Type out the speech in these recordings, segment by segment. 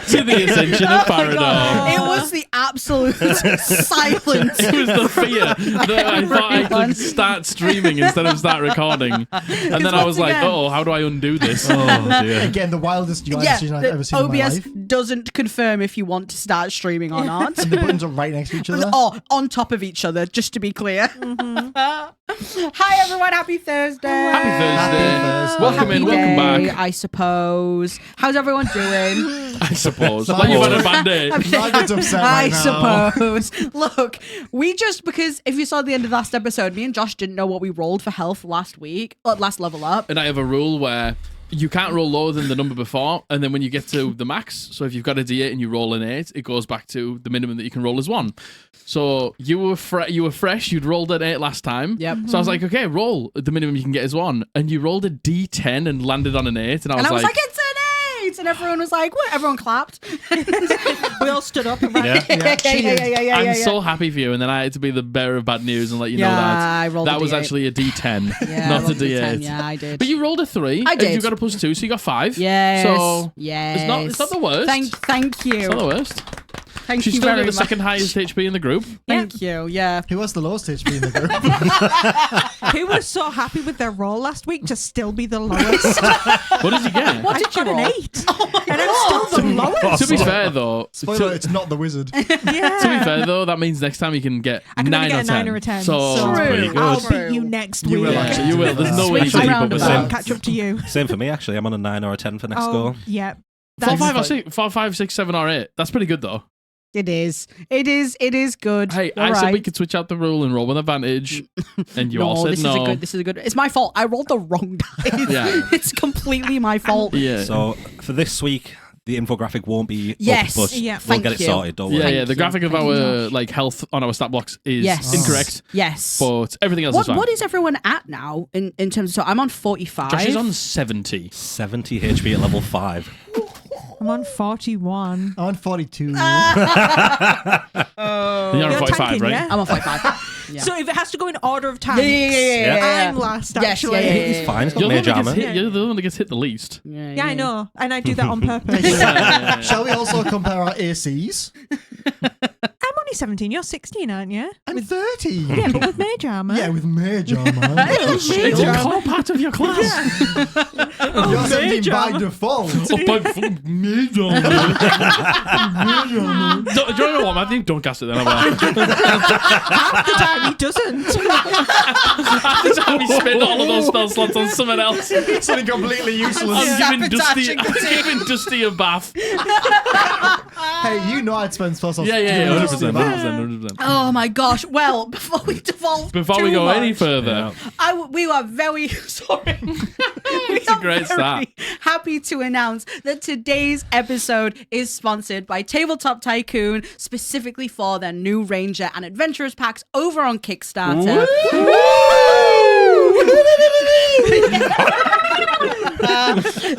to the Ascension of Farrahdor. It was the absolute silence. It was the fear that I thought I could start streaming instead of start recording. And then I was like, oh, how do I undo this? Oh, dear. Again, the wildest UI decision I've ever seen in my OBS life. doesn't confirm if you want to start streaming or not. And the buttons are right next to each other. Oh, on top of each other, just to be clear. Hi, everyone. Happy Thursday. Happy Thursday. Welcome Happy in, welcome day, back. I suppose. How's everyone doing? I suppose. Like you've had a bad day. Margaret's upset I right now. suppose. Look, because if you saw the end of last episode, me and Josh didn't know what we rolled for health last level up. And I have a rule where you can't roll lower than the number before, and then when you get to the max, so if you've got a D8 and you roll an 8, it goes back to the minimum that you can roll as 1. So you were fresh, you'd rolled an 8 last time. Yep. So I was like, okay, roll the minimum you can get is 1. And you rolled a D10 and landed on an 8, and I was like it's an 8! And everyone was like, what? Everyone clapped. We all stood up and ran. Yeah. I'm so happy for you, and then I had to be the bearer of bad news and let you know I rolled that a was D8. actually a D10, Yeah, I not a rolled D8. Yeah, I did. But you rolled a 3. I did. And you got a +2, so you got 5. Yes. So yes. it's not the worst. Thank you. It's not the worst. Thank She's you still got very the much. second highest HP in the group. Thank you. Yeah. Who has the lowest HP in the group? Who was so happy with their roll last week to still be the lowest? What did you get? What I did you got roll? an 8. And I'm still the lowest. To be fair, though, Spoiler, it's not the wizard. Yeah. to be fair though, that means next time you can get I can 9 only or get a 10. 9 or a 10. So So it's pretty good. I'll True. beat you next You week. will Yeah, actually you will. do There's no that. way you Swing can keep around up with the that. I'll catch up to you. Same for me, actually. I'm on a 9 or a 10 for next Oh, go. yeah. 4, That's 5, 6, 7, or 8. That's pretty good though. It is. It is good. Hey, All I said we right. could switch out the rule and roll with advantage, and you No, all said this no. is a good. It's my fault. I rolled the wrong dice. Yeah. It's completely my fault. Yeah. So for this week, the infographic won't be Yes. up, but Yeah. we'll Thank get it you. sorted, don't Yeah, worry. yeah. The you. graphic of Thank you, our Josh. health on our stat blocks is Yes. incorrect, Yes. but everything else is fine. What is everyone at now in terms of, so I'm on 45. Josh is on 70. 70 HP at level 5. I'm on 41. I'm on 42. And you're on You're 45, tanking, right? yeah? I'm on 45. Yeah. So if it has to go in order of time, Yeah. I'm last, Yes, actually. yeah. He's fine. He's got You're the, mage one that armor. gets hit, you're the one that gets hit the least. Yeah, I know. And I do that on purpose. Shall we also compare our ACs? I'm only 17. You're 16, aren't you? I'm 30. Yeah, but with mage armor. Yeah, with mage armor. It's a core part of your class. You're 17 by default. Oh, by fucking mage armor. Do you know what, Matthew? Don't cast it then. Half the time he doesn't. After time we spend all of those spell slots on someone else. Something completely useless. I'm giving Sabotaging Dusty a bath. Hey, you know I'd spend spell slots. Yeah, doing 100%. that. 100%. Oh my gosh. Well, before we devolve Before too we go much, any further, we are very sorry. It's a great start. Happy to announce that today's episode is sponsored by Tabletop Tycoon, specifically for their new Ranger and Adventurers packs over on Kickstarter.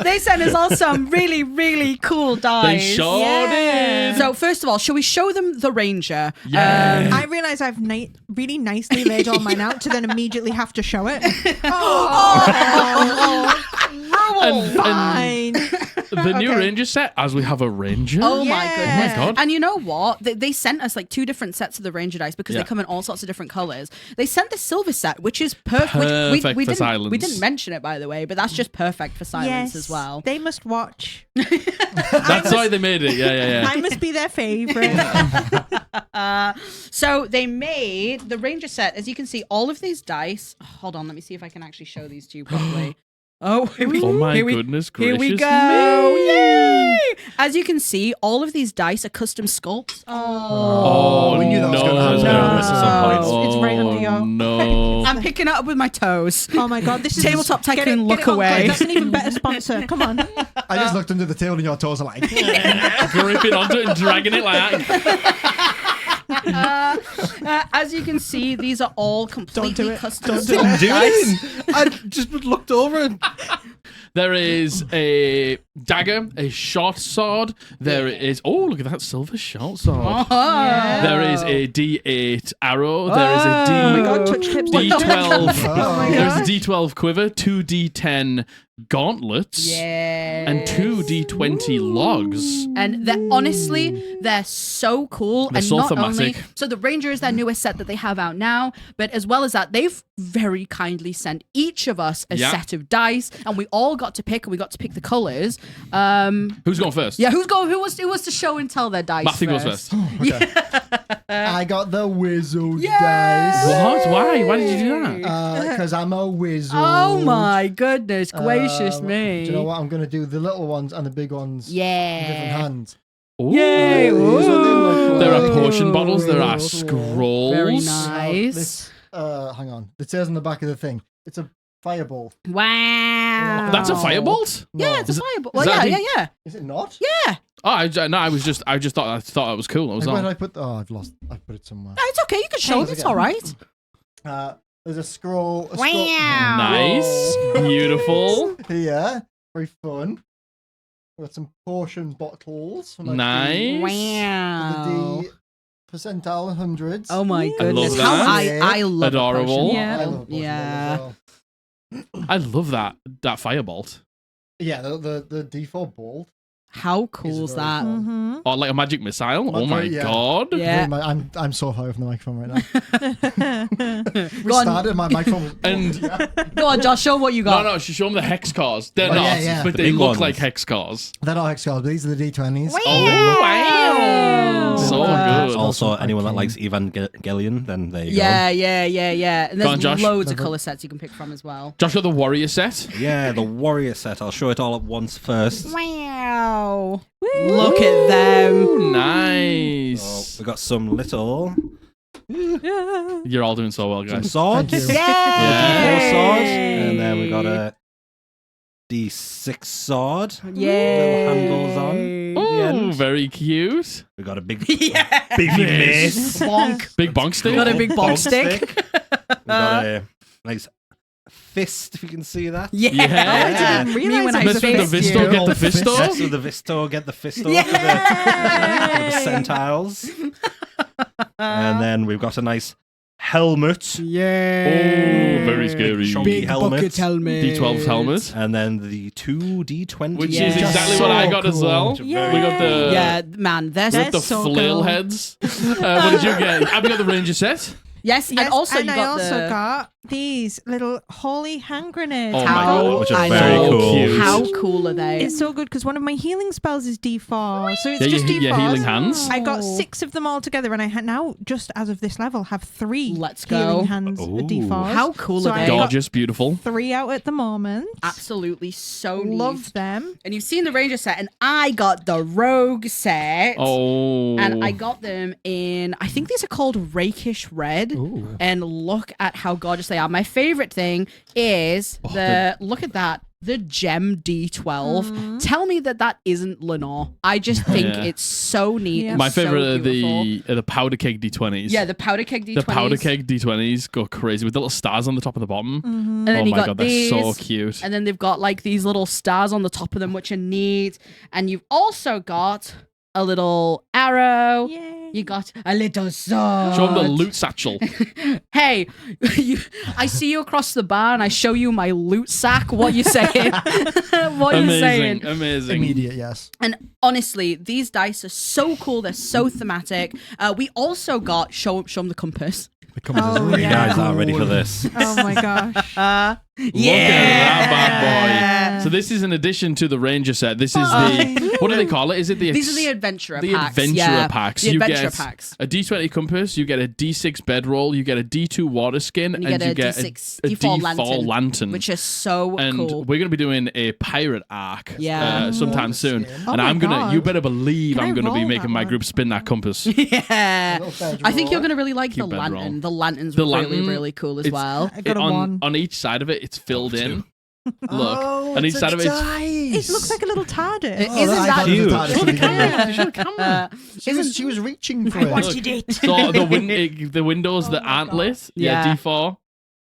They sent us all some really, really cool dice. they sure did. So first of all, shall we show them the Ranger? Yeah. I realise I've really nicely laid all mine out to then immediately have to show it. And Fine. the new Ranger set, as we have a Ranger. Oh my Yeah. goodness. Oh my God. And you know what? They sent us like 2 different sets of the Ranger dice because Yeah. they come in all sorts of different colors. They sent the silver set, which is perfect. Perfect we for didn't, silence. We didn't mention it, by the way, but that's just perfect for silence as well. They must watch. That's why they made it. Yeah. I must be their favourite. So they made the Ranger set. As you can see, all of these dice. Hold on, let me see if I can actually show these to you properly. Oh, here we, Oh my here we- goodness Here gracious we go. me. Yay! As you can see, all of these dice are custom sculpts. Oh, we knew that was no. gonna happen. No. At some point. It's right under your- No. I'm picking it up with my toes. Oh my god, this is Tabletop get Tycoon, it look on, away. guys. That's an even better sponsor. Come on. I just looked under the table and your toes are like. Gripping onto it and dragging it like that. As you can see, these are all completely it. custom. Didn't sculpt do dice. anything. I just looked over and There is a dagger, a short sword. There is... Oh, look at that silver short sword. There is a D8 arrow. There is a D... Oh my god, touch tips. D12. Oh my There's a D12 quiver, 2 D10 gauntlets, Yeah. and 2 two D20 logs. And they're so cool. They're and so not thematic. only so the Ranger is their newest set that they have out now, but as well as that, they've very kindly sent each of us a set of dice, and we all got to pick, and we got to pick the colors. Who's going first? Yeah, who wants to show and tell their dice? Matthew goes first. I got the wizard dice. What? Why did you do that? Because I'm a wizard. Oh my goodness gracious me! Do you know what? I'm going to do the little ones and the big ones in different Yeah. hands. Ooh. Yay! Ooh. There are potion bottles. There are scrolls. Very Now, nice. this, hang on. It says on the back of the thing. It's a fireball. Wow. That's a firebolt. No. Yeah, it's a fireball. Well, is that yeah. Is it not? Yeah. Oh, I just thought it was cool. That was Like, where did all. I put? Oh, I've lost. I put it somewhere. No, it's okay. You can show them. It's all right. There's a scroll. A Nice, beautiful, Here, very fun. We've got some potion bottles. For my nice. team. Wow. The percentile hundreds. Oh my I love goodness. that. How I love a Adorable. potion. Yeah. I love a potion Yeah. as well. I love that firebolt. Yeah, the default bolt. How cool is very that? cool. Mm-hmm. Oh, like a magic missile. Oh my Yeah. god. Yeah. I'm so far from the microphone right now. We Go on. started, my microphone was And Go on, Josh. Show 'em what you no, got. no, she showed me the hex cars. They're Oh, not, yeah, yeah. but The they big look ones. like hex cars. They're not hex cards, but these are the D20s. Oh wow! So Wow. good. Also, Awesome. anyone that likes Evangelion, then there you Yeah. And Go on, there's Josh. loads of color sets you can pick from as well. Josh got the warrior set. go. Yeah, the warrior set. I'll show it all at once first. Wow. Look at them. Ooh, nice. So we got some little You're all doing so well, some guys. swords. Thank you. Yeah. Four swords, and then we got a D6 sword. Yay. Little handles on. Ooh, end. very cute. We got a big, Yeah. big mace. Bonk. Big bonk stick. Got a big bonk stick. We got a nice fist, if you can see that. Yeah. Yeah. I didn't Me realize when it I Mess was with the fist. Visto, you. get the Visto. Yes, with the Visto, get the Fisto Yeah. for the centiles. And then we've got a nice helmet. Yeah. Oh, very scary. Chunky helmet. helmet. D12 helmet. And then the two D20s. Which Yeah. is exactly So what I got as cool. well. Which are We very got the Yeah, man, with there's the so flail cool. heads. What did you get? Have you got the ranger set? yes, and also you I got also the got these little holy hand grenades. Oh my How- god, which are I very know. cool. Cute. How cool are they? It's so good because one of my healing spells is D4, so it's Yeah, just your D4. healing hands. I got 6 of them all together, and I now, just as of this level, have 3 Let's go. healing hands Ooh. D4s. How cool So are I they? got Gorgeous, beautiful. 3 out at the moment. Absolutely so neat. Love them. And you've seen the Ranger set, and I got the Rogue set. Oh. And I got them in, I think these are called Rakish Red. Ooh. And look at how gorgeous they are. My favorite thing is look at that. The gem D12. Tell me that isn't Lenore. I just think Yeah. it's so neat. Yeah. and My so favorite are beautiful. the powder keg D20s. Yeah, the powder keg D20s. The powder keg D20s go crazy with little stars on the top and the bottom. And then Oh you my got god, these. they're so cute. And then they've got like these little stars on the top of them, which are neat. And you've also got a little arrow. Yay. You got a little sword. Show them the loot satchel. Hey, I see you across the bar and I show you my loot sack. What you saying? What you saying? Amazing. Immediate, yes. And honestly, these dice are so cool. They're so thematic. We also got show them the compass. The compass is Oh, really You yeah. guys aren't ready for cool. this. Oh my gosh. Look at that bad boy. So this is in addition to the ranger set. This is the what do they call it? Is it the These are the adventurer the packs. adventurer yeah. packs? The You adventure get packs. a D20 compass, you get a D6 bedroll, you get a D2 water skin, And you get a D6 default lantern, which is so and cool. we're going to be doing a pirate arc Yeah. sometime soon. Oh and my I'm going to, you God. better believe Can I'm I going to be roll making that my one? group spin that compass. Yeah. Little bedroll. I think you're going to really like the Cute bedroll. lantern. The lantern's The really, lantern, really cool as it's- well. I got a 1. on each side of it, it's filled in. Look. Oh, on each it's side a of it, dice. It looks like a little TARDIS. Isn't I that thought it was cute? a TARDIS Show to the begin with. camera. Show the camera. She was reaching for it. Wanted it. So the windows that aren't lit, Yeah. D4.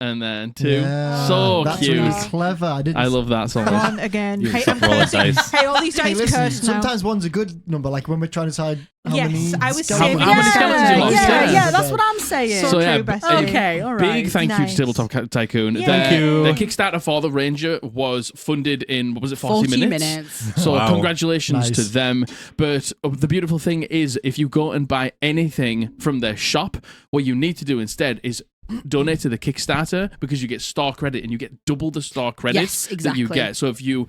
and then 2. Yeah, So that's cute. really clever. I love that so Come much. on again. You Hey, stop I'm rolling cursing. dice. Hey, all these Hey, dice listen, curse now. sometimes one's a good number, like when we're trying to decide how Yes, many. I was skeletons- saving How many skeletons you lost? yeah, Yeah. that's what I'm saying. So So yeah, true, bestie. Okay, all right. Big thank you Nice. to Tabletop Tycoon. Yeah. Thank you. Their Kickstarter for the Ranger was funded in, what was it, 40 minutes? So Wow. congratulations Nice. to them. But the beautiful thing is, if you go and buy anything from their shop, what you need to do instead is donate to the Kickstarter, because you get star credit and you get double the star credit Yes, that exactly. you get. So if you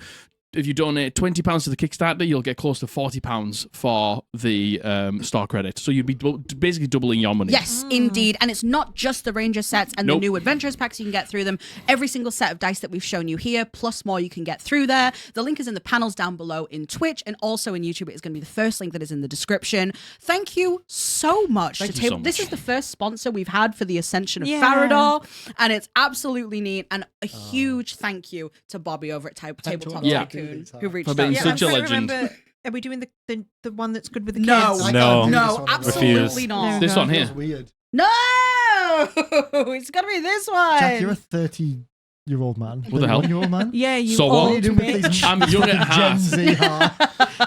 donate £20 to the Kickstarter, you'll get close to £40 for the star credit. So you'd be basically doubling your money. Yes, indeed. And it's not just the Ranger sets and Nope. the new Adventurers packs you can get through them. Every single set of dice that we've shown you here, plus more you can get through there. The link is in the panels down below in Twitch, and also in YouTube. It is going to be the first link that is in the description. Thank you so much. Thank to you so Table. This much. is the first sponsor we've had for the Ascension of Yeah. Farrahdor, and it's absolutely neat. And a huge thank you to Bobby over at Tabletop Yeah. Tycoon, who reached For being out. such a I'm trying to legend. remember, are we doing the one that's good with the No, kids? I No. can't do this no, one. absolutely Refuse. not. This one here. Feels weird. No, it's got to be this one. Jack, you're a 30-year-old man. What the hell? 31-year-old man. Yeah, you So what? What are you old doing with bitch. these I'm young at fucking Gen heart. Z heart?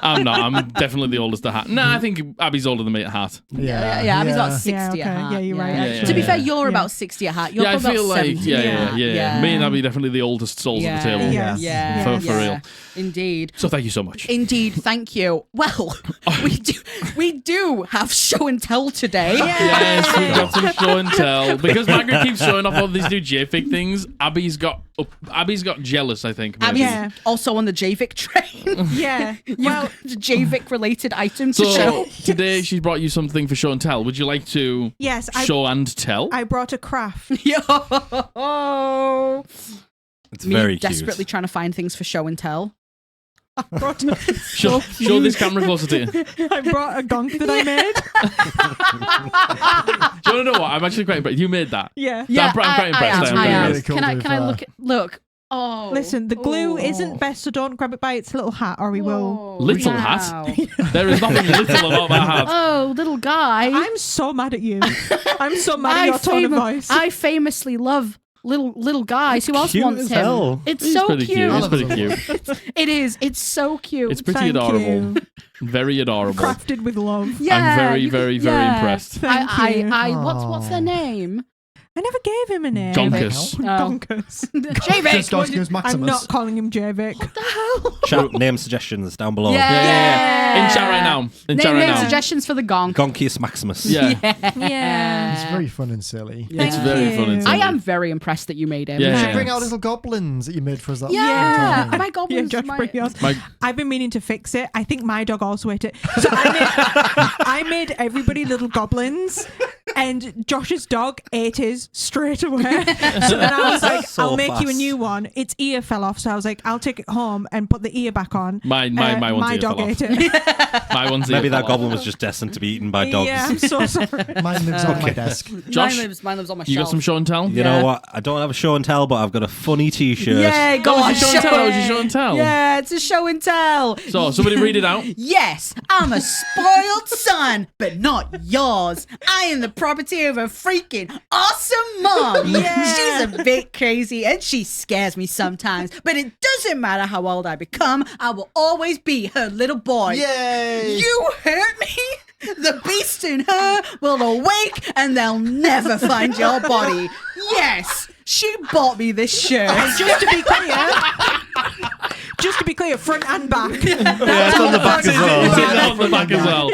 I'm not. I'm definitely the oldest at heart. Nah, I think Abby's older than me at heart. Yeah, Abby's about 60 Yeah, okay. at heart. Yeah, you're right, actually. To be Yeah. fair, you're Yeah. about 60 at heart. You're Yeah, I probably feel about like 70. yeah. Me and Abby definitely the oldest souls at the table. Yeah, Yes. For real. Indeed. So thank you so much. Indeed, thank you. Well, we do have show and tell today. Yes, we've got some show and tell, because Margaret keeps showing off all these new JFig things. Abby's got jealous, I think. maybe. Abby's Yeah. also on the JVIC train. Yeah. You've Well, got JVIC related items to show. So today she brought you something for show and tell. Would you like to yes, show and tell? I brought a craft. Yo, It's me very desperately cute. trying to find things for show and tell. show this camera closer to you. Do I brought a gonk that I made. you want to know what? I'm actually quite impressed. You made that. Yeah. I'm quite impressed. I am. Really cool Can I to be look? Look. Oh. Listen, the glue Oh. isn't best, so don't grab it by its little hat, or we will. Whoa, Little wow. hat? There is nothing little about that hat. Oh, little guy. I'm so mad at you. I'm so mad at your tone of voice. I famously love little guys. Who else Cute wants as him? hell. It's It's so pretty cute. It's pretty cute. It is. It's so cute. It's pretty Thank adorable. you. Very adorable. Crafted with love. Yeah, I'm very, you very, could- very yeah. impressed. Thank you. What's their name? I never gave him a name. Donkus. Donkers. Javik. Just Oscar's Maximus. I'm not calling him Javik. What the hell? Chat name suggestions down below. Yeah. In chat right now. In chat right Name now. suggestions for the gong. Gonkius Maximus. Yeah. Yeah. It's very fun and silly. It's very fun and you. silly. I am very impressed that you made him. Yeah. You should bring out little goblins that you made for us that Yeah. one Oh my time. god. Yeah, Josh, bring yours. My- I've been meaning to fix it. I think my dog also ate it. So I made everybody little goblins, and Josh's dog ate his straight away. So then I was like, So I'll make you a fast. new one. Its ear fell off, so I was like, I'll take it home and put the ear back on. My one's my ear dog fell off. ate it. My one's Maybe ear that fell goblin off. was just destined to be eaten by dogs. Yeah, I'm so sorry. Mine lives on my desk. Josh, mine lives on my You got shelf. some show and tell? You know what? I don't have a show and tell, but I've got a funny T-shirt. Yeah, go Oh, on, it's a show and tell. It's a show and tell. Yeah, it's a show and tell. So somebody read it out. Yes, I'm a spoiled son, but not yours. I am the property of a freaking awesome mom. Yeah. She's a bit crazy and she scares me sometimes, but it doesn't matter how old I become, I will always be her little boy. Yay! You hurt me? The beast in her will awake and they'll never find your body. Yes, she bought me this shirt. Just to be clear, front and back. Yeah, it's on the back as well. It's on the back as well.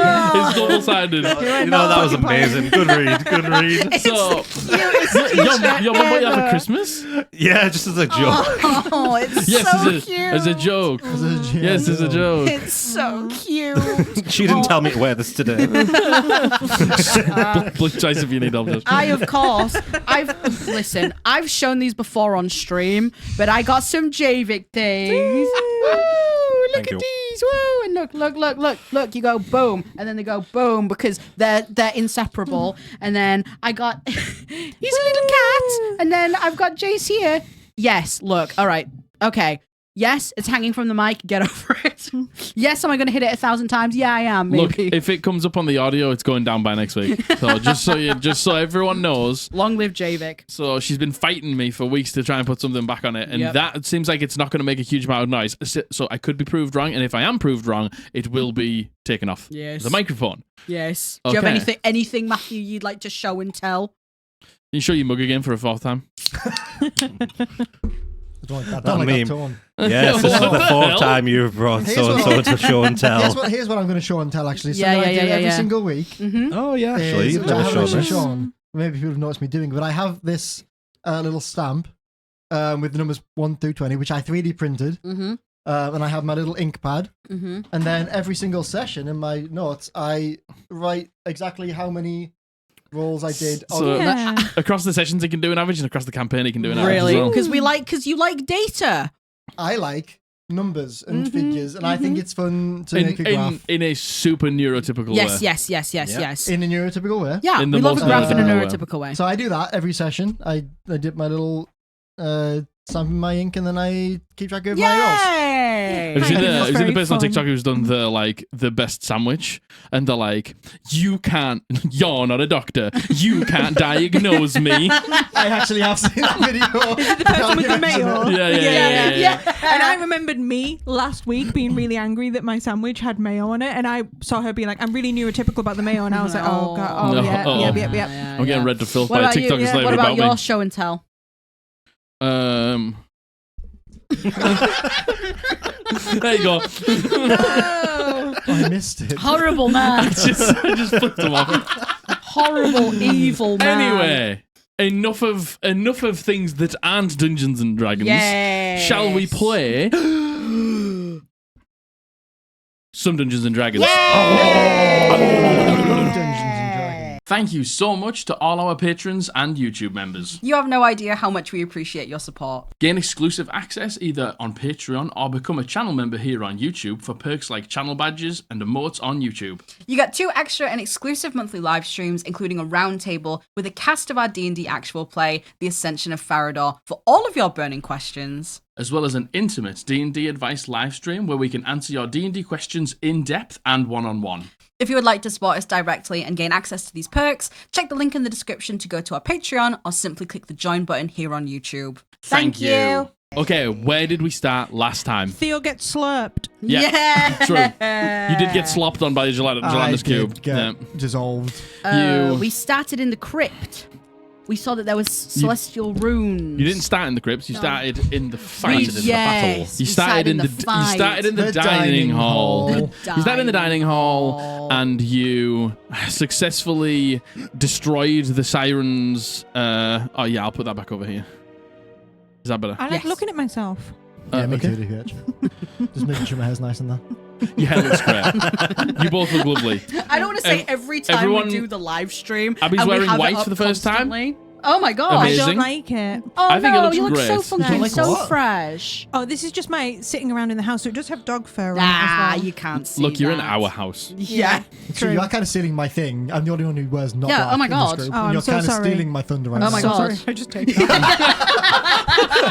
It's double-sided. You know, that was amazing. Good read. Good read. So, Cutest your t-shirt mum bought you that for ever. Christmas? Yeah, just as a joke. Oh, it's Yes, so as cute. a joke. Yes, as a joke. It's so cute. She didn't tell me to wear this today. Blue choice if you need help. Josh. Of course, I've shown these before on stream, but I got some Javik things. Woo, look Thank at you. these. Woo, and look, you go boom, and then they go boom because they're inseparable. And then I got he's a little cat, and then I've got Jace here. Yes, look, all right, okay. Yes, it's hanging from the mic. Get over it. Yes, am I going to hit it 1,000 times? Yeah, I am. Look, Maybe. if it comes up on the audio, it's going down by next week. So just so everyone knows. Long live Javik. So she's been fighting me for weeks to try and put something back on it, and Yep. that seems like it's not going to make a huge amount of noise. So I could be proved wrong, and if I am proved wrong, it will be taken off Yes. the microphone. Yes. Do you have Okay. anything, Matthew, you'd like to show and tell? Can you show your mug again for a fourth time? I don't like that. That Don't like meme. that tone. Yes, this is What the the fourth hell? time you've brought Here's so and so what- to show and tell. Here's what I'm going to show and tell, actually. Yeah, Something I do every yeah. single week. Mm-hmm. Oh yeah, actually, is, you've which I never haven't shown actually this. shown. Maybe people have noticed me doing, but I have this little stamp with the numbers 1 through 20, which I 3D printed. Mm-hmm. And I have my little ink pad. Mm-hmm. And then every single session in my notes, I write exactly how many rolls I did. So- Yeah. Across the sessions, he can do an average, and across the campaign, he can do an average. Really? as well. Because you like data. I like numbers and Mhm, figures, and I think it's fun to make a graph in a super neurotypical Yes, way. yes. in a neurotypical way. Yeah, In we the love a most graph in a neurotypical way. neurotypical way. So I do that every session. I dip my little stamp in my ink, and then I keep track of my rolls. Yay! Have you seen Kind the, of have you seen the very person on fun. TikTok who's done the best sandwich? And they're like, you can't, you're not a doctor. You can't diagnose me. I actually have seen that video. The person with the mayo. Yeah. And I remembered me last week being really angry that my sandwich had mayo on it, and I saw her being like, "I'm really neurotypical about the mayo," and I was like, "Oh god, No. yeah." I'm getting read to filth What by a about you? TikTok What about about your me. show and tell? There you go. Oh, I missed it. Horrible man. I just flipped them off. Horrible, evil man. Anyway, enough of things that aren't Dungeons and Dragons. Yes. Shall we play some Dungeons and Dragons? Dungeons and Dragons. Thank you so much to all our patrons and YouTube members. You have no idea how much we appreciate your support. Gain exclusive access either on Patreon or become a channel member here on YouTube for perks like channel badges and emotes on YouTube. You get 2 extra and exclusive monthly live streams, including a roundtable with a cast of our D&D actual play, The Ascension of Farrahdor, for all of your burning questions. As well as an intimate D&D advice live stream where we can answer your D&D questions in depth and one-on-one. If you would like to support us directly and gain access to these perks, check the link in the description to go to our Patreon or simply click the join button here on YouTube. Thank you. Okay, where did we start last time? Theo gets slurped. Yeah. True. You did get slopped on by the gelatinous cube. Did get dissolved. You- We started in the crypt. We saw that there was celestial runes. You didn't start in the crypts. You started in the fight. Yes. You started in the fight. you started in the dining hall. You started in the dining hall, and you successfully destroyed the sirens. Oh yeah, I'll put that back over here. Is that better? I like Yes. looking at myself. Yeah, me okay. too, actually. Just making sure my hair's nice and that. Your hair looks great. You both look lovely. I don't want to say every time everyone- we do the live stream. Abby's and we wearing have it white up for the first time. constantly. Oh my god. I Amazing. don't like it. Oh I think it no, looks you look so great. funky, You like so what? fresh. Oh, this is just my sitting around in the house, so it does have dog fur on it as Ah, well. you can't see Look, you're in that. our house. Yeah. So you are kind of stealing my thing. I'm the only one who wears not Yeah, black oh my in this God. group, Oh, and I'm you're so kind of sorry. stealing my thunder right Oh now. my So God. sorry, I just take that.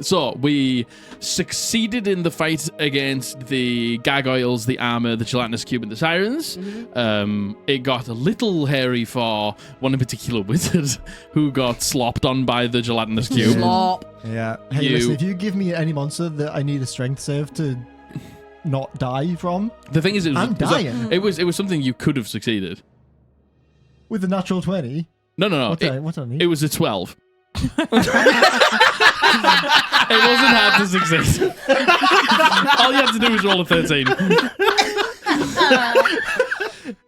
So we succeeded in the fight against the gargoyles, the armor, the gelatinous cube, and the sirens. It got a little hairy for one in particular wizard who got slopped on by the gelatinous cube. Slop. Yeah. Hey, You- listen, if you give me any monster that I need a strength save to not die from, The thing is, I'm dying. it was something you could have succeeded. With a natural 20, No. what do I need? It was a 12. It wasn't hard to succeed. All you had to do was roll a 13.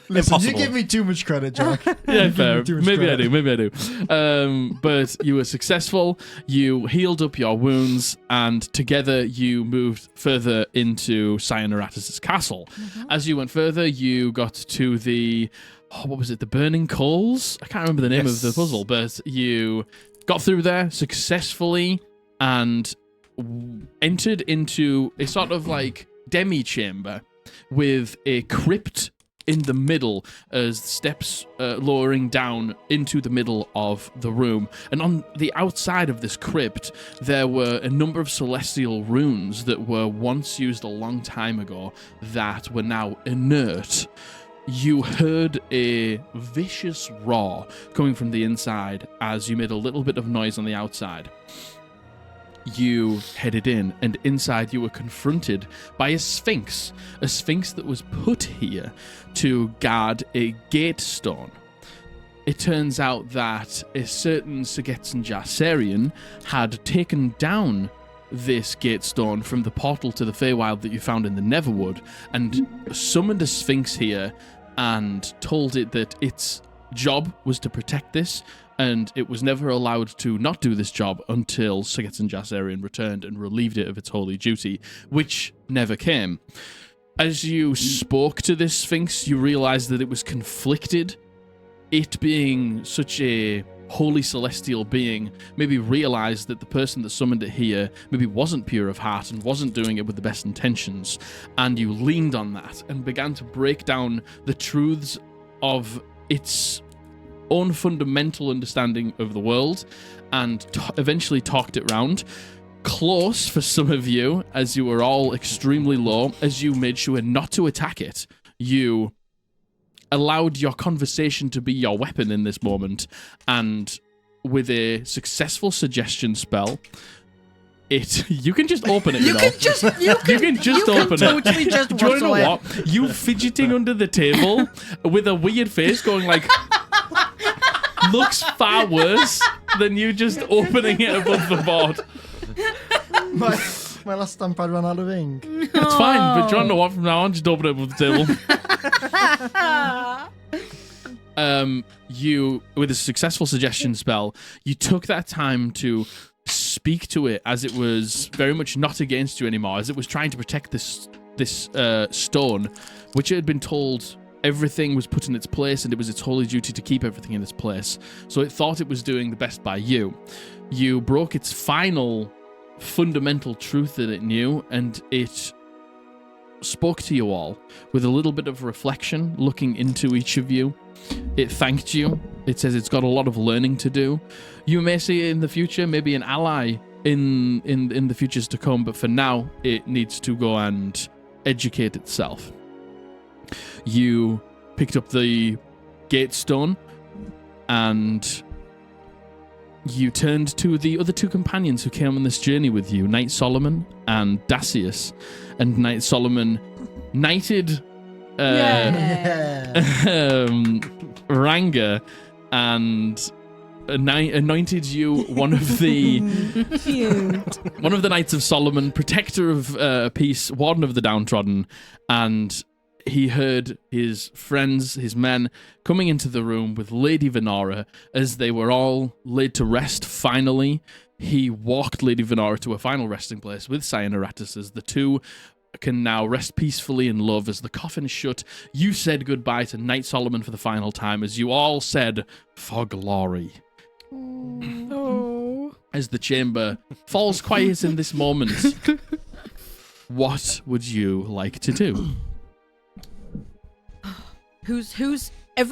Listen, Impossible. you give me too much credit, Jack. Yeah, fair. Too much Maybe I credit. do. But you were successful. You healed up your wounds, and together you moved further into Cyanaratus' castle. As you went further, you got to the... what was it? The Burning Coals? I can't remember the name of the Yes. puzzle, but you got through there successfully and entered into a sort of like demi-chamber with a crypt in the middle as steps lowering down into the middle of the room. And on the outside of this crypt, there were a number of celestial runes that were once used a long time ago that were now inert. You heard a vicious roar coming from the inside as you made a little bit of noise on the outside. You headed in, and inside you were confronted by a sphinx that was put here to guard a gate stone. It turns out that a certain Sagetsan Jarsarian had taken down this gate stone from the portal to the Feywild that you found in the Neverwood and summoned a sphinx here and told it that its job was to protect this, and it was never allowed to not do this job until Sagetsan Jarsarian returned and relieved it of its holy duty, which never came. As you spoke to this sphinx, you realized that it was conflicted. It being such a holy celestial being maybe realized that the person that summoned it here maybe wasn't pure of heart and wasn't doing it with the best intentions, and you leaned on that and began to break down the truths of its own fundamental understanding of the world and eventually talked it round. Close for some of you, as you were all extremely low, as you made sure not to attack it. You allowed your conversation to be your weapon in this moment, and with a successful suggestion spell, you can just open it. You can just open it. Totally just Do you want to know away. what? You fidgeting under the table with a weird face, going like, looks far worse than you just opening it above the board. My last stamp had run out of ink. It's fine, but do you want to know what? From now on, just open it above the table. You, with a successful suggestion spell, you took that time to speak to it as it was very much not against you anymore, as it was trying to protect this stone, which it had been told everything was put in its place and it was its holy duty to keep everything in its place. So it thought it was doing the best by you. You broke its final fundamental truth that it knew, and it spoke to you all with a little bit of reflection, looking into each of you. It thanked you. It says it's got a lot of learning to do. You may see it in the future, maybe an ally in the futures to come, but for now, it needs to go and educate itself. You picked up the gate stone, and you turned to the other two companions who came on this journey with you, Knight Solomon and Dacius. And Knight Solomon knighted Ranga and anointed you one of the one of the Knights of Solomon, protector of peace, warden of the downtrodden, and he heard his friends, his men, coming into the room with Lady Venora as they were all laid to rest finally. He walked Lady Venora to a final resting place with Cyanaratus as the two can now rest peacefully in love. As the coffin is shut, you said goodbye to Knight Solomon for the final time as you all said, "For glory." Oh. As the chamber falls quiet in this moment, what would you like to do?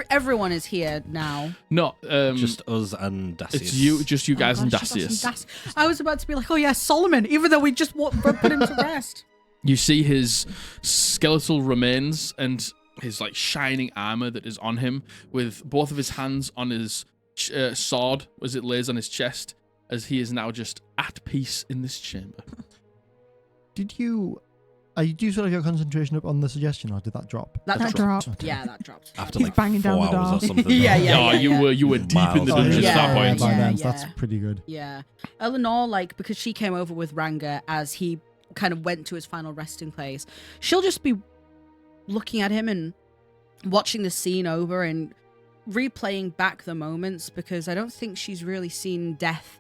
Everyone is here now. No, Just us and Dacius. it's just you guys and gosh, Dacius. I was about to be like, oh yeah, Solomon, even though we just put him to rest. You see his skeletal remains and his like shining armor that is on him, with both of his hands on his sword as it lays on his chest, as he is now just at peace in this chamber. Did you sort of your concentration up on the suggestion, or did that drop? That dropped. Okay. Yeah, that dropped. After He's like banging 4 down the hours door. or something. Yeah. You were deep in the Miles. dungeon at that point. By then, Yeah. that's pretty good. Yeah. Lenore, because she came over with Ranga as he kind of went to his final resting place, she'll just be looking at him and watching the scene over and replaying back the moments, because I don't think she's really seen death,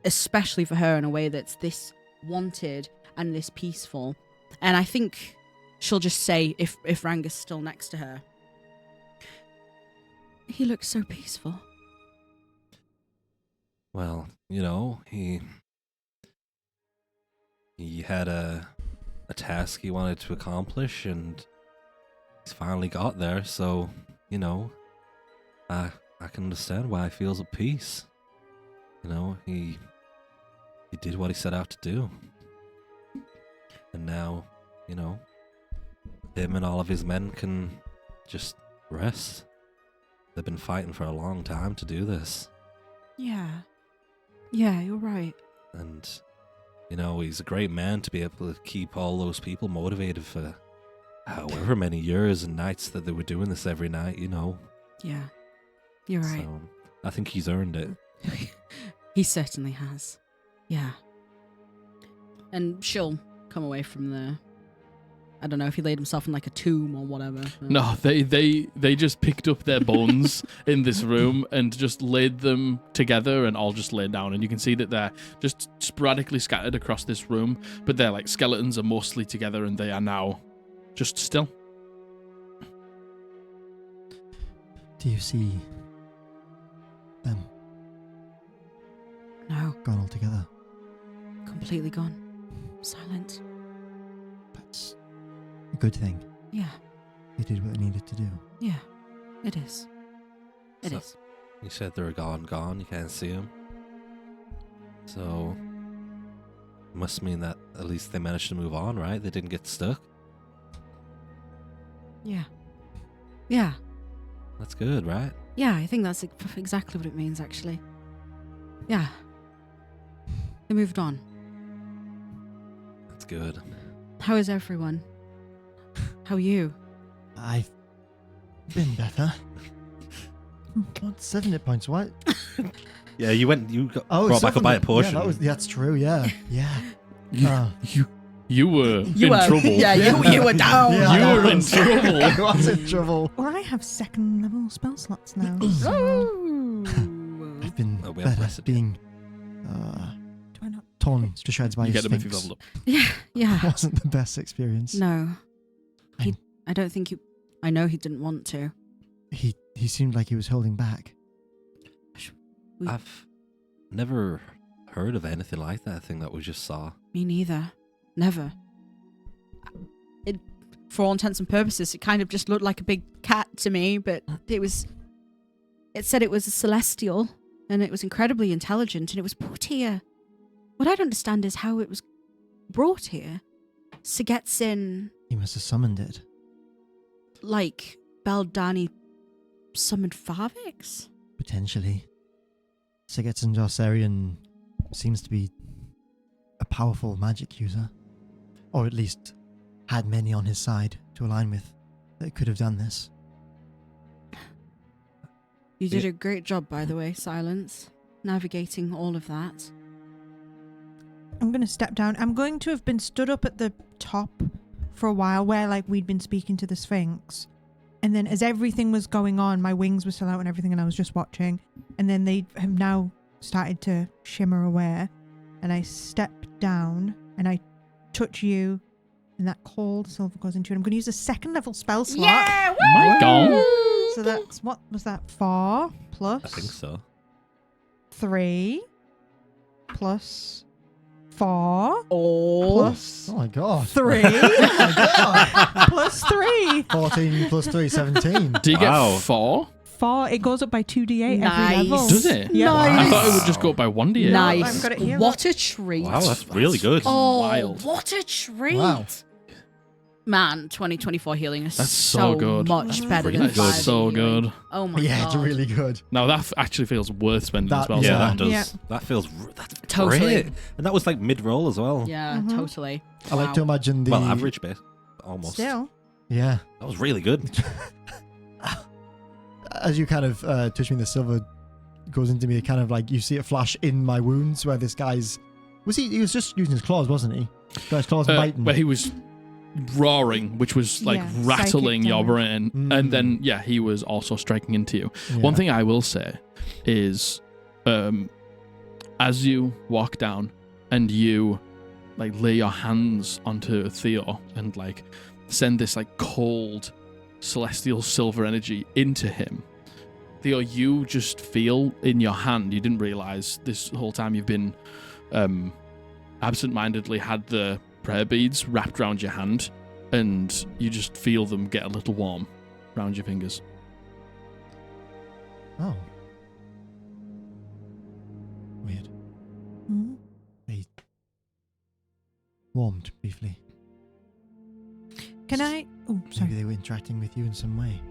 especially for her, in a way that's this wanted and this peaceful. And I think she'll just say, if Ranga's still next to her, he looks so peaceful. Well, he had a task he wanted to accomplish, and he's finally got there. So, you know, I can understand why he feels at peace. You know, he did what he set out to do. And now, you know, him and all of his men can just rest. They've been fighting for a long time to do this. Yeah. Yeah, you're right. And, you know, he's a great man to be able to keep all those people motivated for however many years and nights that they were doing this every night, you know. Yeah. You're right. So, I think he's earned it. He certainly has. Yeah. And she'll come away from there. I don't know if he laid himself in like a tomb or whatever. No, they just picked up their bones in this room and just laid them together and all just laid down. And you can see that they're just sporadically scattered across this room, but their like skeletons are mostly together and they are now just still. Do you see them No, gone altogether? completely gone. Silent. That's a good thing. Yeah. They did what they needed to do. Yeah. It is. It So- is. You said they're gone. You can't see them. So, must mean that at least they managed to move on, right? They didn't get stuck. Yeah. Yeah. That's good, right? Yeah, I think that's exactly what it means, actually. Yeah. They moved on. That's good. How is everyone? How are you? I've been better. What 7 hit points? What? Yeah, you got Oh, brought back a bite portion. Yeah, that's true. Yeah, yeah. You were in trouble. Yeah, you were down. Yeah, You I were in was. trouble. I was in trouble. Well, I have second level spell slots now. so Ooh. I've been Oh, we have better rested. being do I not? torn to shreds by You a get them if you've sphinx. leveled up. Yeah, yeah. Wasn't the best experience. No. I'm- I don't think you... I know he didn't want to. He seemed like he was holding back. I've never heard of anything like that thing that we just saw. Me neither. Never. For all intents and purposes, it kind of just looked like a big cat to me, but it said it was a celestial, and it was incredibly intelligent, and it was brought here. What I don't understand is how it was brought here. Segetsin, He must have summoned it. like, Beldani summoned Farvix? Potentially. Segetsun Dorsarian seems to be a powerful magic user. Or at least had many on his side to align with that could have done this. You did a great job, by the way, Silence, navigating all of that. I'm going to step down. I'm going to have been stood up at the top for a while where like we'd been speaking to the Sphinx. And then as everything was going on, my wings were still out and everything and I was just watching. And then they have now started to shimmer away. And I step down and I touch you and that cold silver goes into it. I'm going to use a second level spell slot. Yeah! My God. So that's, what was that, 4 plus I think so. 3 plus 4 Oh. plus Oh my god. 3 Oh my plus 3. god. 14 plus 3, 17. Do you Wow. get 4? 4, it goes up by 2d8 Nice. every level. Does it? Yeah. I Nice. thought it would just go up by 1d8. Nice. I've got it here, What a treat. Wow, that's really good. Oh, wild. what a treat. Wow. Man, 2024 healing is That's so good. much better Really than good. 5 So healing. good. Oh my Yeah, god. it's really good. Now that actually feels worth spending That- as well. Yeah, Yeah. that does. Yeah. That feels. That's Totally. great. And that was like mid-roll as well. Yeah, Mhm. totally. I like to imagine the. Well, average bit, almost. Still. Yeah. That was really good. As you kind of touch me, the silver goes into me. Kind of like you see it flash in my wounds where this guy's. He was just using his claws, wasn't he? Guy's claws and biting. Where he was roaring, which was like Yeah, rattling psychic your damage. brain. And then, yeah, he was also striking into you. Yeah. One thing I will say is as you walk down and you like lay your hands onto Theo and like send this like cold celestial silver energy into him, Theo, you just feel in your hand, you didn't realize this whole time you've been absent-mindedly had the prayer beads wrapped around your hand, and you just feel them get a little warm around your fingers. Oh. Weird. Mhm. They warmed briefly. Can I? Oh, sorry. Maybe they were interacting with you in some way.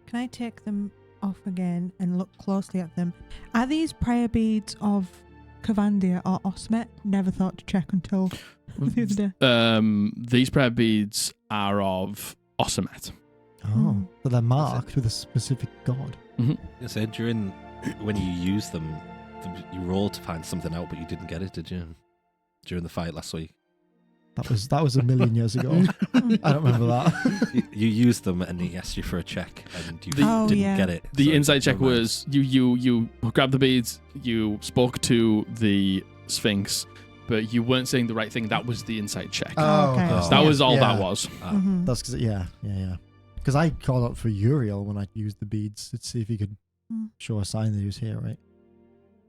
Can I take them off again and look closely at them? Are these prayer beads of Kavandia or Osmet? Never thought to check until the other day. These prayer beads are of Osmet. Oh. So they're marked with a specific god. You said when you use them, you rolled to find something out, but you didn't get it, did you? During the fight last week. That was a million years ago. I don't remember that. You used them and he asked you for a check and you Oh, didn't yeah. get it. The so insight check never mind. was you grabbed the beads, you spoke to the Sphinx, but you weren't saying the right thing. That was the insight check. Oh, okay. Oh. That was all Yeah. that was. Ah, Mhm. That's because, yeah. Because I called out for Uriel when I used the beads to see if he could Mm. show a sign that he was here, right?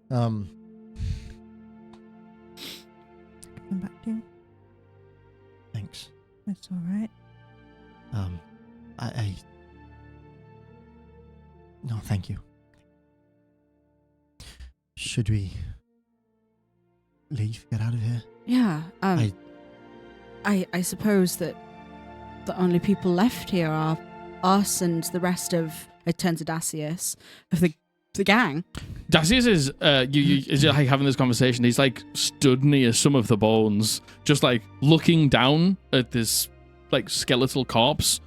Come back to you. Thanks. That's all right. No, thank you. Should we leave? Get out of here? Yeah. I suppose that the only people left here are us and the rest of, I turn to Dacius, of the gang. Dacius is is like having this conversation. He's like stood near some of the bones, just like looking down at this like skeletal corpse.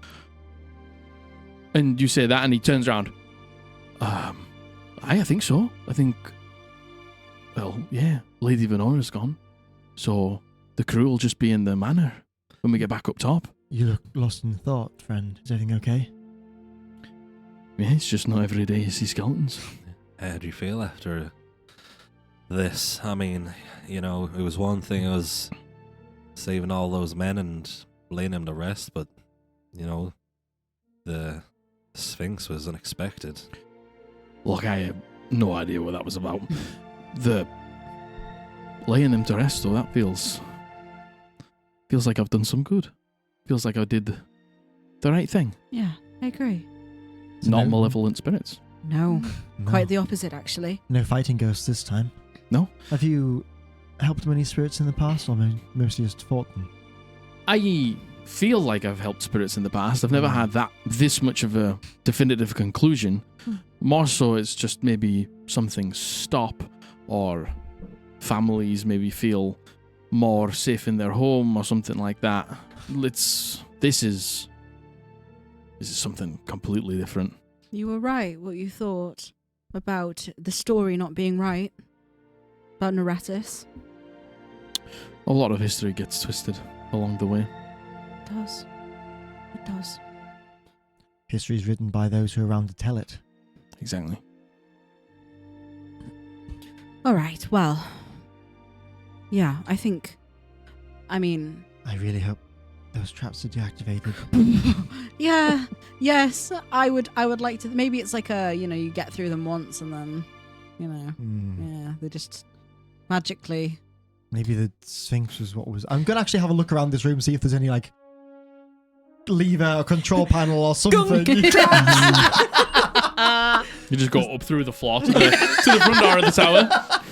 And you say that, and he turns around. I think so. I think. Well, yeah, Lady Venora's gone, so the crew will just be in the manor when we get back up top. You look lost in thought, friend. Is everything okay? Yeah, it's just not every day you see skeletons. How do you feel after this? I mean, it was one thing, it was saving all those men and laying them to rest, but, the Sphinx was unexpected. Look, I have no idea what that was about. The laying them to rest, though, that feels like I've done some good. Feels like I did the right thing. Yeah, I agree. So Not no- malevolent spirits. No, No. quite the opposite, actually. No fighting ghosts this time. No. Have you helped many spirits in the past, or mostly just fought them? I feel like I've helped spirits in the past. I've never had this much of a definitive conclusion. More so, it's just maybe something stop, or families maybe feel more safe in their home, or something like that. This is something completely different. You were right, what you thought about the story not being right. About Neratis. A lot of history gets twisted along the way. It does. It does. History is written by those who are around to tell it. Exactly. All right, well. Yeah, I really hope those traps are deactivated. yeah, yes, I would like to. Maybe it's like you get through them once and then, yeah, they just magically. Maybe the Sphinx was what was. I'm going to actually have a look around this room, see if there's any, like, lever or control panel or something. You just go up through the floor to the front door of the tower.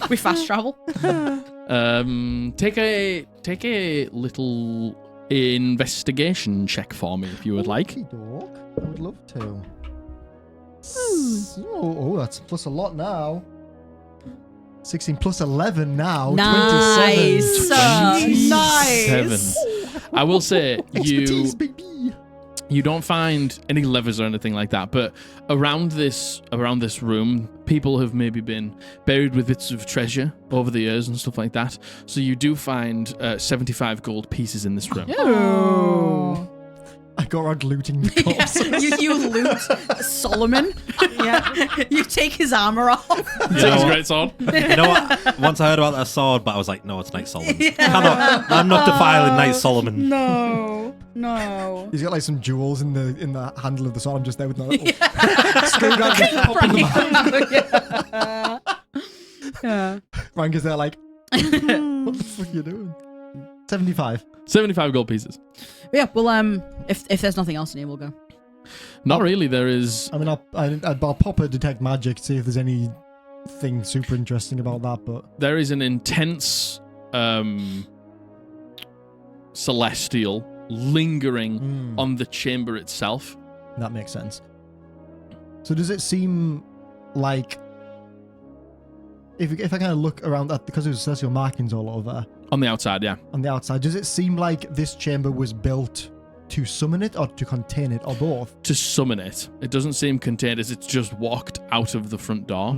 We fast travel. Take a little investigation check for me if you would like. Okey-doke. I would love to. Oh, that's plus a lot now. 16 plus 11 now. Nice. 27. Nice. I will say Expertise, baby. you don't find any levers or anything like that, but around this room, people have maybe been buried with bits of treasure over the years and stuff like that. So you do find 75 gold pieces in this room. Oh. I go around looting the corpses. you loot Solomon. Yeah. You take his armor off. You take his great sword. You know what? Once I heard about that sword, but I was like, no, it's Knight Solomon. I'm not defiling Knight Solomon. No. He's got like some jewels in the handle of the sword. I'm just there with my little screw gun just popping them out. Yeah. Ranga's there like, what the fuck are you doing? 75. 75 gold pieces. But yeah, well, if there's nothing else in here, we'll go. Not really. There is. I mean, I'll pop a detect magic, see if there's anything super interesting about that, but... There is an intense celestial lingering on the chamber itself. That makes sense. So does it seem like... If I kind of look around that, because there's celestial markings all over... On the outside, yeah. On the outside, does it seem like this chamber was built to summon it or to contain it, or both? To summon it. It doesn't seem contained as it's just walked out of the front door.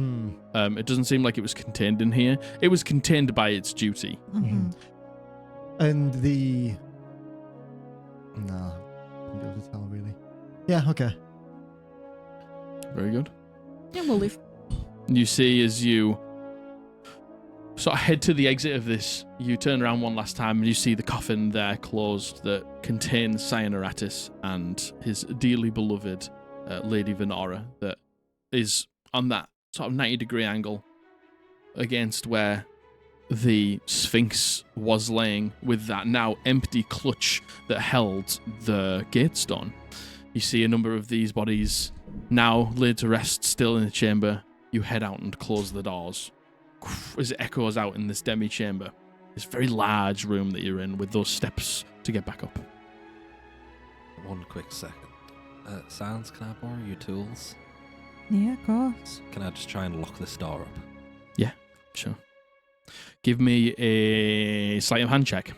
It doesn't seem like it was contained in here. It was contained by its duty. Mm-hmm. And the... No, I wouldn't be able to tell, really. Yeah, okay. Very good. Yeah, we'll leave. You see as you sort of head to the exit of this, you turn around one last time and you see the coffin there closed that contains Cyaneratus and his dearly beloved Lady Venora that is on that sort of 90-degree angle against where the Sphinx was laying with that now empty clutch that held the gatestone. You see a number of these bodies now laid to rest still in the chamber. You head out and close the doors as it echoes out in this demi-chamber. This very large room that you're in with those steps to get back up. One quick second. Sans, can I borrow your tools? Yeah, of course. Can I just try and lock this door up? Yeah, sure. Give me a sleight of hand check.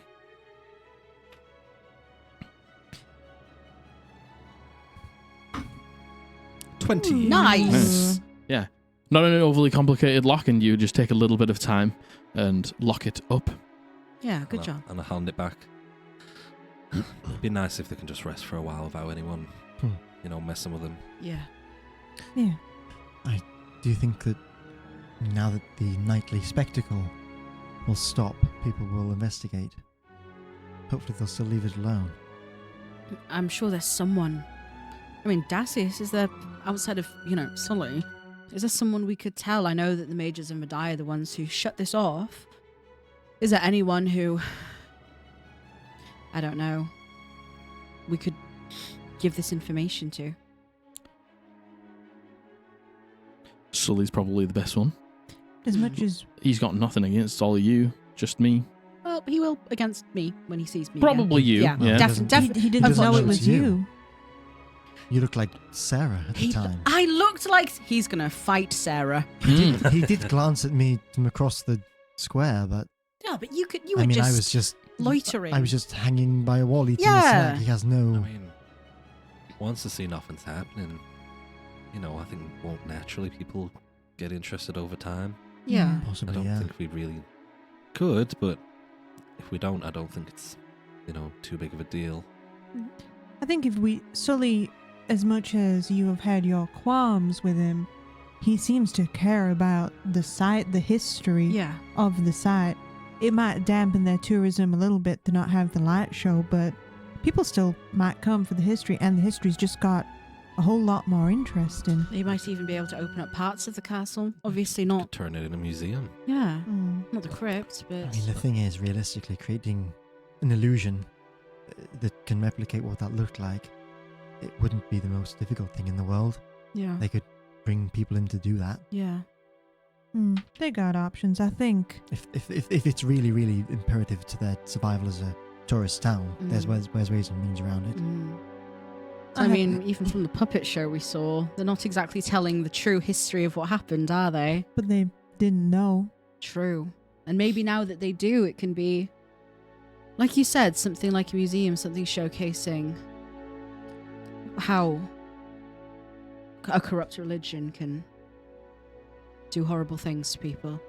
Nice. Yeah. Not an overly complicated lock, and you just take a little bit of time and lock it up. Yeah, good job. And I hand it back. It'd be nice if they can just rest for a while without anyone, messing with them. Yeah. Yeah. Do you think that now that the nightly spectacle will stop, people will investigate? Hopefully they'll still leave it alone. I'm sure there's someone. I mean, Dacius, is there, outside of, Sully, is there someone we could tell? I know that the mages and Medai are the ones who shut this off. Is there anyone who, I don't know, we could give this information to? Sully's probably the best one. As much as... He's got nothing against all of you, just me. Well, he will against me when he sees me. Probably you. Yeah, Yeah. definitely. He didn't know it was you. you. You look like Sarah at the time. I looked like he's going to fight Sarah. He did glance at me from across the square, but... Yeah, but you I just was just... loitering. I was just hanging by a wall eating Yeah. a snack. He has no... I mean, once they see nothing's happening, I think won't naturally people get interested over time. Yeah. I Possibly, don't yeah. think we really could, but if we don't, I don't think it's, too big of a deal. I think if Sully, as much as you have had your qualms with him, he seems to care about the site, the history of the site. It might dampen their tourism a little bit to not have the light show, but people still might come for the history, and the history's just got a whole lot more interesting. They might even be able to open up parts of the castle. Obviously not. Turn it in a museum. Yeah. Not the crypt, but... I mean, the thing is, realistically, creating an illusion that can replicate what that looked like, it wouldn't be the most difficult thing in the world. Yeah. They could bring people in to do that. Yeah. They got options, I think. If it's really, really imperative to their survival as a tourist town, there's ways and means around it. I mean, even from the puppet show we saw, they're not exactly telling the true history of what happened, are they? But they didn't know. True. And maybe now that they do, it can be, like you said, something like a museum, something showcasing how a corrupt religion can do horrible things to people.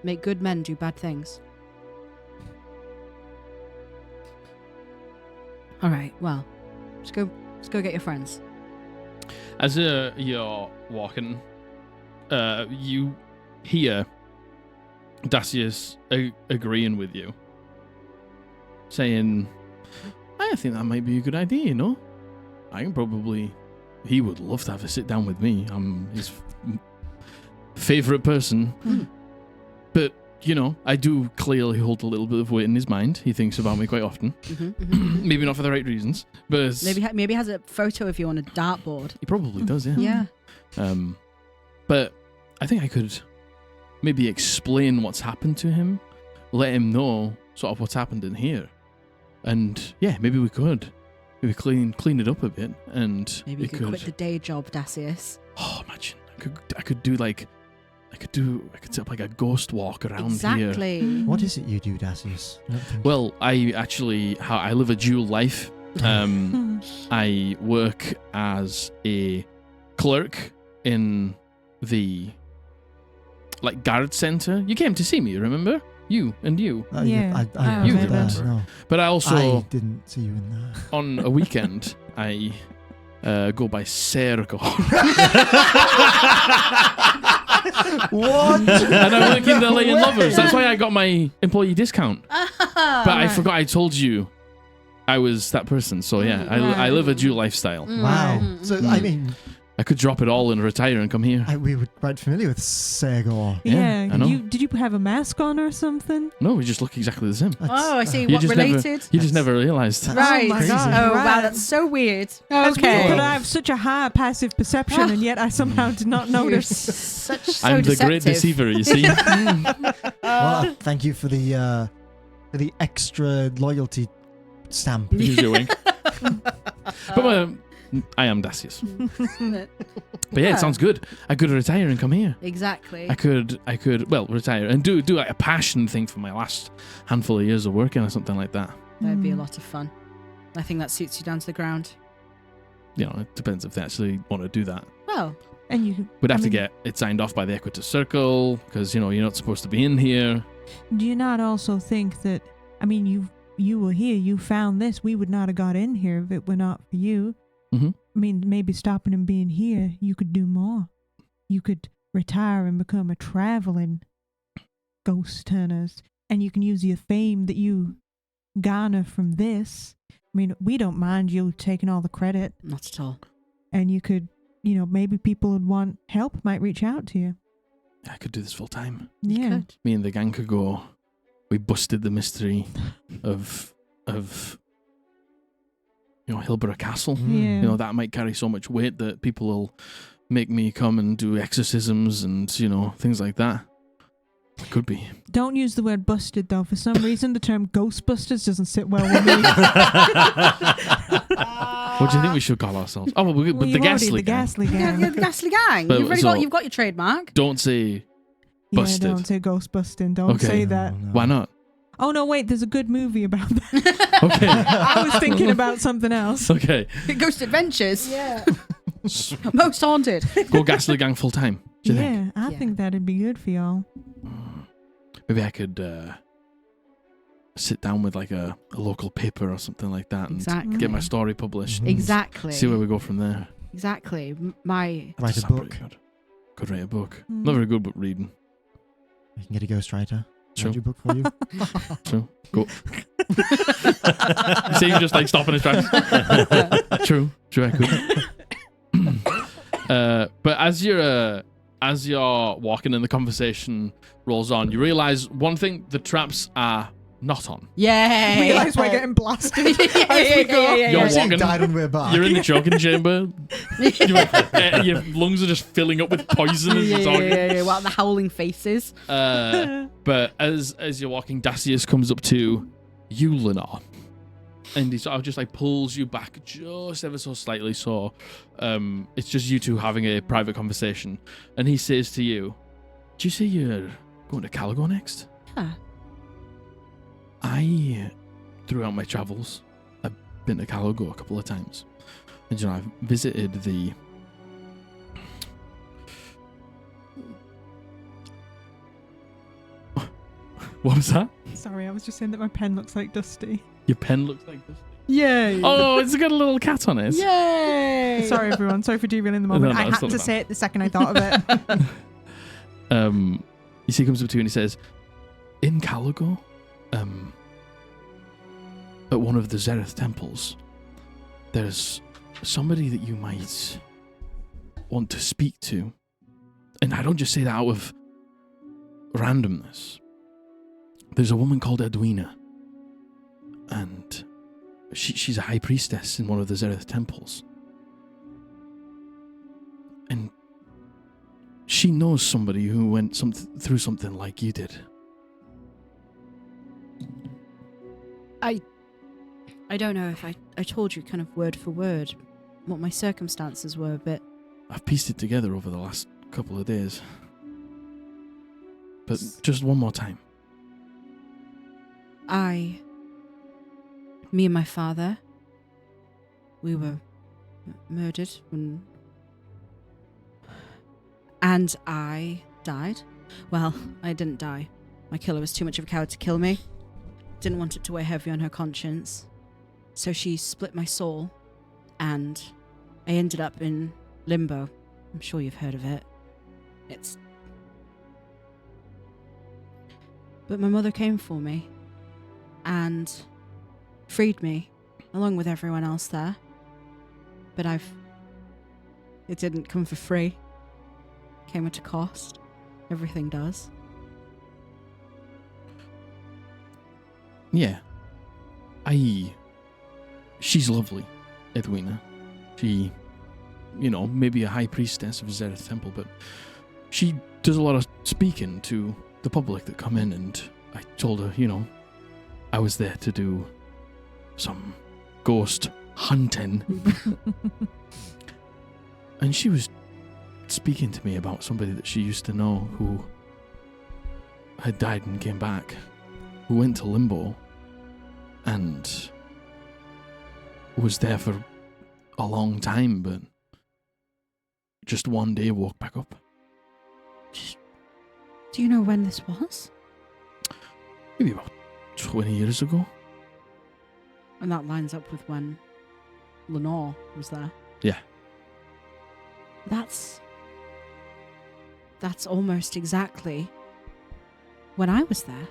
Make good men do bad things. All right, well, let's go get your friends. As you're walking, you hear Dacius agreeing with you, saying, I think that might be a good idea, he would love to have a sit down with me. I'm his favourite person. But I do clearly hold a little bit of weight in his mind. He thinks about me quite often. Maybe not for the right reasons, but Maybe has a photo of you on a dartboard. he probably does, yeah. Yeah. But I think I could maybe explain what's happened to him, let him know sort of what's happened in here, and maybe we could clean it up a bit, and Maybe you could quit the day job, Dacius. Oh, imagine I could do like. I could set up like a ghost walk around here. Exactly. What is it you do, Dacius? I don't think- Well, I live a dual life. I work as a clerk in the guard center. You came to see me, remember? You. Yeah, I You wasn't did. there, no. But I I also didn't see you in there. on a weekend I go by Sergo. What? And I work in the Lane Lovers. That's why I got my employee discount. But I forgot I told you I was that person. So yeah, I live a dual lifestyle. Wow. So, I mean, I could drop it all and retire and come here. we were quite familiar with Segor. Yeah, I know. Did you have a mask on or something? No, we just look exactly the same. Oh, I see. You What just related? You just never realised. That's Right. my God. Oh, wow, Right. that's so weird. That's weird Okay. that I have such a high passive perception, and yet I somehow did not You're notice. so I'm the deceptive. great deceiver, you see. Well, thank you for the extra loyalty stamp. Use your wink. But I am Dacius. But yeah, it sounds good. I could retire and come here. Exactly. I could retire and do like a passion thing for my last handful of years of working or something like that. That'd be a lot of fun. I think that suits you down to the ground. It depends if they actually want to do that. Well, And you We'd have to get it signed off by the Equitous Circle because you're not supposed to be in here. do you not also think that? I mean, you were here. You found this. We would not have got in here if it were not for you. Mhm. I mean, maybe stopping and being here, you could do more. You could retire and become a traveling ghost turners, and you can use your fame that you garner from this. I mean, we don't mind you taking all the credit, not at all. and you could, maybe people would want help, might reach out to you. I could do this full time. You Yeah. could. Me and the gang could go. We busted the mystery of Hillborough Castle. Yeah. That might carry so much weight that people will make me come and do exorcisms and things like that. It could be. Don't use the word busted, though. For some reason, the term Ghostbusters doesn't sit well with me. What do you think we should call ourselves? Oh, well, Well, the you've already- Ghastly the Gang. Ghastly Yeah, Gang. you're the Ghastly Gang. But- You've got your trademark. Don't say busted. Yeah, don't say Ghostbusting. Don't Okay. say that. Why not. Oh, no, wait. There's a good movie about that. Okay. I was thinking about something else. Okay. Ghost Adventures. Yeah. Most haunted. Go Ghastly Gang full time. Do you think? Yeah, I Yeah. think that'd be good for y'all. Maybe I could sit down with like a local paper or something like that and Exactly. get my story published. Mhm. Exactly. See where we go from there. Exactly. My Write a Sound book. pretty good. Could write a book. Mm. Not very good, but reading. We can get a ghostwriter. True. Write a book for you. True. Go. See, you just like stopping his tracks. True. I could. But as you're walking and the conversation rolls on, you realize one thing: the traps are not on. yeah. Realize we're getting blasted. You're yeah. walking. Died on the way back. You're in the choking chamber. Your lungs are just filling up with poison as you're talking. Yeah. What the howling faces? But as you're walking, Dacius comes up to you, Lenore, and he sort of just like pulls you back just ever so slightly. So it's just you two having a private conversation. And he says to you, "Do you say you're going to Caligo next?" Yeah. Throughout my travels, I've been to Caligo a couple of times. And I've visited the... What was that? Sorry, I was just saying that my pen looks like Dusty. Your pen looks like this. Yay. Oh, it's got a little cat on it. Yay. Sorry, everyone. Sorry for derailing the moment. No, I it's had not to bad. say it the second I thought of it. You see, he comes up to you and he says, "In Caligo, at one of the Zereth temples, there's somebody that you might want to speak to. And I don't just say that out of randomness. there's a woman called Edwina, and she's a high priestess in one of the Zereth temples. And she knows somebody who went through something like you did. I don't know if I told you kind of word for word what my circumstances were, but I've pieced it together over the last couple of days. But just one more time. Me and my father, we were murdered and I died. Well, I didn't die. My killer was too much of a coward to kill me. Didn't want it to weigh heavy on her conscience. So she split my soul, and I ended up in limbo. I'm sure you've heard of it. But my mother came for me and freed me, along with everyone else there. But it didn't come for free. Came at a cost. Everything does. Yeah. She's lovely, Edwina. She, maybe a high priestess of Zereth Temple, but she does a lot of speaking to the public that come in, and I told her, I was there to do some ghost hunting. And she was speaking to me about somebody that she used to know who had died and came back, who went to limbo and was there for a long time, but just one day woke back up. Do you know when this was? Maybe about 20 years ago. And that lines up with when Lenore was there. Yeah. That's almost exactly when I was there.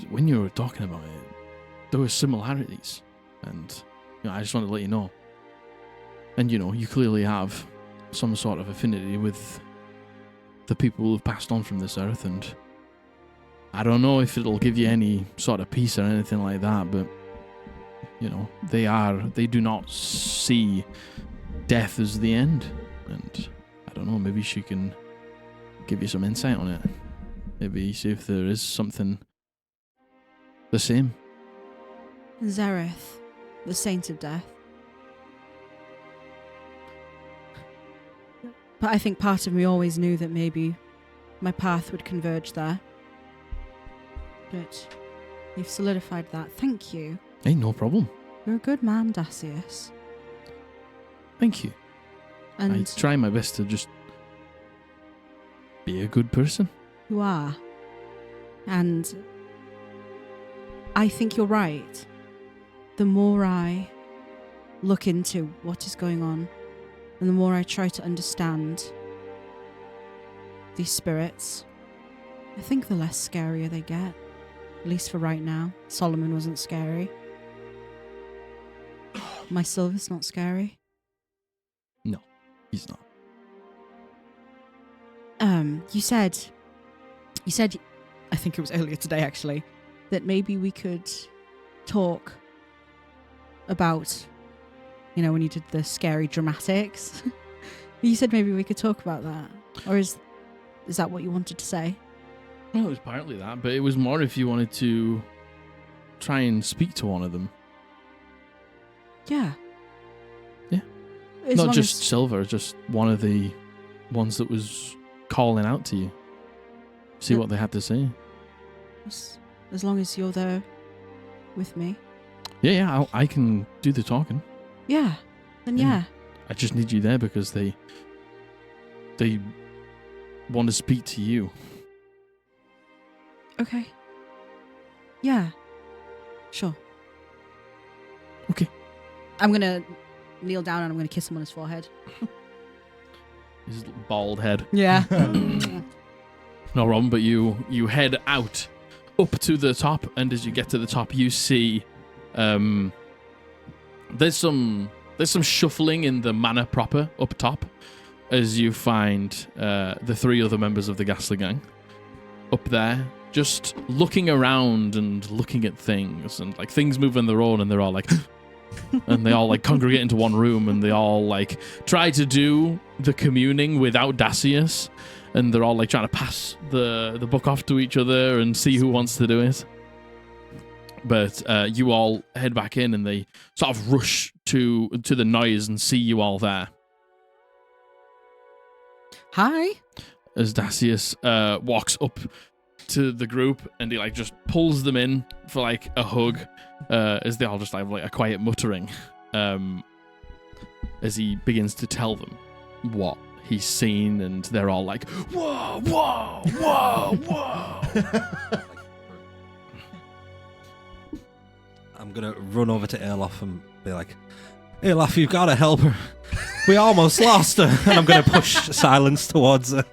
When you were talking about it, there were similarities, and I just wanted to let you know. And you clearly have some sort of affinity with the people who've passed on from this earth, and I don't know if it'll give you any sort of peace or anything like that, but they do not see death as the end, and I don't know, maybe she can give you some insight on it. Maybe see if there is something the same. Zereth, the saint of death. But I think part of me always knew that maybe my path would converge there. But you've solidified that. Thank you. Hey, no problem. You're a good man, Dacius. Thank you. And I try my best to just be a good person. you are. And I think you're right. The more I look into what is going on, and the more I try to understand these spirits, I think the less scarier they get. At least for right now. Solomon wasn't scary. My Silver's not scary. No, he's not. You said, I think it was earlier today actually, that maybe we could talk about, when you did the scary dramatics. You said maybe we could talk about that. Or is that what you wanted to say? Well, it was partly that, but it was more if you wanted to try and speak to one of them. Yeah. Yeah. As Not long just as- Silver, just one of the ones that was calling out to you. See Yep. what they had to say. as long as you're there with me. Yeah, I can do the talking. Yeah. Then Yeah. yeah. I just need you there because they want to speak to you. Okay. Yeah. Sure. Okay. I'm gonna kneel down and I'm gonna kiss him on his forehead. His bald head. Yeah. No problem, but you head out up to the top, and as you get to the top, you see there's some shuffling in the manor proper up top as you find the three other members of the Ghastly Gang up there, just looking around and looking at things, and like things move on their own, and they're all like, and they all like congregate into one room, and they all like try to do the communing without Dacius, and they're all like trying to pass the book off to each other and see who wants to do it. But you all head back in, and they sort of rush to the noise and see you all there. Hi. As Dacius walks up to the group, and he like just pulls them in for like a hug, as they all just have like a quiet muttering, as he begins to tell them what he's seen, and they're all like, "Whoa, whoa, whoa, whoa!" I'm gonna run over to Erlof and be like, Erlof, you've got to help her. We almost lost her. And I'm gonna push Silence towards her.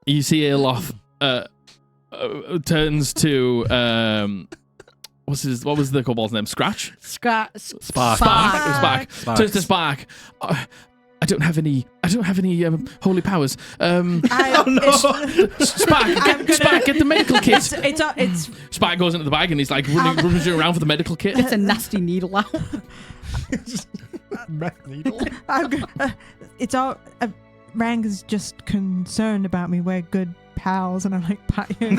You see Erlof turns to what was the kobold's name? Scratch? Spark. Spark. Turns to Spark. I don't have any holy powers. Spark, get the medical kit. It's Spark goes into the bag, and he's like rummaging around for the medical kit. It's a nasty needle out. Meth needle. it's all. Ranga's just concerned about me. We're good pals, and I'm like, pat him.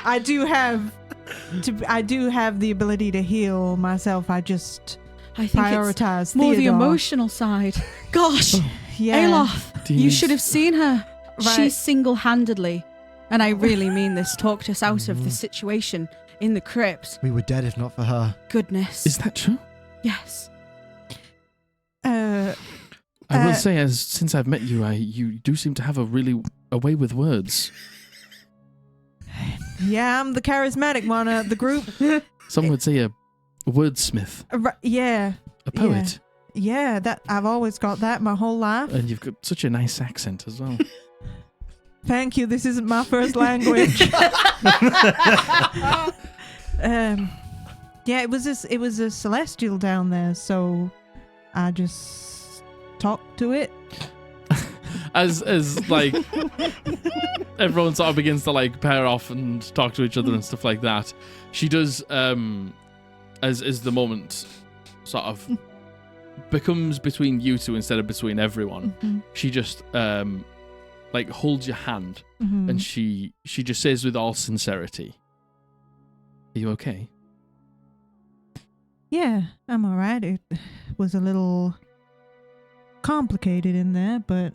I do have the ability to heal myself. I think prioritize it's more the Theodore. emotional side. Gosh, Yeah. Aloth, you should have seen her. Right. She single-handedly, and I really mean this, talked us out of the situation in the crypt. We were dead if not for her. Goodness. Is that true? Yes. I will say, since I've met you, you do seem to have a way with words. Yeah, I'm the charismatic one of the group. Some would say a wordsmith, Yeah. a poet, Yeah, that I've always got that my whole life. and you've got such a nice accent as well. Thank you. This isn't my first language. Yeah, it was a celestial down there, so I just talked to it. As like everyone sort of begins to like pair off and talk to each other and stuff like that, she does as the moment sort of becomes between you two instead of between everyone. Mm-hmm. She just like holds your hand, Mm-hmm. and she just says with all sincerity, "Are you okay?" Yeah, I'm all right. It was a little complicated in there, but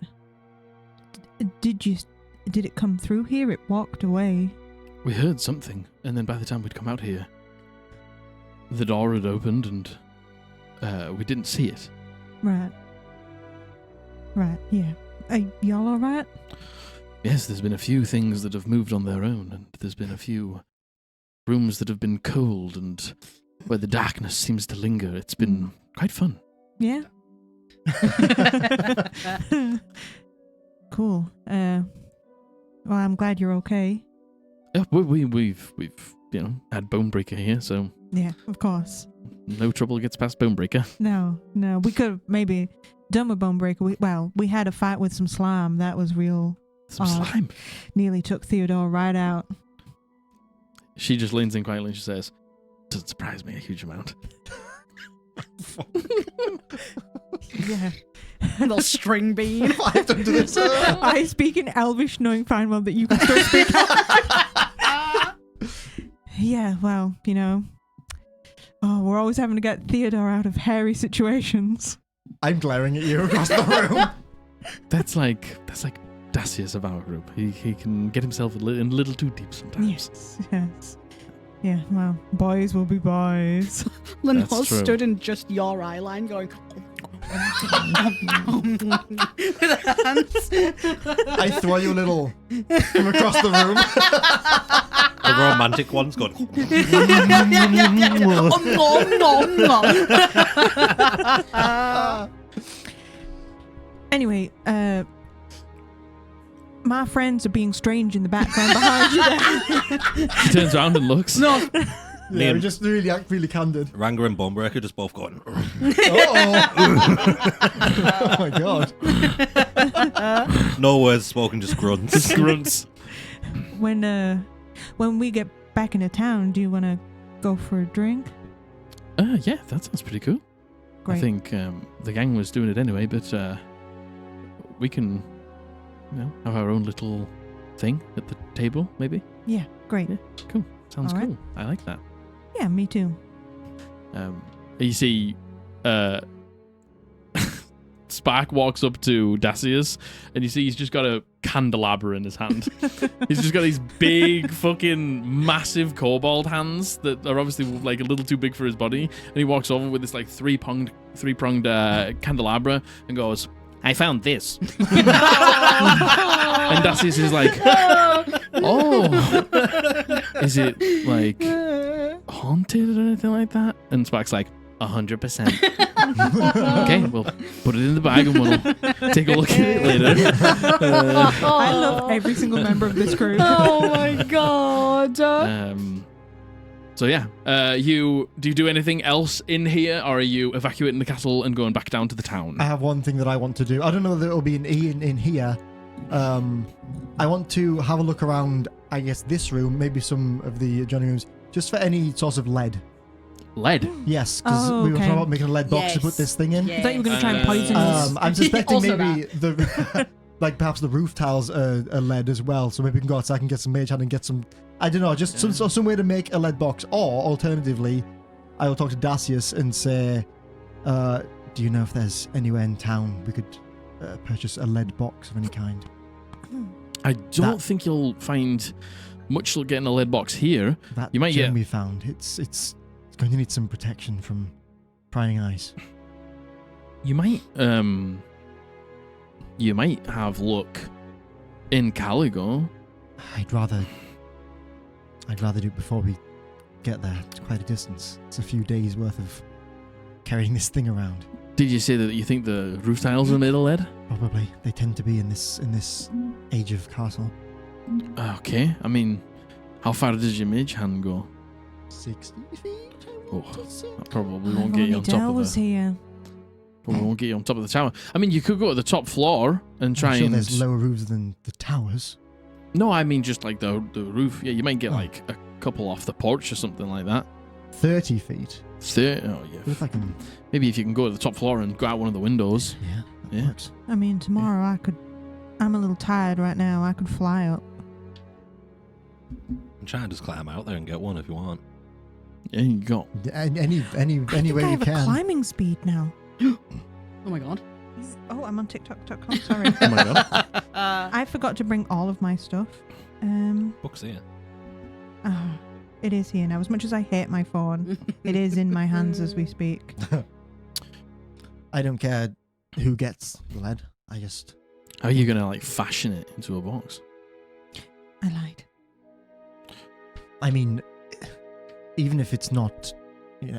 did it come through here? It walked away. We heard something, and then by the time we'd come out here, the door had opened, and we didn't see it. Right, yeah. Are y'all all right? Yes, there's been a few things that have moved on their own, and there's been a few rooms that have been cold, and where the darkness seems to linger. It's been quite fun. Yeah. Cool. Well, I'm glad you're okay. Yeah, we've had Bonebreaker here, so Yeah, of course. no trouble gets past Bonebreaker. No. We could have maybe done with Bonebreaker. We had a fight with some slime. That was real. Some Oh. slime. Nearly took Theodore right out. She just leans in quietly and she says, "Doesn't surprise me a huge amount." Yeah. Little string bean. I have to do this. I speak in Elvish, knowing fine well that you can still speak Elvish. Yeah, well, we're always having to get Theodore out of hairy situations. I'm glaring at you across the room. That's like Dacius of our group. He can get himself in a little too deep sometimes. Yes. Yeah, well, boys will be boys. Lenore That's true. stood in just your eye line going with her hands. I throw you a little from across the room. The romantic one's gone. Anyway, my friends are being strange in the background behind you there. He turns around and looks. No. Me Yeah, we and just really act really candid. Ranga and Bonebreaker just both going. Oh my god. No words spoken, just grunts. Just grunts. When we get back into town, do you want to go for a drink? Yeah, that sounds pretty cool. Great. I think the gang was doing it anyway, but we can, have our own little thing at the table, maybe. Yeah, great. Yeah. Cool. Sounds All right. cool. I like that. Yeah, me too. You see, Spark walks up to Dacius, and you see he's just got a candelabra in his hand. He's just got these big, fucking massive kobold hands that are obviously like a little too big for his body. And he walks over with this like three-pronged candelabra and goes, "I found this." And Dacius is like, "Oh, is it like haunted or anything like that?" And Spark's like, 100%. Okay, we'll put it in the bag and we'll take a look at it later. I love every single member of this crew. Oh my god. So yeah, do you do anything else in here, or are you evacuating the castle and going back down to the town? I have one thing that I want to do. I don't know whether it'll be in here. I want to have a look around, I guess, this room, maybe some of the adjoining rooms, just for any sort of lead. Lead? Yes, because Oh, we were okay. talking about making a lead box to Yes. put this thing in. I thought you were going to try and poison us. I'm suspecting Also maybe the like perhaps the roof tiles are lead as well, so maybe we can go outside and get some mage hand and get some, I don't know, just some way to make a lead box. Or alternatively, I will talk to Dacius and say, do you know if there's anywhere in town we could purchase a lead box of any kind? I don't think you'll find much luck getting a lead box here. That You might gem get- we found, it's going to need some protection from prying eyes. You might have luck in Caligo. I'd rather do it before we get there. It's quite a distance. It's a few days worth of carrying this thing around. Did you say that you think the roof tiles are made of lead? Probably. They tend to be in this age of castle. Okay. I mean, how far does your mage hand go? 60 feet? Oh, that probably If won't get you on top of was the. here. Probably won't get you on top of the tower. I mean, you could go to the top floor and try I'm sure and. there's lower roofs than the towers. No, I mean just like the roof. Yeah, you might get Oh. like a couple off the porch or something like that. 30 feet. Oh yeah. What if I can... Maybe if you can go to the top floor and go out one of the windows. Yeah, that Yeah. works. I mean, tomorrow I could. I'm a little tired right now. I could fly up. I'm trying to just climb out there and get one if you want. Yeah, you got. Any I way think I we have a can. climbing speed now. Oh my god. Oh, I'm on TikTok.com. Sorry. Oh my god. I forgot to bring all of my stuff. Book's here. It is here now. As much as I hate my phone, it is in my hands as we speak. I don't care who gets the lead. I just... How are you gonna like fashion it into a box? I lied. I mean, even if it's not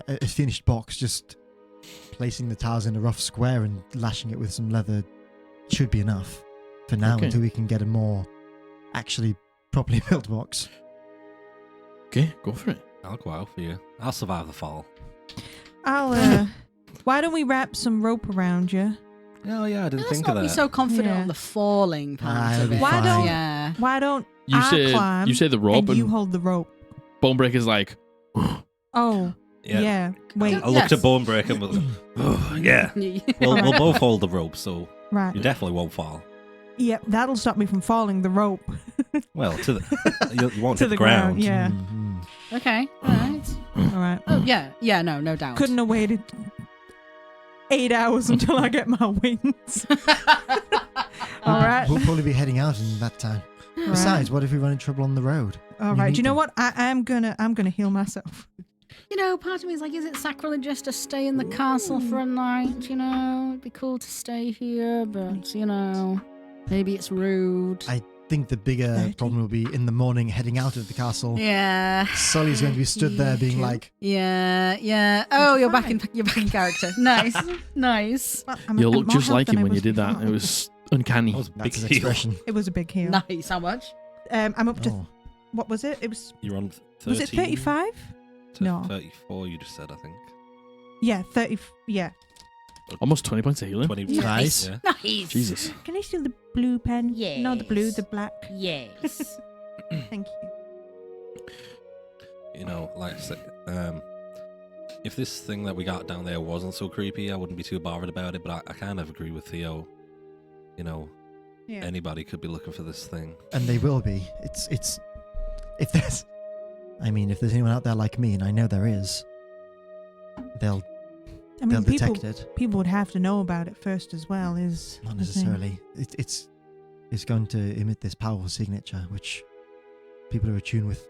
a finished box, just placing the tiles in a rough square and lashing it with some leather should be enough for now Okay. until we can get a more actually properly built box. Okay, go for it. I'll go out for you. I'll survive the fall. I'll. Why don't we wrap some rope around you? Oh yeah, I didn't Let's think not of be that. so confident Yeah. on the falling part I'll of be it. Why fine. don't- Yeah. Why don't You I climb you say the rope and and you hold the rope? Bonebreaker's like. Oh, yeah. Wait, I looked Yes. at Bonebreaker and was oh, yeah. We'll both hold the rope, so right. you definitely won't fall. Yep, that'll stop me from falling. The rope Well, to the you won't to hit the the ground. Yeah. Mhm. Okay. All right. All right. Oh yeah. Yeah. No doubt. Couldn't have waited 8 hours until I get my wings. All right. We'll probably be heading out in that time. All Besides, what if we run into trouble on the road? All You right. need Do you know them. what? I'm gonna heal myself. You know, part of me is like, is it sacrilegious to stay in the castle for a night? You know, it'd be cool to stay here, but you know, maybe it's rude. I think the bigger 30. problem will be in the morning heading out of the castle. Yeah. Sully's going to be stood there being like, Yeah. Oh, you're back in character. Nice. Nice. Well, I'm You I'm look more just health like than him I when you was did that. before. It was uncanny. That was a big that's his heal. expression. It was a big heal. Nice. How much? I'm up to Oh. what was it? It was. You're on 13. Was it 35? No. 34, you just said, I think. Yeah, 30. Yeah. Almost 20 points of healing. 20. Nice. Yeah. Nice. Jesus. Can I steal the blue pen? Yes. No, the blue, the black. Yes. Thank you. You know, like I said, if this thing that we got down there wasn't so creepy, I wouldn't be too bothered about it. But I kind of agree with Theo. You know, Yeah. anybody could be looking for this thing. And they will be. It's if there's anyone out there like me, and I know there is, they'll I mean, detect it. people would have to know about it first as well. Is Not the thing. necessarily. It's going to emit this powerful signature, which people who are attuned with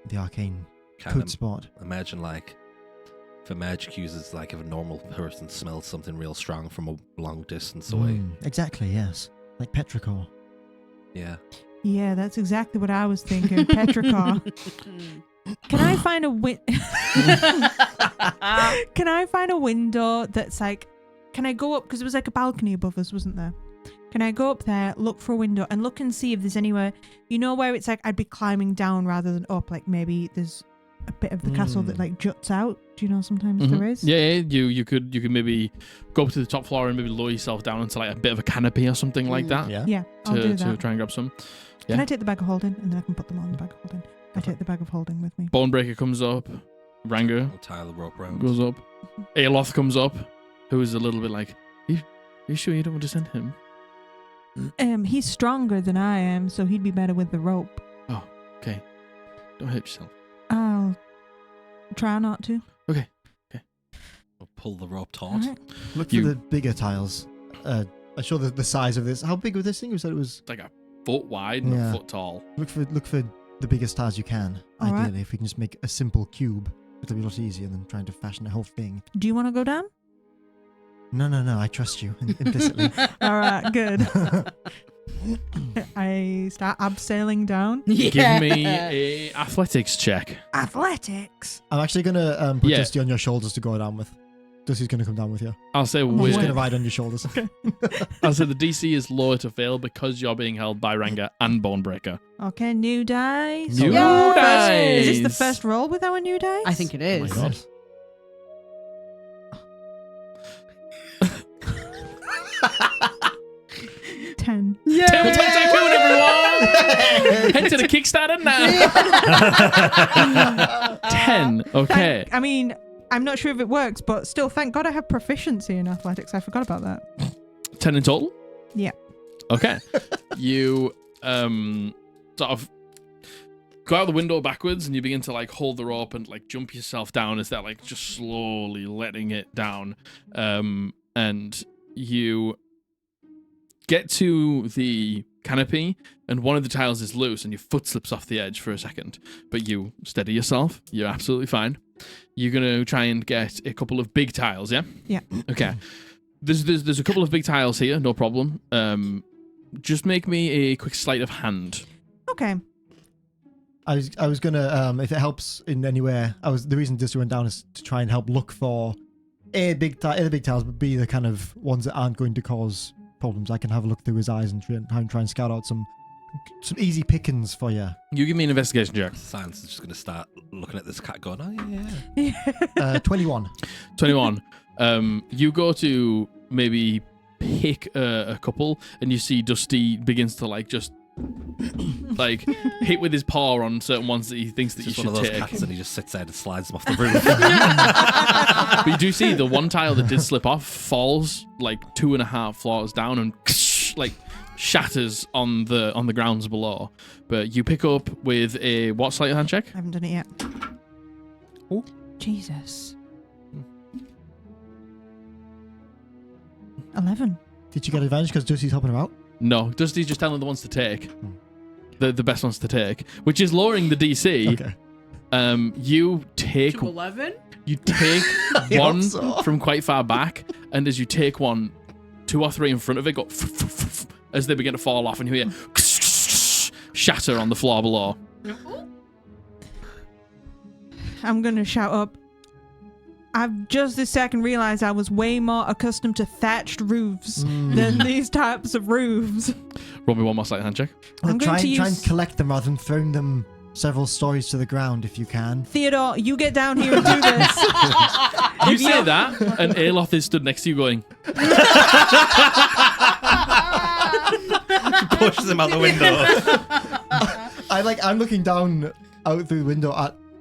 the arcane Kind could of spot. imagine, like, for magic users, like if a normal person smells something real strong from a long distance away. Exactly. Yes. Like petrichor. Yeah. Yeah, that's exactly what I was thinking. Petrichor. Can I find a Can I find a window that's like? Can I go up? Because it was like a balcony above us, wasn't there? Can I go up there, look for a window, and look and see if there's anywhere, you know, where it's like I'd be climbing down rather than up? Like maybe there's a bit of the castle that like juts out. Do you know sometimes there is? Yeah, you could maybe go up to the top floor and maybe lower yourself down into like a bit of a canopy or something like that. Yeah. Yeah, I'll do To that. try and grab some. Can yeah. I take the bag of holding and then I can put them on the bag of holding? I take the bag of holding with me. Bonebreaker comes up. Ranga I'll tie the rope round. goes up. Aeloth comes up, who is a little bit like, you sure you don't want to send him? He's stronger than I am, so he'd be better with the rope. Oh, okay. Don't hurt yourself. I'll try not to. I'll pull the rope taut. Alright. Look for the bigger tiles. I'm sure the size of this. How big was this thing? You said it was. It's like a foot wide and Yeah. a foot tall. Look for the biggest tiles you can. All right. Ideally, if we can just make a simple cube, it'll be a lot easier than trying to fashion a whole thing. Do you want to go down? No. I trust you implicitly. All right, good. I start abseiling down. Give me a athletics check. Athletics. I'm actually gonna put Yeah. Dusty on your shoulders to go down with. Dusty's gonna come down with you. I'll say I'm just with, gonna ride on your shoulders. I'll say the DC is lower to fail because you're being held by Ranga and Bonebreaker. Okay, new dice. New First- dice. Is this the first roll with our new dice? I think it Oh my is. God. Ten. Tabletop Tycoon, everyone! Head to the Kickstarter now. 10. Okay. I mean, I'm not sure if it works, but still, thank God I have proficiency in athletics. I forgot about that. 10 in total? Yeah. Okay. You sort of go out the window backwards and you begin to like hold the rope and like jump yourself down as they're like just slowly letting it down. And you get to the canopy and one of the tiles is loose and your foot slips off the edge for a second, but you steady yourself. You're absolutely fine. You're going to try and get a couple of big tiles, yeah? Yeah. Okay. There's a couple of big tiles here, no problem. Just make me a quick sleight of hand. Okay. I was gonna if it helps in anywhere. The reason Dusty went down is to try and help look for the big tiles, but B, the kind of ones that aren't going to cause problems. I can have a look through his eyes and try and scout out some easy pickings for you. You give me an investigation check. Silence is just going to start looking at this cat going, oh, yeah. 21. 21. You go to maybe pick a couple and you see Dusty begins to like just like hit with his paw on certain ones that he thinks that It's you just should one of those take. cats and he just sits there and slides them off the roof. But you do see the one tile that did slip off falls like 2.5 floors down and like shatters on the grounds below. But you pick up with a what sleight of hand check? I haven't done it yet. Oh. Jesus. 11. Did you get advantage because Dusty's helping him out? No, Dusty's just telling the ones to take. The best ones to take, which is lowering the DC. Okay. You take To 11? You take hope one so. from quite far back, and as you take one, 2 or 3 in front of it go as they begin to fall off, and you hear shatter on the floor below. I'm going to shout up. I've just this second realized I was way more accustomed to thatched roofs than these types of roofs. Roll me one more sleight of hand check. I'm going try to and use- collect them rather than throwing them several stories to the ground if you can. Theodore, you get down here and do this. You say that, and Aeloth is stood next to you going, Pushes him out the window. I'm looking down out through the window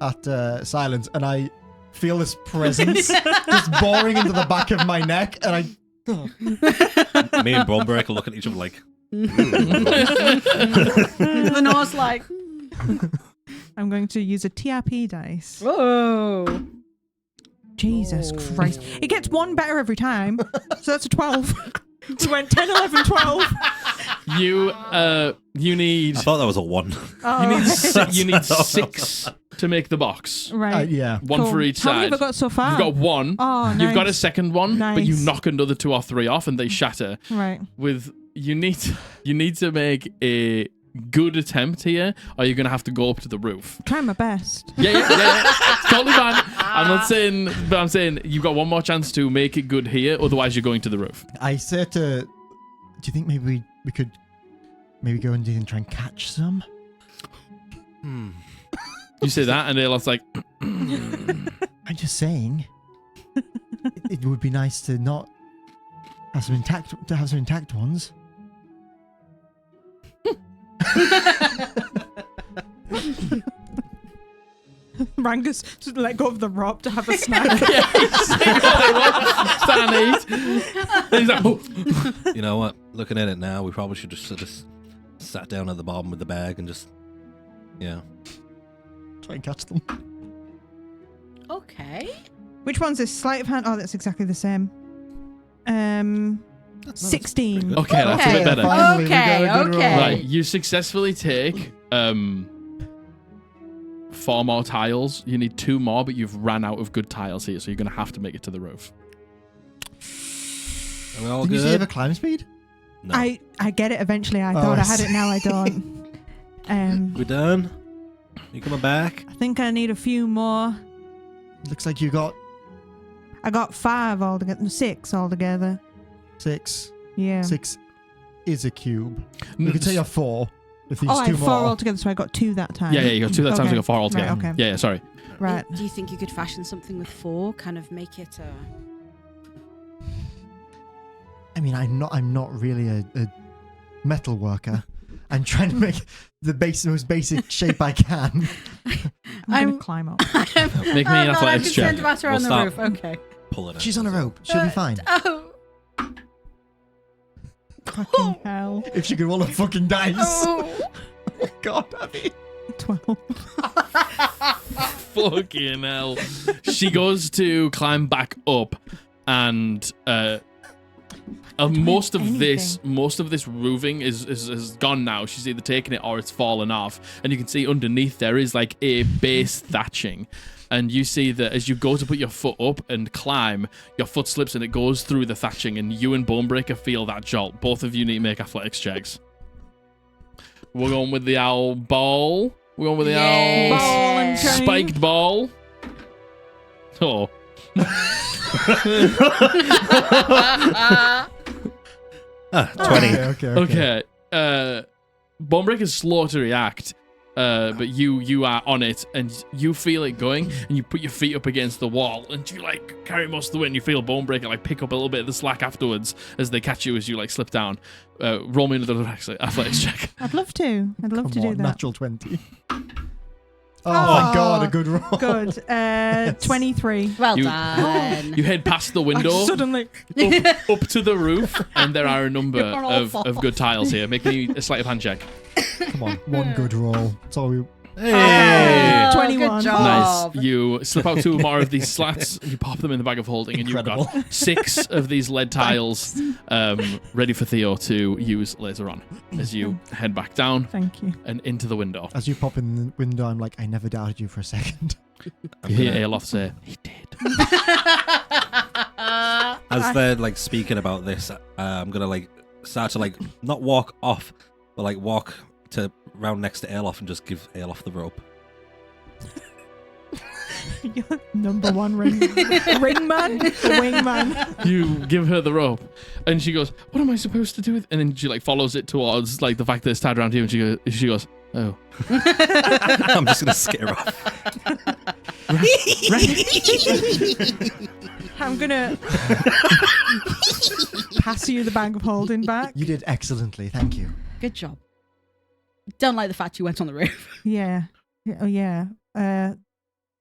at Silence, and I feel this presence just boring into the back of my neck, and I. Me and Bromberg are looking at each other like. Lenore's like, I'm going to use a TRP dice. oh. Jesus Christ. It gets one better every time. So that's a 12. We went 10, 11, 12. you need I thought that was a 1. Oh, you need 6 to make the box. right. Yeah. One Cool. for each How many side. have I got so far? You've got 1. Oh, You've got a nice. second one, but you Nice. knock another 2 or 3 off, and they shatter. Right. You need to make a good attempt here, or you're gonna have to go up to the roof. Try my best. Yeah. It's totally fine. I'm not saying, but I'm saying you've got one more chance to make it good here, otherwise you're going to the roof. I say to. Do you think maybe we could maybe go and try and catch some? You say that, and Aeloth's like, I'm just saying. it would be nice to not have some intact ones. Rangus just let go of the rope to have a snack. stand eat. And he's like, oh. You know what? Looking at it now, we probably should just sat down at the bottom with the bag and just, yeah. Try and catch them. Okay. Which one's this? Sleight of hand? Oh, that's exactly the same. 16. Okay, that's a bit better. Finally, we got a good Okay. roll. Right, you successfully take 4 more tiles. You need 2 more, but you've ran out of good tiles here, so you're gonna have to make it to the roof. Are we all Did you say you have good? a climb speed? No. I get it eventually. I Oh, thought I I had see. it, now I don't. We done? You coming back? I think I need a few more. Looks like you got I got 5 altogether. 6 altogether. 6. Yeah. 6 is a cube. We could say you have 4. If these Oh, I two had 4 more. altogether, so I got 2 that time. Yeah, you got 2 that time, so Okay. you got 4 altogether. Right, okay. Yeah, sorry. Right. Do you think you could fashion something with 4? Kind of make it a... I mean, I'm not really a metal worker. I'm trying to make the most basic shape I can. I'm going to climb up. Make me an I'm athletics concerned check. about her We'll on the stop. roof. Okay. Pull it out. She's on a rope. She'll be fine. Oh. Fucking hell. If she could roll a fucking dice. Oh. God, Abby. 12. Fucking hell. She goes to climb back up, and most of this roofing is gone now. She's either taken it or it's fallen off, and you can see underneath there is like a base thatching. And you see that as you go to put your foot up and climb, your foot slips and it goes through the thatching, and you and Bonebreaker feel that jolt. Both of you need to make athletics checks. We're going with the owl ball. We're going with the Yay. owl Ball and chain. spiked ball. Oh. 20. Okay. Bonebreaker's slow to react, but you are on it, and you feel it going, and you put your feet up against the wall, and you like carry most of the way, and you feel Bonebreaker like pick up a little bit of the slack afterwards as they catch you as you like slip down. Roll me another athletics check. I'd love to. I'd love to Come do on, that. natural 20. Oh my God, a good roll. Good. 23. Well You- done. You head past the window Suddenly. up to the roof, and there are a number You're all of false. good tiles here. Make me a sleight of hand check. Come on, one good roll. That's all we. Hey! Oh, 21. Good job. Nice. You slip out 2 more of these slats, you pop them in the bag of holding, and you've Incredible. got 6 of these lead tiles ready for Theo to use later on as you head back down Thank you. and into the window. As you pop in the window, I'm like, I never doubted you for a second. You hear Aeloth say, "He did." As they're like speaking about this, I'm gonna like start to like not walk off, but like walk to round next to Aeloth and just give Aeloth the rope. You're number 1 wingman. You give her the rope, and she goes, "What am I supposed to do with?" And then she like follows it towards like the fact that it's tied around you, and she goes, Oh. I'm just gonna scare off. I'm gonna pass you the bag of holding back. You did excellently. Thank you. Good job. Don't like the fact you went on the roof. Yeah. Oh yeah.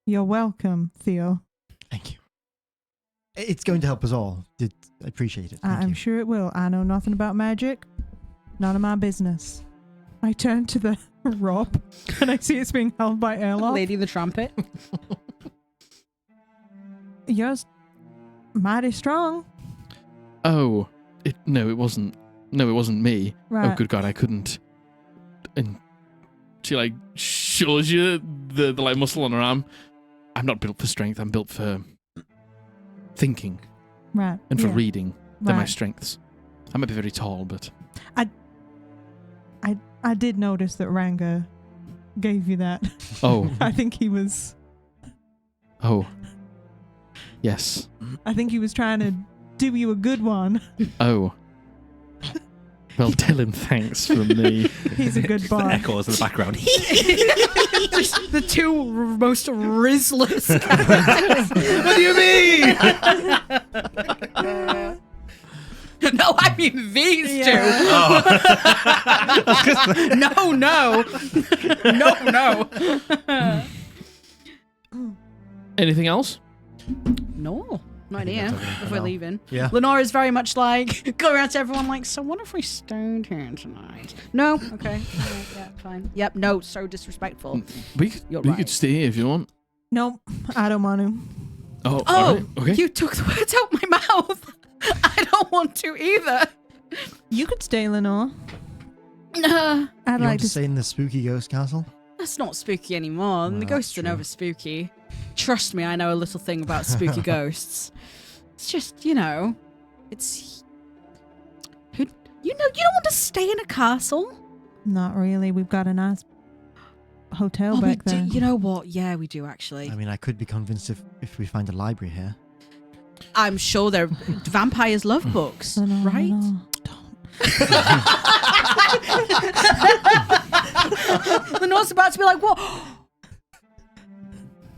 You're welcome, Theo. Thank you. It's going to help us all. I appreciate it. Thank I'm you. sure it will. I know nothing about magic. None of my business. I turn to the rope and I see it's being held by Erlof. Lady the trumpet. You're mighty strong. Oh. No, it wasn't. No, it wasn't me. Right. Oh, good God, I couldn't. And she, like, shows you the like, muscle on her arm. I'm not built for strength. I'm built for thinking Right. and for yeah. reading. They're my Right. strengths. I might be very tall, but... I did notice that Ranga gave you that. Oh. I think he was Yes. trying to do you a good one. Oh. Well, tell him thanks from me. He's a good The boy. echoes in the background. Just the two most rizzless characters. What do you mean? No, I mean these Yeah. two. No. Anything else? No, not here. If we're No. leaving. Yeah. Lenore is very much like, go around to everyone like, so what if we stayed here tonight? No? Okay. Alright, yeah, fine. Yep, no, so disrespectful. We You're could right. stay here if you want. Nope, I don't want to. Oh, Oh, all right. Okay. you took the words out my mouth. I don't want to either. You could stay, Lenore. Nah, I'd You like want to. to stay in the spooky ghost castle? that's not spooky anymore. Well, The ghosts are that's true. never spooky. Trust me, I know a little thing about spooky ghosts. It's just, you know, it's... You don't want to stay in a castle? Not really. We've got a nice hotel Oh, we back do. there. You know what? Yeah, we do actually. I mean, I could be convinced if we find a library here. I'm sure they're vampires love books, Lenore, right? Lenore, don't. Lenore's about to be like, what?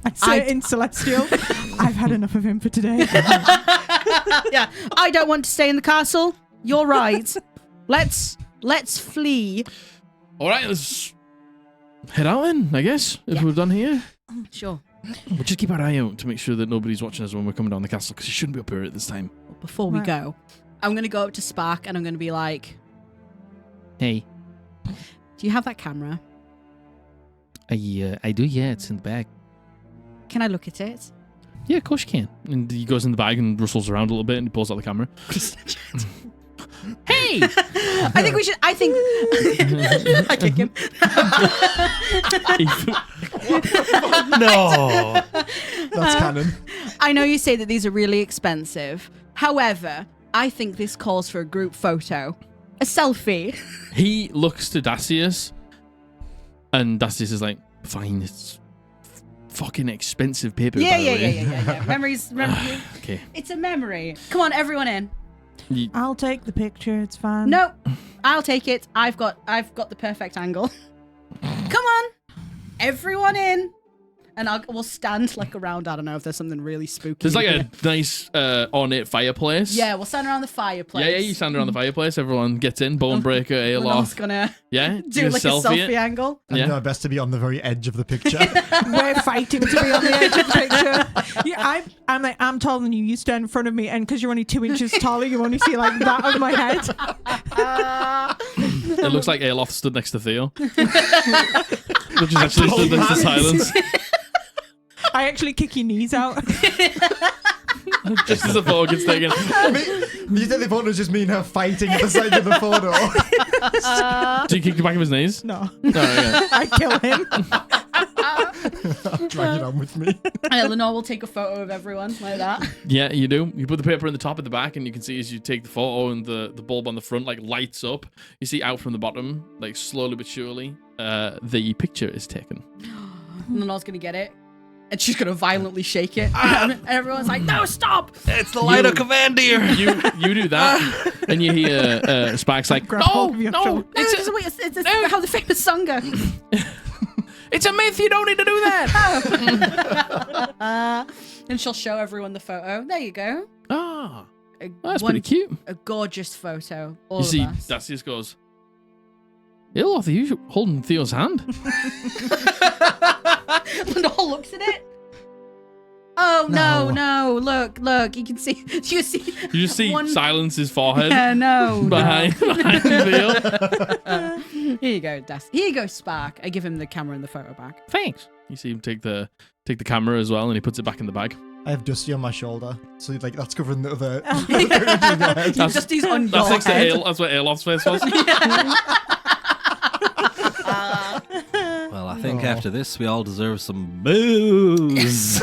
I say it in Celestial. I've had enough of him for today. Yeah, I don't want to stay in the castle. You're right. Let's flee. All right, let's head out then, I guess, if Yeah. we're done here. Sure. We'll just keep our eye out to make sure that nobody's watching us when we're coming down the castle, because you shouldn't be up here at this time. Before we Right. go, I'm gonna go up to Spark and I'm gonna be like, Hey. do you have that camera? I do, yeah, it's in the bag. Can I look at it? Yeah, of course you can. And he goes in the bag and rustles around a little bit and he pulls out the camera. Hey! I think we should. I think. I kick him. No. That's canon. I know you say that these are really expensive. However, I think this calls for a group photo, a selfie. He looks to Dacius, and Dacius is like, fine, it's fucking expensive paper, by the way. Yeah. Memories. Okay. It's a memory. Come on, everyone in. I'll take the picture. It's fine. No, I'll take it. I've got the perfect angle. Come on, everyone in, and we'll stand like around. I don't know if there's something really spooky. There's like here. a nice ornate fireplace. Yeah, we'll stand around the fireplace. Yeah, you stand around the fireplace. Everyone gets in. Bonebreaker, Lenore's Alof. gonna Yeah? do like a selfie it. angle. I'm Yeah. doing my best to be on the very edge of the picture. We're fighting to be on the edge of the picture. Yeah, I'm like, I'm taller than you. You stand in front of me, and because you're only 2 inches taller, you only see like that of my head. It looks like Alof stood next to Theo. Which is actually stood next to Silence. I actually kick your knees out. Just as a photo gets taken. You said the photo was just me and her fighting at the side of the photo. Do you kick the back of his knees? No, No, yeah. I kill him. Drag it on with me. Lenore will take a photo of everyone like that. Yeah, you do. You put the paper in the top at the back, and you can see as you take the photo and the bulb on the front like lights up. You see out from the bottom, like slowly but surely, the picture is taken. Lenore's gonna get it. and she's gonna violently shake it. And everyone's like, "No, stop!" It's the light of Commandeer. You do that, and you hear Sparks like, Grab hold of your no, shoulder. It's how the famous song goes. it's a myth. You don't need to do that. And she'll show everyone the photo. There you go. Ah, that's pretty cute. A gorgeous photo. All You of see, us. Dasty just goes, Illoth, are you holding Theo's hand? Lenore looks at it. Oh no! Look! You can see. You see. You just see Silence's forehead Yeah, no. behind Theo. Here you go, Dusty. Here you go, Spark. I give him the camera and the photo back. Thanks. You see him take the camera as well, and he puts it back in the bag. I have Dusty on my shoulder, so like that's covering the other. Dusty's on That's your next to head. Ale. That's what Aeloth's face was. Well, I think after this, we all deserve some booze.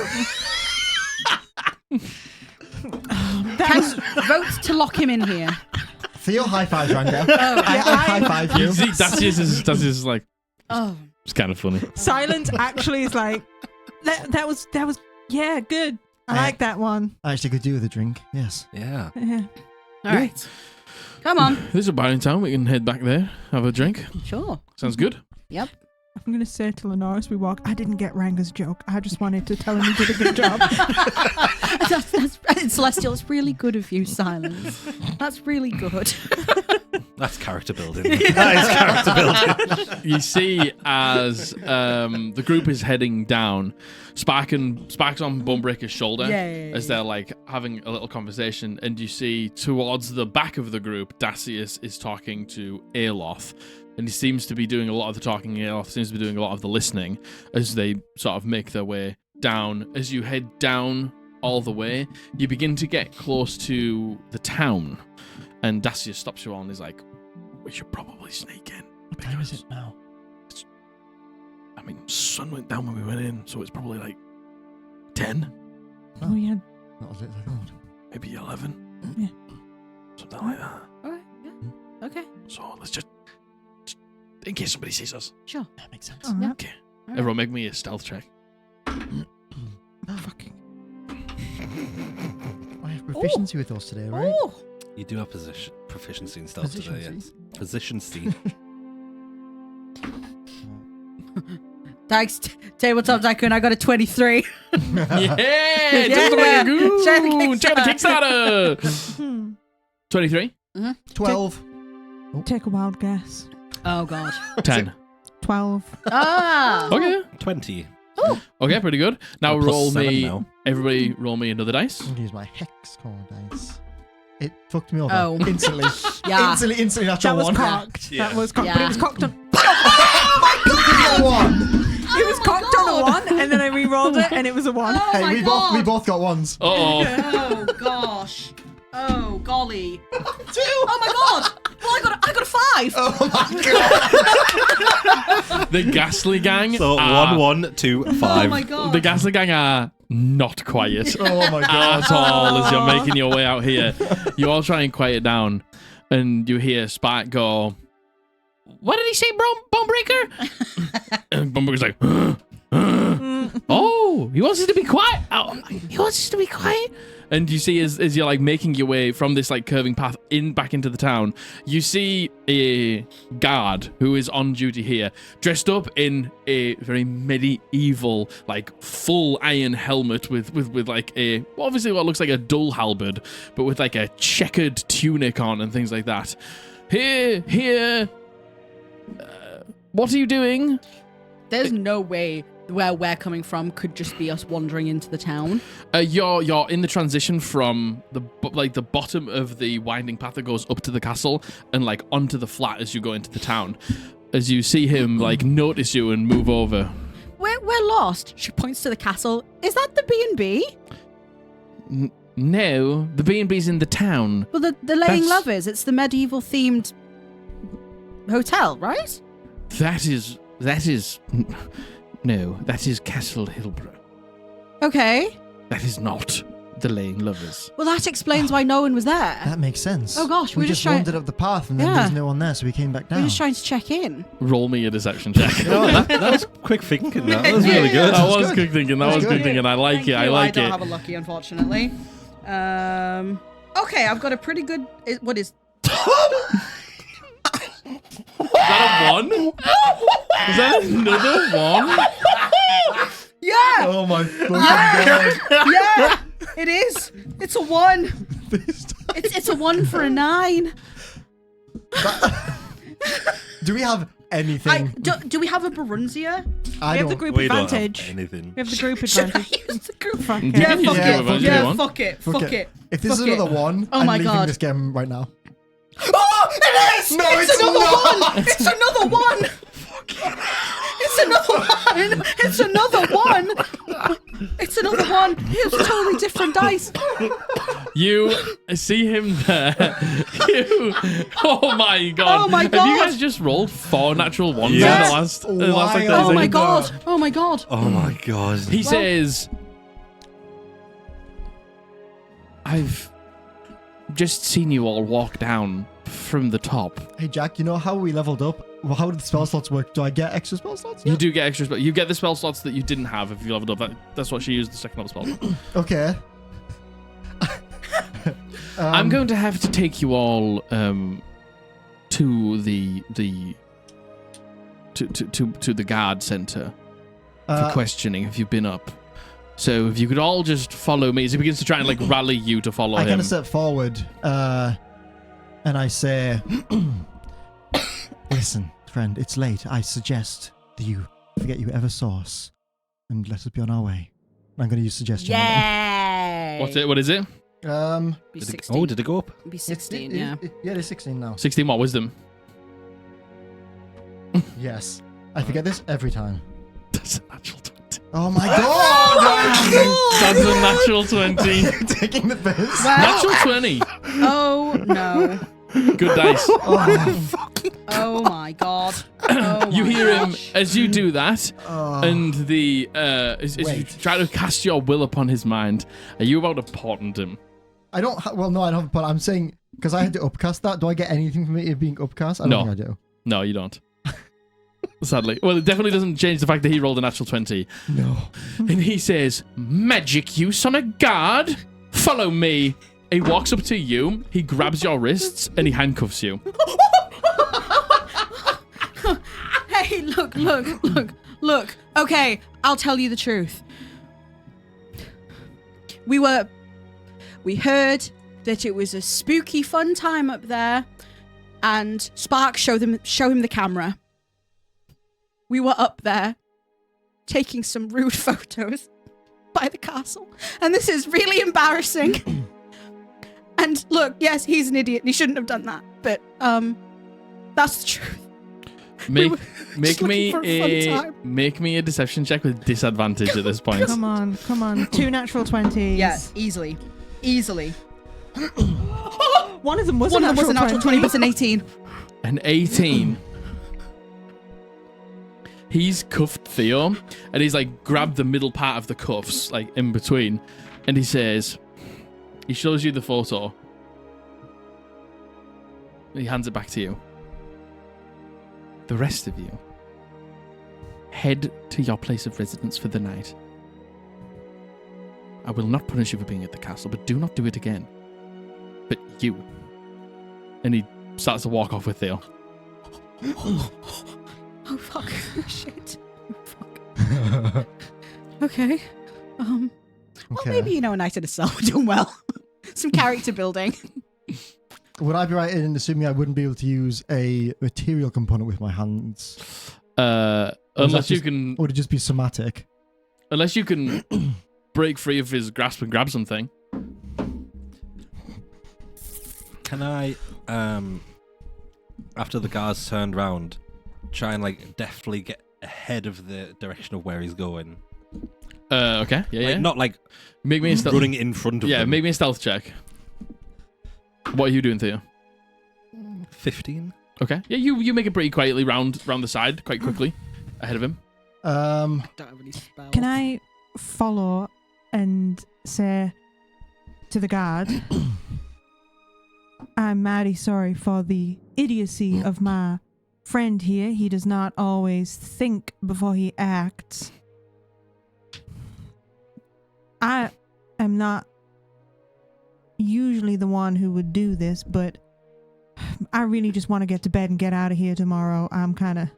Vote to lock him in here. Theo high five, Ranga. Oh, I high five you. You see, Dacius is like, oh. it's kind of funny. Silence actually is like, that was yeah, good. I like that one. I actually could do with a drink. Yes. Yeah. Yeah. All right. Come on. This is about in town. We can head back there, have a drink. Sure. Sounds good. Yep. I'm going to say to Lenore as we walk, I didn't get Ranga's joke. I just wanted to tell him he did a good job. That's Celestial. It's really good of you, Silence. That's really good. That's character building. That is character building. You see, as the group is heading down, Spark's on Bumbreaker's shoulder as they're like having a little conversation, and you see towards the back of the group, Dacius is talking to Aeloth, and he seems to be doing a lot of the talking. Aeloth seems to be doing a lot of the listening as they sort of make their way down. As you head down all the way, you begin to get close to the town, and Dacius stops you all and is like, "We should probably sneak in." What time is it now? I mean, sun went down when we went in, so it's probably like 10, Oh, yeah. Not as late as I thought. maybe 11. Yeah. Something like that. All right. Yeah. Okay. So let's just in case somebody sees us. Sure. That makes sense. All right. Okay. All right. Everyone make me a stealth check. Fucking. I have proficiency with us today, right? Oh. You do have proficiency in stealth today, yes. Proficiency? Proficiency. Thanks, Tabletop Tycoon. I got a 23. Yeah! Just the way you Check the go! Check the Kickstarter! 23? 12. Take a wild guess. Oh, God. 10. 12. Ah. Okay. 20. Okay, pretty good. Now Oh, plus roll 7 me. now. Everybody roll me another dice. I'm going to use my hex core dice. It fucked me over Oh. instantly. Yeah. Instantly That natural was one. cocked. Yeah. That was cocked. Yeah. But it was cocked on. One. It was cocked on a 1, and then I re-rolled it, and it was a 1. Oh Hey, my we God. both got ones. Uh-oh. Oh, gosh. Oh, golly. 2. Oh, my God. Well, I got a 5. Oh my god. The Ghastly Gang So are, 1, 1, 2, 5. Oh, my God. The Ghastly Gang are not quiet Oh my god. at all as you're making your way out here. You all try and quiet down, and you hear Spark go, "What did he say, Bonebreaker?" And Bonebreaker's like, "Oh, he wants us to be quiet. Oh, he wants us to be quiet." And you see, as you're like making your way from this like curving path back into the town, you see a guard who is on duty here, dressed up in a very medieval, like full iron helmet with like a obviously what looks like a dull halberd, but with like a checkered tunic on and things like that. Here. What are you doing? There's no way where we're coming from could just be us wandering into the town. You're in the transition from the bottom of the winding path that goes up to the castle and like onto the flat as you go into the town. As you see him like notice you and move over. We're lost. She points to the castle. Is that the B&B? No, the B&B's in the town. Well, the Laying That's- Lovers. It's the medieval themed hotel, right? That is no, that is Castle Hillborough. Okay. That is not delaying lovers. Well, that explains why no one was there. That makes sense. Oh gosh, we we're just just trying- wandered up the path and then Yeah. there's no one there, so we came back down. We're just trying to check in. Roll me a deception check. You know what, that was quick thinking. That was really good. That was good. good thinking. That was good thinking. I like Thank it. I you. like I don't it. have a lucky, unfortunately. Okay, I've got a pretty good. What is? Is that a 1? Is that another 1? Yeah, Oh my fucking god. yeah, it is. It's a 1. It's a 1 for a 9. Do we have anything? Do we have a Barunzia? I We have don't. the group We don't advantage. have anything. We have the group Should I advantage. use the group? Fuck You it. Yeah, can use fuck the it. group advantage if you Yeah, want. fuck it. Fuck it. If this is Fuck it. another 1, Oh I'm my leaving God. this game right now. Oh, it is! No, it's it's another not. 1! It's another 1! It's another 1! It's another 1! It's another 1! It's totally different dice. You see him there. Oh my god. Oh my Have God. you guys just rolled 4 natural ones Yes. in the last like 30 Wild. Oh my seconds? god! Oh my god! Oh my god. He says, I've just seen you all walk down from the top. Hey Jack, you know how we leveled up? Well, how did the spell slots work? Do I get extra spell slots? You do get extra spell. You get the spell slots that you didn't have if you leveled up. That's what she used the second level spell. Okay. I'm going to have to take you all to the to the guard center for questioning if you've been up. So if you could all just follow me as he begins to try and like rally you to follow I him. kind of step forward and I say, listen, friend, it's late. I suggest that you forget you ever saw us and let us be on our way. I'm going to use suggestion. Yay! What's it? What is it? Be Did 16. did it go up? Be 16, yeah. Yeah, it's 16 now. 16 what? Wisdom. Yes. I forget this every time. That's a natural 20. Oh my god! That's a natural 20. You're taking the piss. Wow. Natural 20. Oh no. Good dice. Oh my god. Oh You my hear him gosh. as you do that, Oh. and the as you Wait. try to cast your will upon his mind. Are you about to portent him? I don't. Well, no, I don't. But I'm saying because I had to upcast that. Do I get anything from it being upcast? I don't No. think I do. No, you don't. Sadly. Well, it definitely doesn't change the fact that he rolled a natural 20. No. And he says, magic use on a guard? Follow me. He walks up to you, he grabs your wrists, and he handcuffs you. Hey, look. Okay, I'll tell you the truth. We heard that it was a spooky fun time up there, and Spark show him the camera. We were up there taking some rude photos by the castle, and this is really embarrassing. And look, yes, he's an idiot and he shouldn't have done that, but that's the truth. Make just looking for a fun time. make me a deception check with disadvantage at this point. Come on. 2 natural 20s. Yeah, easily. One of them was One a of them was a natural 20, but it's an 18. An 18. He's cuffed Theo, and he's like grabbed the middle part of the cuffs, like in between, and he says, he shows you the photo. He hands it back to you. The rest of you, head to your place of residence for the night. I will not punish you for being at the castle, but do not do it again. But you. And he starts to walk off with Theo. Oh, fuck. Shit. Fuck. Okay. Well, Okay. maybe, a night in a cell. We're doing well. Some character building. Would I be right in assuming I wouldn't be able to use a material component with my hands? Unless you can... Or would it just be somatic? Unless you can break free of his grasp and grab something. Can I, after the guards turned round, try and like deftly get ahead of the direction of where he's going? Okay. Yeah, Like, yeah. not like Make me a stealth... running in front of Yeah, them. make me a stealth check. What are you doing, Theo? 15. Okay. Yeah, you make it pretty quietly round the side, quite quickly, ahead of him. Don't have any spells. Can I follow and say, to the guard. I'm mighty sorry for the idiocy of my friend here. He does not always think before he acts. I am not usually the one who would do this, but I really just want to get to bed and get out of here tomorrow. I'm kind of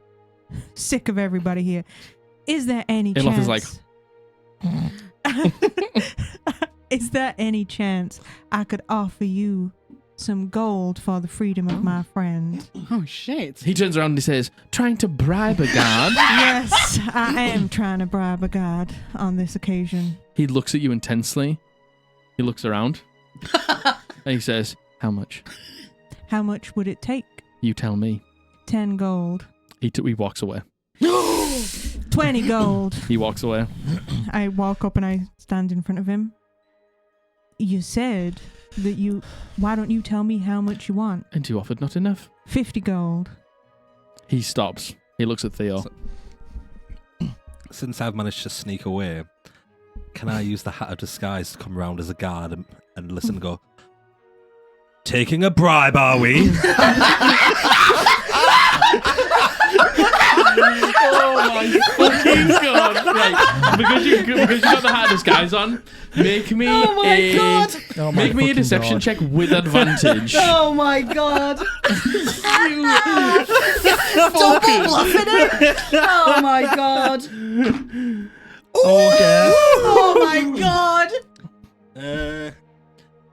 sick of everybody here. Is there any Elof is chance... Is there any chance I could offer you some gold for the freedom of my friend? Oh, shit. He turns around and he says, trying to bribe a guard? Yes, I am trying to bribe a guard on this occasion. He looks at you intensely. He looks around. And he says, how much? How much would it take? You tell me. 10 gold. He walks away. 20 gold. He walks away. I walk up and I stand in front of him. You said that why don't you tell me how much you want? And you offered not enough. 50 gold. He stops. He looks at Theo. Since I've managed to sneak away, can I use the hat of disguise to come around as a guard and listen and go, taking a bribe, are we? Oh my fucking god! Right, because you got the hat of disguise on, make me a deception check with advantage. Oh my god! Double bluffing it! Oh my god! Okay. Oh my god!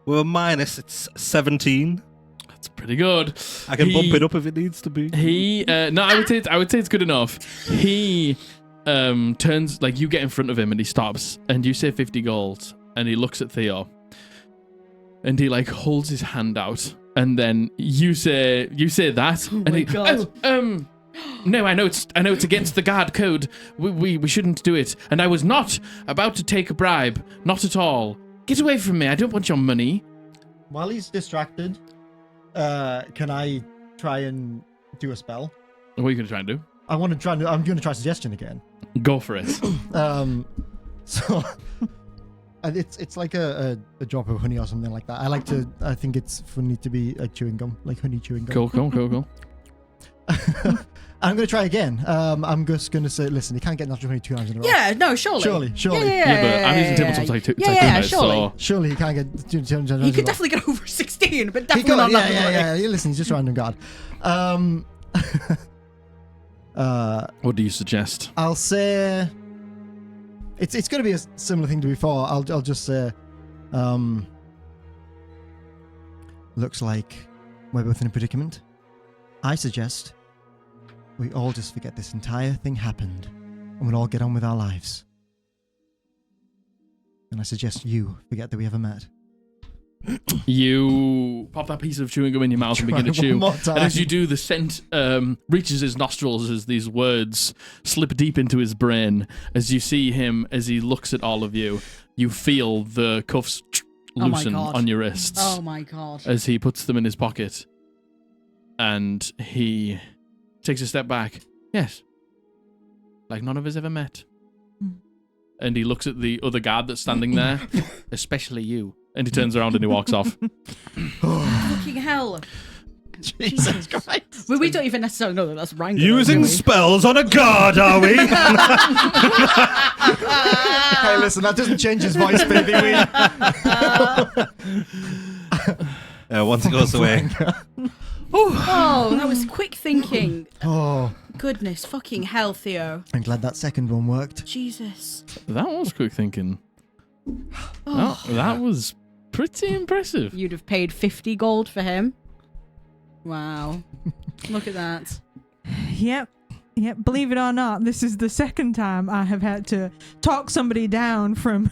Well, minus, it's 17. That's pretty good. I can bump it up if it needs to be. No, I would say it's good enough. He turns, like, you get in front of him and he stops and you say 50 gold and he looks at Theo and he like holds his hand out and then you say that and he God. no, I know it's against the guard code. We shouldn't do it. And I was not about to take a bribe. Not at all. Get away from me. I don't want your money. While he's distracted, can I try and do a spell? What are you going to try and do? I'm going to try suggestion again. Go for it. So it's like a drop of honey or something like that. I think it's funny to be like chewing gum, like honey chewing gum. Cool. I'm going to try again. I'm just going to say, listen, you can't get natural honey 2 times in a row. Yeah, no, surely. Surely. Yeah, but I'm using tabletop type surely. so Surely he can't get 2 times in a row. He could definitely get over 16, but definitely not that many. Yeah. Listen, he's just a random guard. what do you suggest? I'll say it's going to be a similar thing to before. I'll just say, looks like we're both in a predicament. I suggest we all just forget this entire thing happened and we'll all get on with our lives. And I suggest you forget that we ever met. You pop that piece of chewing gum in your mouth and begin to chew. And as you do, the scent reaches his nostrils as these words slip deep into his brain. As you see him, as he looks at all of you, you feel the cuffs loosen on your wrists. Oh my god. As he puts them in his pocket. And he takes a step back. Yes. Like none of us ever met. And he looks at the other guard that's standing there. Especially you. And he turns around and he walks off. Fucking hell. Jesus Christ. We don't even necessarily know that that's Ranga. Using spells on a guard, are we? Hey, listen, that doesn't change his voice, baby. Once it goes away. Oh, that was quick thinking. Oh, Goodness fucking hell, Theo. I'm glad that second one worked. Jesus. That was quick thinking. That was pretty impressive. You'd have paid 50 gold for him. Wow. Look at that. Yep. Believe it or not, this is the second time I have had to talk somebody down from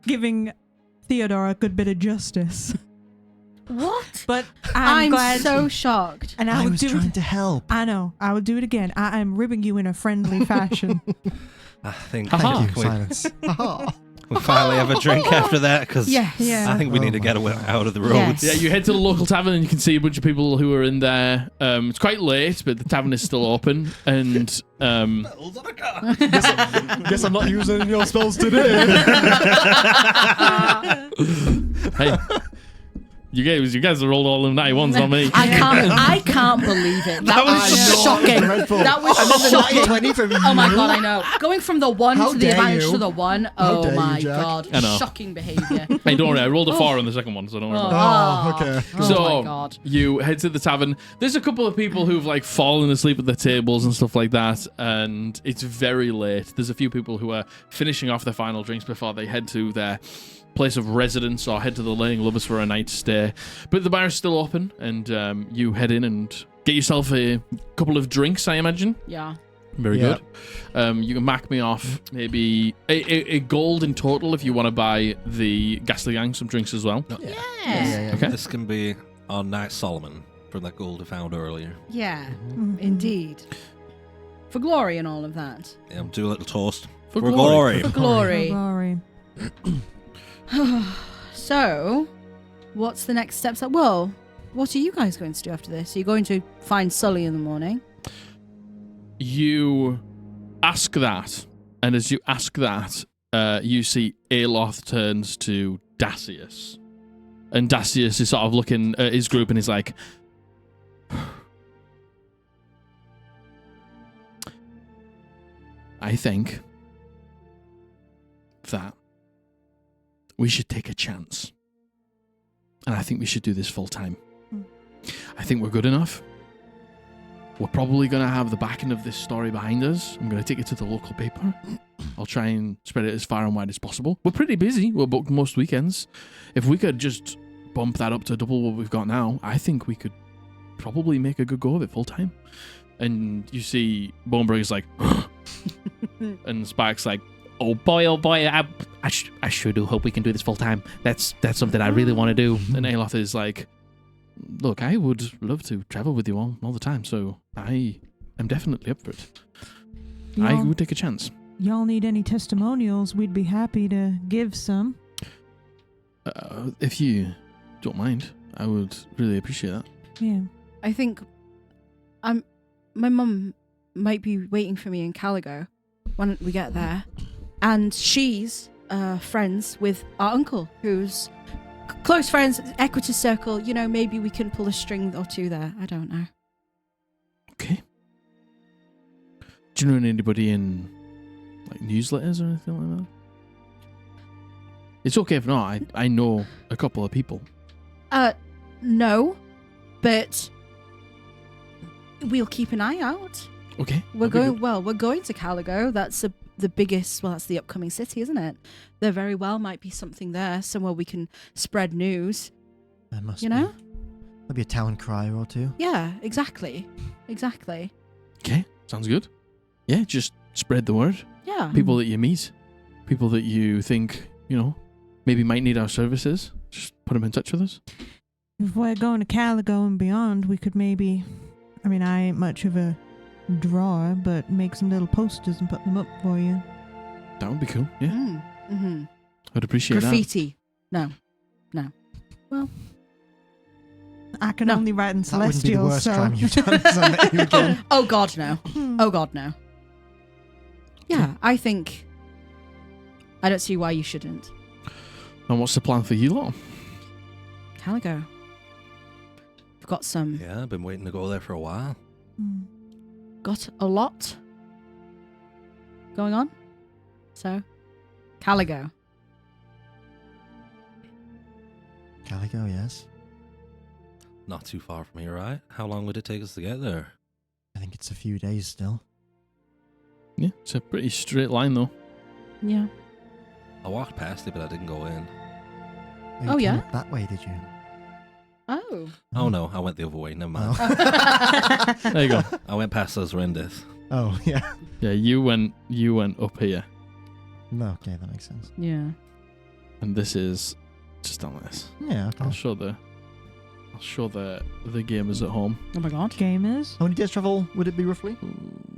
giving Theodore a good bit of justice. What? But I'm glad. So shocked. And I was trying to help. I know. I will do it again. I am ribbing you in a friendly fashion. I think Thank you, silence. we finally have a drink after that because Yes. Yeah. I think we need to get out of the roads. Yeah, you head to the local tavern and you can see a bunch of people who are in there. It's quite late, but the tavern is still open. And Guess I'm not using your spells today. Hey. You guys have rolled all them 91s on me. I can't believe it. That was shocking. That was And then the shocking. 20 from you. Oh my god, I know. Going from the 1 How to the dare advantage you. to the 1. How Oh dare you, my Jack. god. I know. Shocking behavior. Hey, don't worry. I rolled a 4 on the second one, so don't worry about it. Oh, okay. Oh So my god. you head to the tavern. There's a couple of people who've like fallen asleep at the tables and stuff like that, and it's very late. There's a few people who are finishing off their final drinks before they head to their place of residence or head to the Laying Lovers for a night's stay. But the bar is still open, and you head in and get yourself a couple of drinks, I imagine. Yeah. Very Yeah. good. You can mark me off maybe a gold in total if you want to buy the Ghastly Gang some drinks as well. Yeah. Okay. This can be our Knight Solomon from that gold we found earlier. Yeah. Mhm. Indeed. For glory and all of that. Yeah, do a little toast. For glory. For glory. Glory. So, what's the next steps? Well, what are you guys going to do after this? Are you going to find Sully in the morning? You ask that, and as you ask that, you see Aloth turns to Dacius. And Dacius is sort of looking at his group and he's like, I think that we should take a chance. And I think we should do this full time. I think we're good enough. We're probably going to have the backing of this story behind us. I'm going to take it to the local paper. I'll try and spread it as far and wide as possible. We're pretty busy. We're booked most weekends. If we could just bump that up to double what we've got now, I think we could probably make a good go of it full time. And you see Boneberger's like, and Spark's like, oh boy, I sure do hope we can do this full time. That's something I really want to do. And Aloth is like, look, I would love to travel with you all the time, so I am definitely up for it. I Y'all- would take a chance. Y'all need any testimonials? We'd be happy to give some. If you don't mind, I would really appreciate that. Yeah. I think my mum might be waiting for me in Caligo when we get there. And she's friends with our uncle, who's close friends, Equitas Circle. You know, maybe we can pull a string or two there. I don't know. Okay. Do you know anybody in like newsletters or anything like that? It's okay if not. I know a couple of people. No, but we'll keep an eye out. Okay. We're that'd be going. good. Well, we're going to Caligo. That's the biggest. Well, that's the upcoming city, isn't it? There very well might be something there, somewhere we can spread news. There must You be. know? Maybe a town crier or two. Yeah, exactly. Okay. Sounds good. Yeah, just spread the word. Yeah. People that you meet, people that you think, maybe might need our services, just put them in touch with us. If we're going to Caligo and beyond, we could maybe... I mean, I ain't much of a drawer, but make some little posters and put them up for you. That would be cool. Yeah, Mm-hmm. I'd appreciate Graffiti. No. I can No. only write in That wouldn't be the Celestial, worst so... crime you've done. Is I met you again. Oh God, no. Hmm. Oh God, no. Yeah, I think. I don't see why you shouldn't. that. And what's the plan for you lot? Caligo. We've got some. Yeah, I've been waiting to go there for a while. Hmm. Got a lot going on. So, Caligo. Caligo, yes. Not too far from here, right? How long would it take us to get there? I think it's a few days still. Yeah, it's a pretty straight line though. Yeah. I walked past it, but I didn't go in. You Oh, came yeah? up that way, did you? Oh. Oh no, I went the other way. Never mind. Oh. There you go. I went past those renders. Oh, yeah. Yeah, you went up here, No, okay, that makes sense. Yeah. and this is just on this. Yeah, okay. I'll show the gamers at home. Oh my God. Gamers. How many days travel would it be roughly?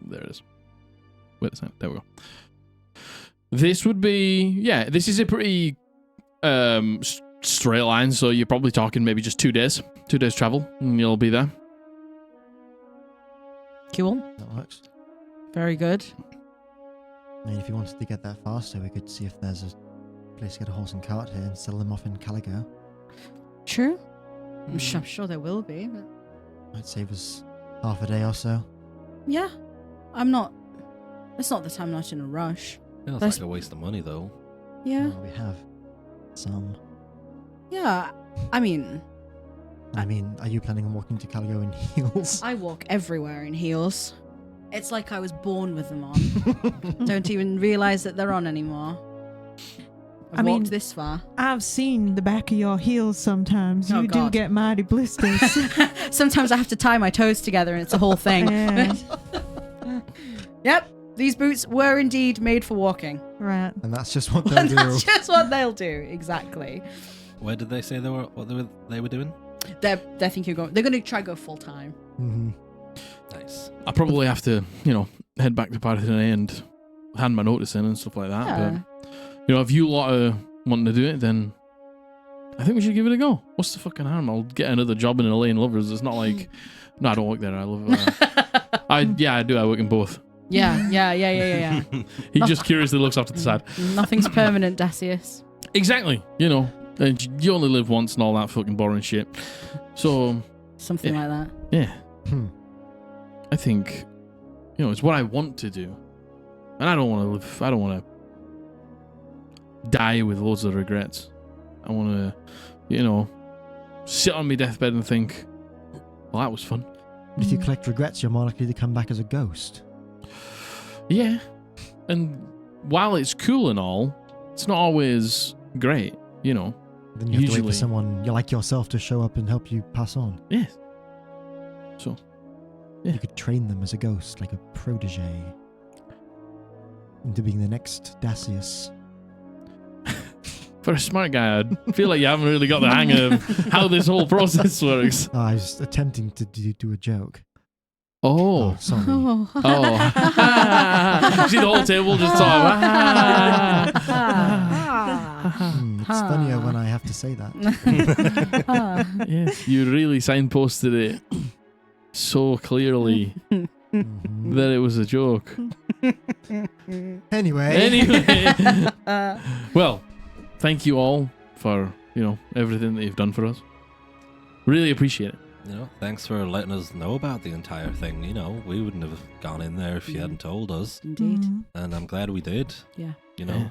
There it is. Wait a second. There we go. This would be this is a pretty straight line, so you're probably talking maybe just 2 days. 2 days travel, and you'll be there. Cool. That works. Very good. I mean, if you wanted to get that faster, we could see if there's a place to get a horse and cart here and settle them off in Caligo. True. Hmm. I'm sure there will be. But Might save us half a day or so. yeah, I'm not. It's not that I'm not in a rush. Feels There's- like a waste of money, though. Yeah. Well, we have some. Yeah. I mean, I mean, are you planning on walking to Caligo in heels? I walk everywhere in heels. It's like I was born with them on. Don't even realize that they're on anymore. I've I mean- walked this far. I've seen the back of your heels sometimes. Oh, You do God. get mighty blisters. Sometimes I have to tie my toes together and it's a whole thing. Yeah. Yep, these boots were indeed made for walking. Right. And that's just what they'll And do. that's just what they'll do, exactly. Where did they say what they were doing? They're thinking they're going to try go full time. Mm-hmm. Nice. I probably have to, head back to Farrahdor and hand my notice in and stuff like that. Yeah. But, if you lot are wanting to do it, then I think we should give it a go. What's the fucking harm? I'll get another job in LA and Lovers. It's not like, no, I don't work there. I love. I do. I work in both. Yeah. He just curiously looks off to the side. Nothing's permanent, Decius. Exactly. And you only live once and all that fucking boring shit. So Something Yeah. like that. yeah, Hmm. I think it's what I want to do, and I don't want to live. I don't want to die with loads of regrets. I want to, sit on my deathbed and think, well, that was fun. If you collect regrets, you're more likely to come back as a ghost. Yeah, and while it's cool and all, it's not always great. Then you have to wait Usually. for someone like yourself to show up and help you pass on. Yes. So Yeah. You could train them as a ghost, like a protege, into being the next Dacius. for a smart guy, I feel like you haven't really got the hang of how this whole process works. I was attempting to do a joke. Oh. Sorry. Oh. Oh. See the whole table just talking. It's funnier when I have to say that. Yeah, you really signposted it so clearly Mhm. that it was a joke. Anyway. Well, thank you all for, everything that you've done for us. Really appreciate it. Thanks for letting us know about the entire thing. We wouldn't have gone in there if you hadn't told us. Indeed. Mhm. And I'm glad we did. Yeah. Yeah.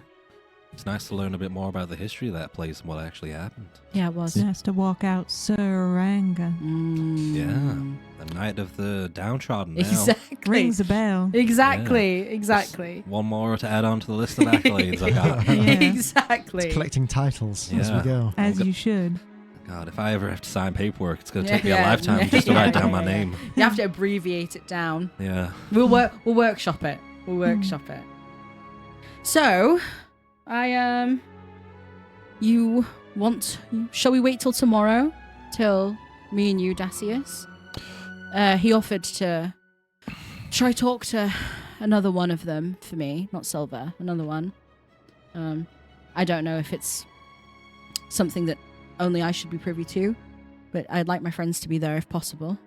It's nice to learn a bit more about the history of that place and what actually happened. Yeah, it was. It's nice to walk out Sir Ranga. Mm. The night of the downtrodden now. Exactly. Rings a bell. Exactly. One more to add on to the list of accolades I got. Yeah. Exactly. Collecting titles as we Yeah. go. As you should. God, if I ever have to sign paperwork, it's going to Yeah, take me yeah. a lifetime just to Yeah, write down yeah, my yeah. name. You have to abbreviate it down. Yeah. We'll workshop it. We'll workshop it. So, shall we wait till tomorrow? Till me and you, Dacius? He offered to try talk to another one of them for me, not Silver, another one. I don't know if it's something that only I should be privy to, but I'd like my friends to be there if possible.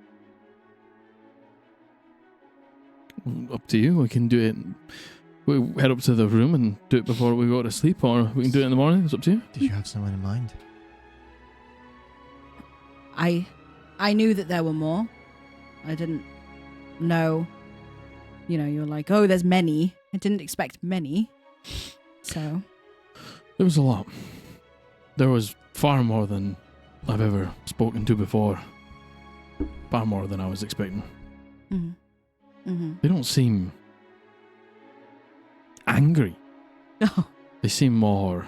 Up to you. We can do it. We head up to the room and do it before we go to sleep, or we can do it in the morning. It's up to you. Did you have someone in mind? I knew that there were more. I didn't know. You were like, oh, there's many. I didn't expect many. So, There was a lot. There was far more than I've ever spoken to before. Far more than I was expecting. They don't seem angry. Oh, They seem more...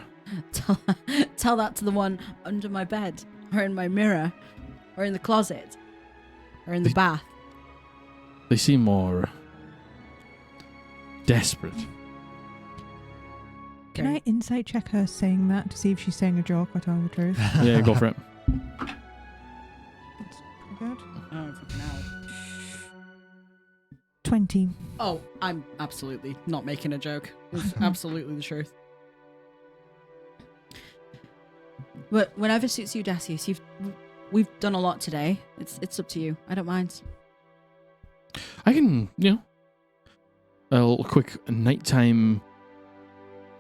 tell that to the one under my bed, or in my mirror, or in the closet, or in the bath. They seem more... desperate. Can I insight check her saying that to see if she's saying a joke or telling the truth? Yeah, go for it. Good. Oh, no. 20. Oh, I'm absolutely not making a joke. It's absolutely the truth. But whenever suits you, Dacius, we've done a lot today. It's up to you. I don't mind. I can, a little quick nighttime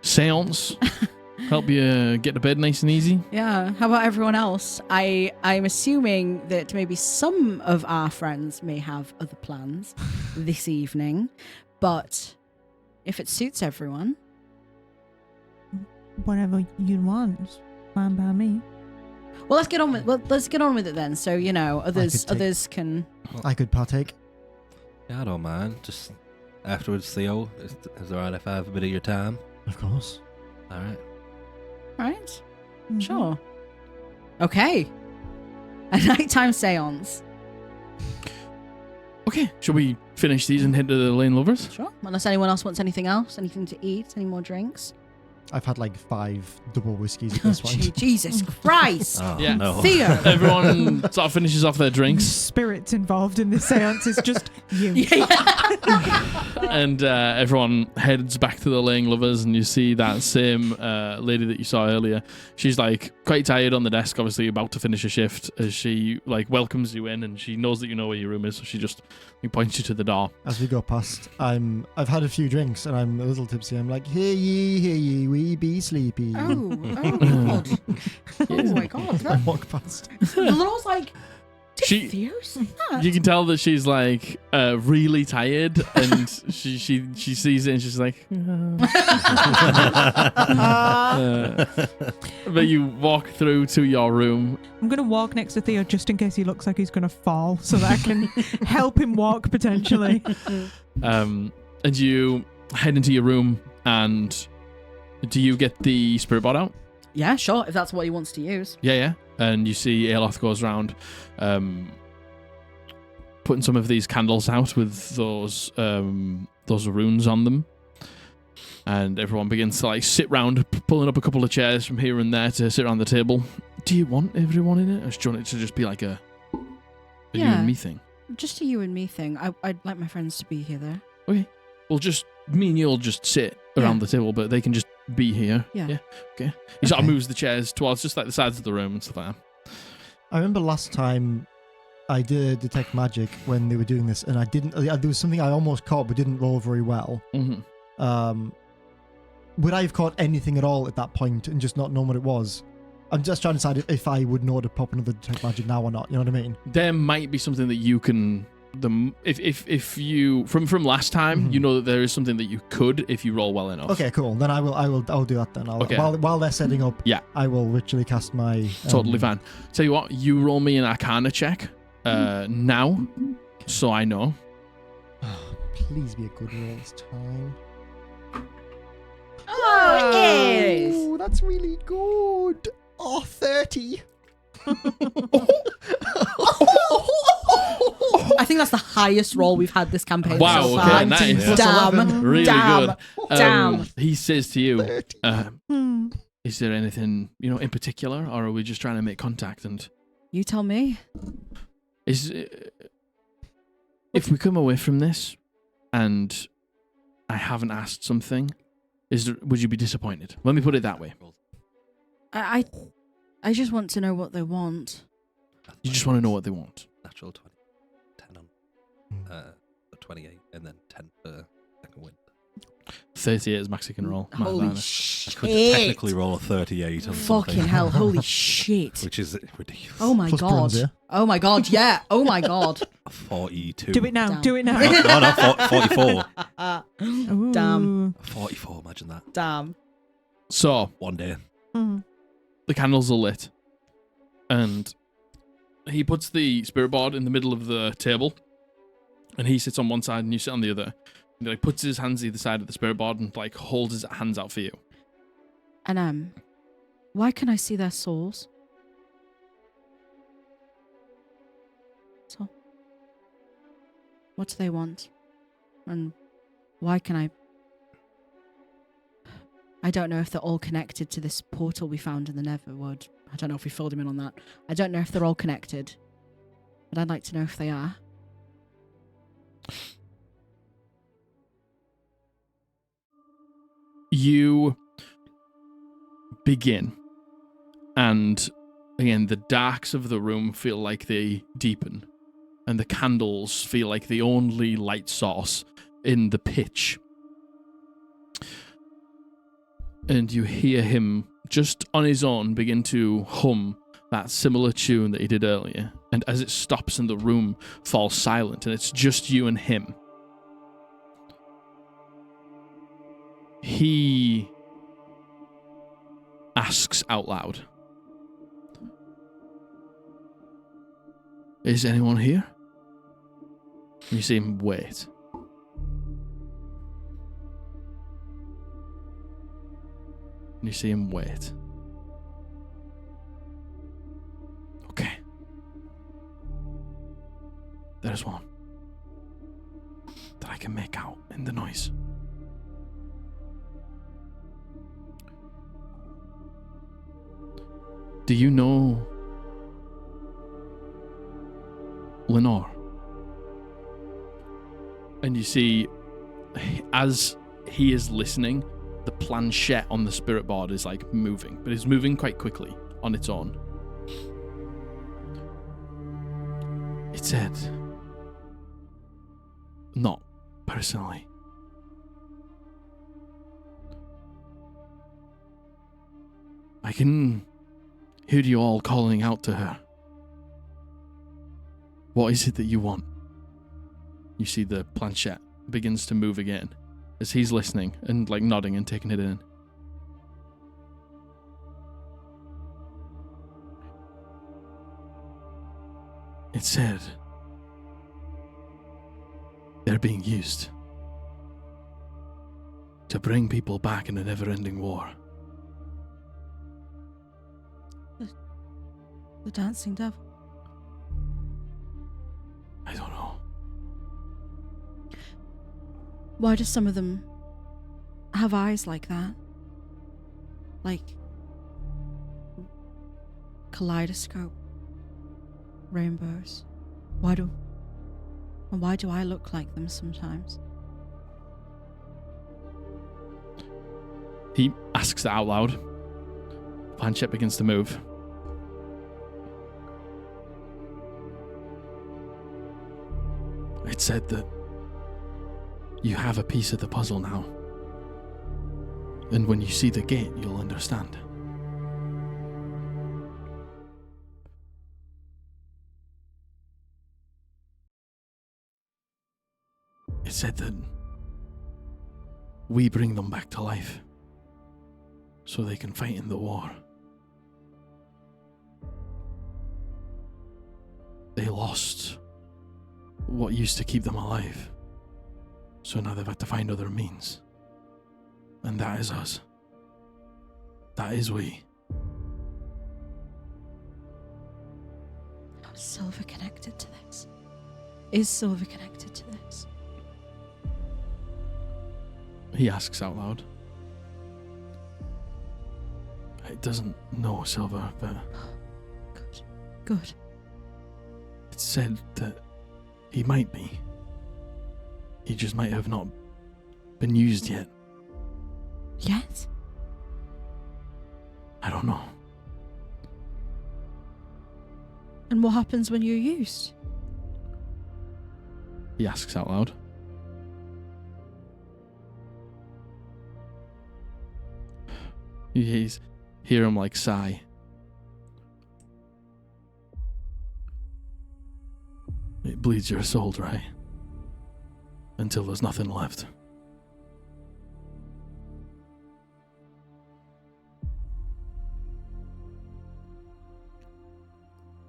seance. help you get to bed nice and easy. Yeah. How about everyone else? I'm assuming that maybe some of our friends may have other plans this evening, but if it suits everyone, Whatever you want, fine by me. well, let's get on with it then. So others can. I could partake. Yeah, I don't mind. Just afterwards, Theo, is it alright if I have a bit of your time? Of course. Alright. Right. Mhm. Sure. Okay. A nighttime seance. Okay, shall we finish these and head to the Lane Lovers? Sure. Unless anyone else wants anything else, anything to eat, any more drinks. I've had like 5 double whiskeys at this point. Jesus Christ. Oh, Yeah. no. Theo. Everyone sort of finishes off their drinks, Spirits involved in this seance is just you. and everyone heads back to the Laying Lovers, and you see that same lady that you saw earlier. She's like quite tired on the desk, obviously about to finish a shift, as she like welcomes you in, and she knows that you know where your room is, so she just points you to the door. As we go past, I've had a few drinks and I'm a little tipsy. I'm like, hear ye, we be sleepy. Oh God. Oh my God. I walk past. Lenore's like, did She- Theo say that? You can tell that she's like really tired, and she sees it and she's like, but you walk through to your room. I'm going to walk next to Theo just in case he looks like he's going to fall so that I can help him walk potentially. And you head into your room, and do you get the spirit board out? Yeah, sure, if that's what he wants to use. Yeah. And you see Aeloth goes around putting some of these candles out with those runes on them. And everyone begins to like sit round, pulling up a couple of chairs from here and there to sit around the table. Do you want everyone in it? Or do you want it to just be like a you Yeah. and me thing? Just a you and me thing. I'd like my friends to be here, though. Okay. Well, just me and you'll just sit around the table, but they can just be here. Yeah. Okay. He sort of Okay. moves the chairs towards just like the sides of the room and stuff like that. I remember last time I did detect magic when they were doing this, and I didn't. There was something I almost caught but didn't roll very well. Mm-hmm. Would I have caught anything at all at that point and just not known what it was? I'm just trying to decide if I would know to pop another detect magic now or not. You know what I mean? There might be something that you can. If you from last time, Mhm. you know that there is something that you could if you roll well enough. Okay, cool. Then I'll do that then. Okay. While they're setting up, Yeah. I will literally cast my Totally fine. Tell you what, you roll me an Arcana check now, so I know. Please be a good roll this time. Oh, it is. Oh, that's really good. Oh, 30. I think that's the highest roll we've had this campaign. Wow, so okay, far. nice. Plus Damn. 11. Really Damn. good. Damn. He says to you, 30. "Is there anything in particular, or are we just trying to make contact?" And You tell me. is if we come away from this, and I haven't asked something, would you be disappointed? Let me put it that way. I just want to know what they want. You just want to know what they want. Natural 20. 10 on 28, and then 10 for second win. 38 is max you can roll. Holy I shit. could technically roll a 38 on Fucking something, hell. Holy shit. which is ridiculous. Oh my Plus god. bruns, yeah? Oh my god, yeah. Oh my god. 42. Do it now. Damn. Do it now. No, 44. Ooh. Damn. 44, imagine that. Damn. So One day. Mm. the candles are lit, and he puts the spirit board in the middle of the table, and he sits on one side and you sit on the other. And he like puts his hands either side of the spirit board and like holds his hands out for you. And why can I see their souls? So, what do they want? And why can I don't know if they're all connected to this portal we found in the Neverwood. I don't know if we filled him in on that. I don't know if they're all connected. But I'd like to know if they are. You begin, and again, the darks of the room feel like they deepen, and the candles feel like the only light source in the pitch. And you hear him just on his own begin to hum that similar tune that he did earlier. And as it stops and the room falls silent and it's just you and him, he asks out loud, "Is anyone here?" And you see him wait. And you see him wait. Okay. There's one that I can make out in the noise. Do you know Lenore? And you see, as he is listening, the planchette on the spirit board is like moving, but it's moving quite quickly on its own. It said, "Not personally. I can hear you all calling out to her. What is it that you want?" You see the planchette begins to move again as he's listening and like nodding and taking it in. It said they're being used to bring people back in a never-ending war. The dancing devil. I don't know. Why do some of them have eyes like that? Like kaleidoscope, rainbows. Why do I look like them sometimes? He asks it out loud. The planchette begins to move. It said that you have a piece of the puzzle now. And when you see the gate, you'll understand. It said that we bring them back to life so they can fight in the war. They lost what used to keep them alive. So now they've had to find other means. And that is us. That is we. How is Silver connected to this? Is Silver connected to this? He asks out loud. It doesn't know Silver, but Good. Good. it said that he might be. He just might have not been used yet. Yet? I don't know. And what happens when you're used? He asks out loud. You hear him like sigh. It bleeds your soul dry until there's nothing left.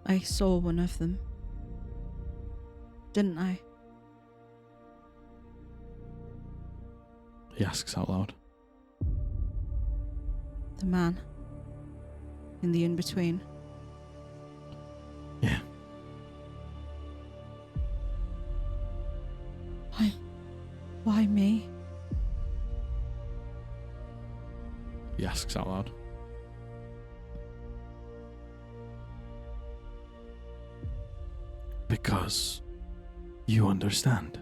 I saw one of them. Didn't I? He asks out loud. The man. In the in-between. Yeah. Why me? He asks out loud. Because you understand.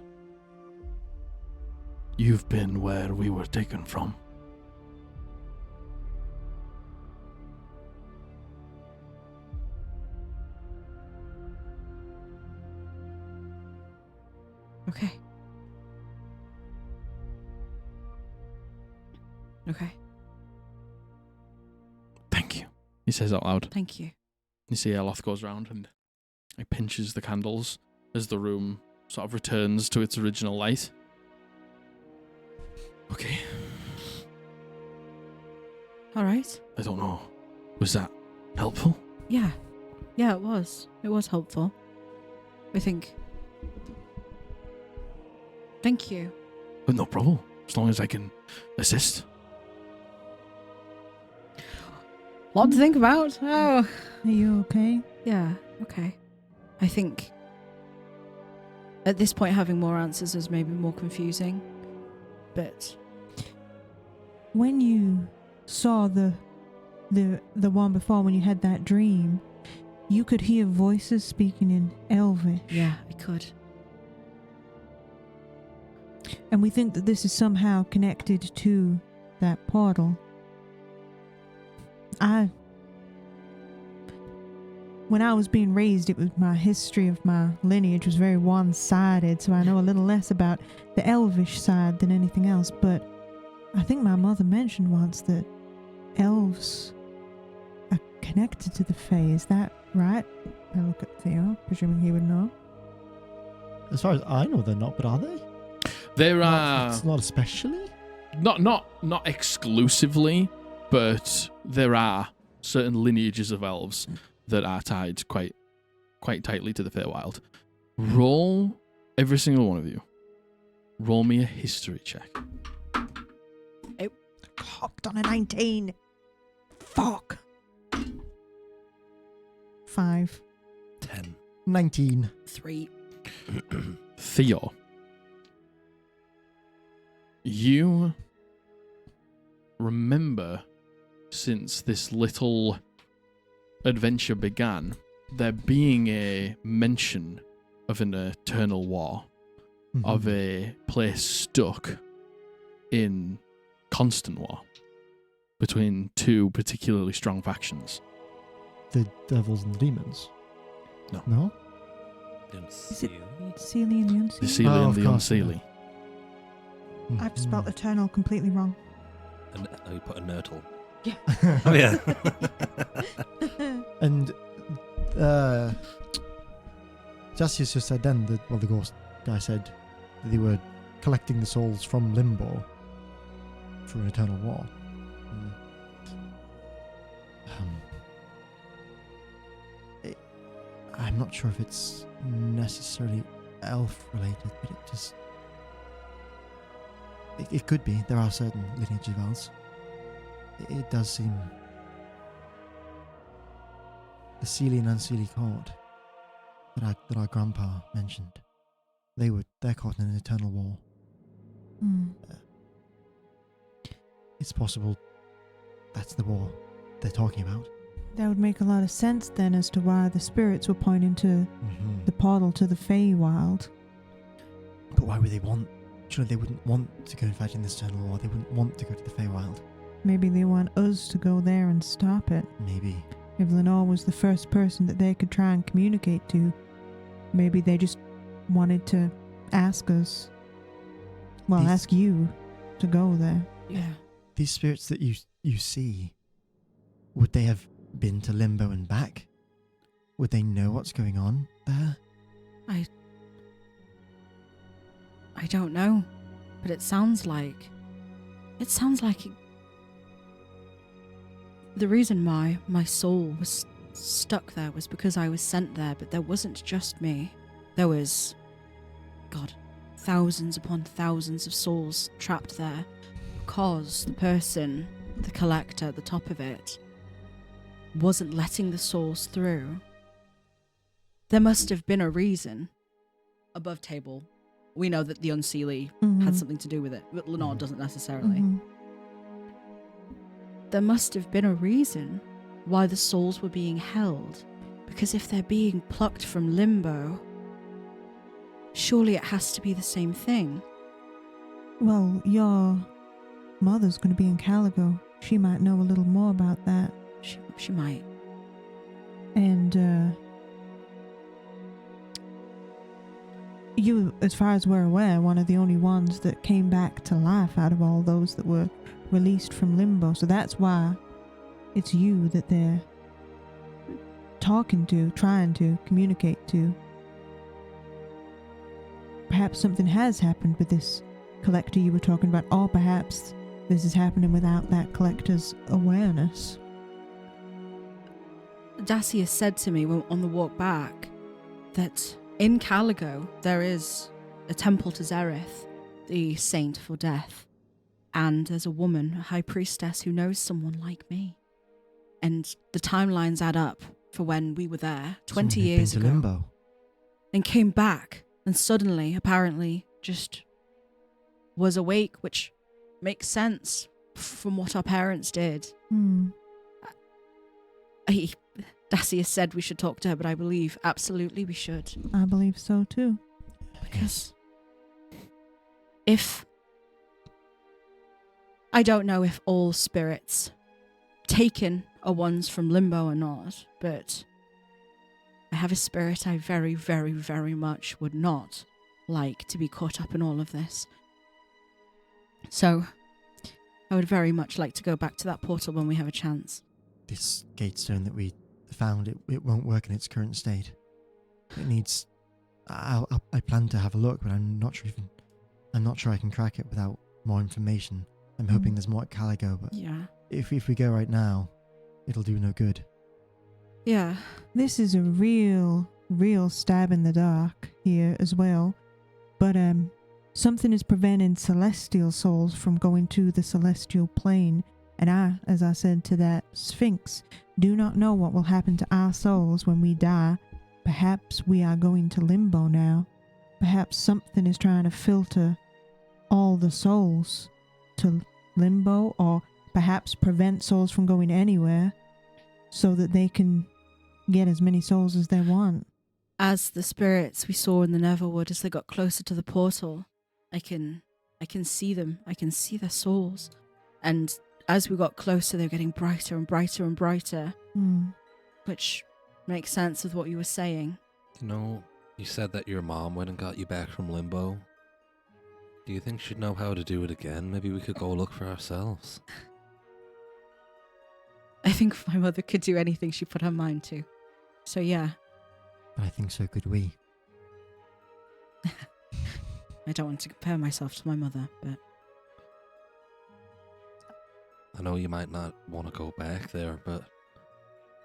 You've been where we were taken from. Okay. Okay. he says out loud. Thank you. You see Eloth goes round and he pinches the candles as the room sort of returns to its original light. Okay. All right. I don't know. Was that helpful? Yeah. Yeah, it was. It was helpful. I think. Thank you. But no problem. As long as I can assist. Lot to think about. Oh. Are you okay? Yeah, okay. I think at this point having more answers is maybe more confusing. But When you saw the one before, when you had that dream, you could hear voices speaking in Elvish. yeah, I could. And we think that this is somehow connected to that portal. When I was being raised, it was my history of my lineage was very one-sided, so I know a little less about the Elvish side than anything else, but I think my mother mentioned once that elves are connected to the Fae. Is that right? I look at Theo, presuming he would know. As far as I know, they're not, but are they? There are It's not especially. not exclusively, but there are certain lineages of elves that are tied quite tightly to the Feywild. Roll, every single one of you. Roll me a history check. Cocked on a 19. Fuck. 5. 10. 19. 3. Theo, you remember since this little adventure began, there being a mention of an eternal war, of a place stuck in constant war between two particularly strong factions. The devils and the demons. No. No? Is it Seelie and the The Unseelie? Seelie Oh, and of the course, Unseelie. I've spelled eternal completely wrong. And you put a nurtle. Yeah. Oh, yeah. And Justice just said then that, well, the ghost guy said that they were collecting the souls from Limbo for an eternal war. I'm not sure if it's necessarily elf related, but it just... It could be. There are certain lineages of elves. It does seem... The Seelie and Unseelie Court that our grandpa mentioned, they're caught in an eternal war. It's possible that's the war they're talking about. That would make a lot of sense then as to why the spirits were pointing to the portal to the Feywild. But why would they want... Surely they wouldn't want to go and fight in this eternal war. They wouldn't want to go to the Feywild. Maybe they want us to go there and stop it. Maybe. If Lenore was the first person that they could try and communicate to, maybe they just wanted to ask us. Well, These- ask you to go there. Yeah. These spirits that you see, would they have been to Limbo and back? Would they know what's going on there? I don't know, but it sounds like the reason my soul was stuck there was because I was sent there, but there wasn't just me. There was, God, thousands upon thousands of souls trapped there because the person, the collector at the top of it, wasn't letting the souls through. There must have been a reason. Above table, we know that the Unseelie had something to do with it, but Lenore doesn't necessarily. There must have been a reason why the souls were being held, because if they're being plucked from Limbo, surely it has to be the same thing. Well, your mother's going to be in Caligo. She might know a little more about that. She might. And, you, as far as we're aware, one of the only ones that came back to life out of all those that were released from Limbo. So that's why it's you that they're talking to, trying to communicate to. Perhaps something has happened with this collector you were talking about, or perhaps this is happening without that collector's awareness. Dacia said to me on the walk back that in Caligo there is a temple to Zereth, the saint for death, and there's a woman, a high priestess, who knows someone like me. And the timelines add up for when we were there 20 Someone who'd years been to ago. Limbo. And came back and suddenly, apparently, just was awake, which makes sense from what our parents did. Dacia said we should talk to her, but I believe absolutely we should. I believe so too. Because if... I don't know if all spirits taken are ones from Limbo or not, but I have a spirit I very, very, very much would not like to be caught up in all of this. So, I would very much like to go back to that portal when we have a chance. This gatestone that we found, it won't work in its current state. It needs... I plan to have a look, but I'm not sure I can crack it without more information. I'm hoping there's more at Caligo, but Yeah. if we go right now, it'll do no good. Yeah. This is a real stab in the dark here as well. But something is preventing celestial souls from going to the celestial plane. And I, as I said to that Sphinx, do not know what will happen to our souls when we die. Perhaps we are going to Limbo now. Perhaps something is trying to filter all the souls to Limbo, or perhaps prevent souls from going anywhere so that they can get as many souls as they want. As the spirits we saw in the Neverwood, as they got closer to the portal, I can see them. I can see their souls. And as we got closer, they're getting brighter and brighter and brighter, which makes sense with what you were saying. You know, you said that your mom went and got you back from Limbo. Do you think she'd know how to do it again? Maybe we could go look for ourselves. I think my mother could do anything she put her mind to. So yeah. But I think so could we. I don't want to compare myself to my mother, but... I know you might not want to go back there, but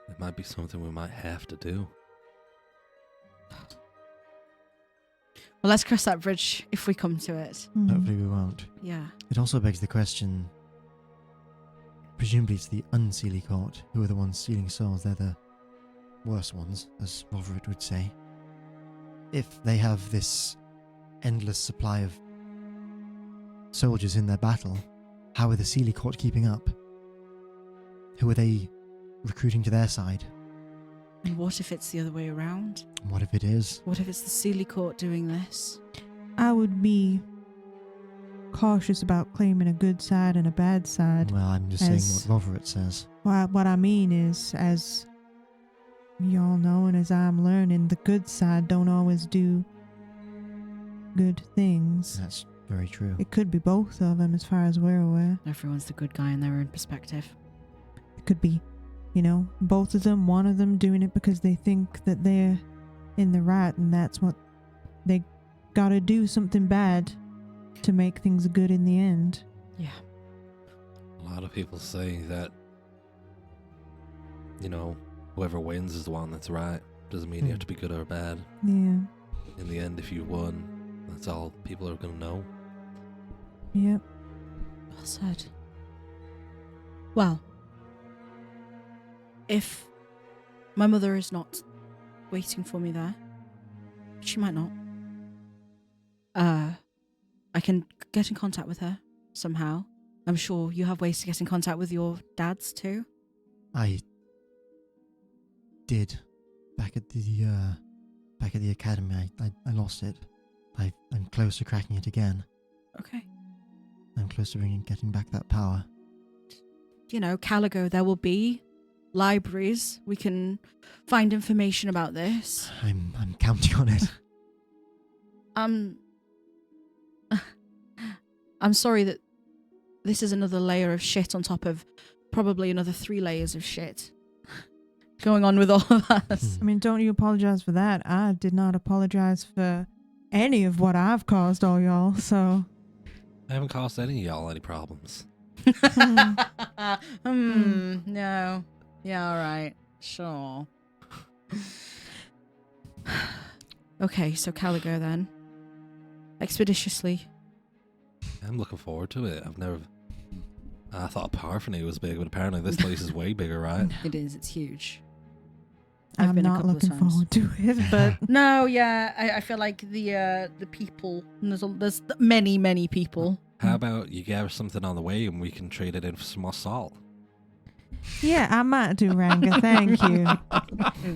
it might be something we might have to do. Well, let's cross that bridge if we come to it. Hopefully we won't. Yeah. It also begs the question, presumably it's the unsealy court who are the ones stealing souls. They're the worst ones, as Roverit would say. If they have this endless supply of soldiers in their battle, how are the Sealy court keeping up? Who are they recruiting to their side? And what if it's the other way around? What if it is? What if it's the Sealy court doing this? I would be cautious about claiming a good side and a bad side. Well, I'm just saying what Roverit says. What I mean is, as y'all know and as I'm learning, the good side don't always do good things. That's very true. It could be both of them as far as we're aware. Everyone's the good guy in their own perspective. It could be, both of them, one of them doing it because they think that they're in the right and that's what they gotta do, something bad to make things good in the end. Yeah. A lot of people say that, whoever wins is the one that's right. Doesn't mean you have to be good or bad. Yeah. In the end, if you won, that's all people are going to know. Yep. Well said. Well, if my mother is not waiting for me there, she might not, I can get in contact with her somehow. I'm sure you have ways to get in contact with your dads too. I did back at the academy. I lost it. I'm close to cracking it again. Okay. I'm close to getting back that power. Caligo, there will be libraries. We can find information about this. I'm counting on it. I'm sorry that this is another layer of shit on top of probably another 3 layers of shit. going on with all of us. I mean, don't you apologize for that. I did not apologize for any of what I've caused all y'all, so. I haven't caused any of y'all any problems. No. Yeah, all right. Sure. Okay, so Caligo then. Expeditiously. I'm looking forward to it. I thought Partheny was big, but apparently this place is way bigger, right? It is. It's huge. I've I'm been a not couple of looking times. forward to it, but No, yeah, I feel like the people. And there's many people. How about you get us something on the way and we can trade it in for some more salt? yeah, I might do, Ranga. Thank you.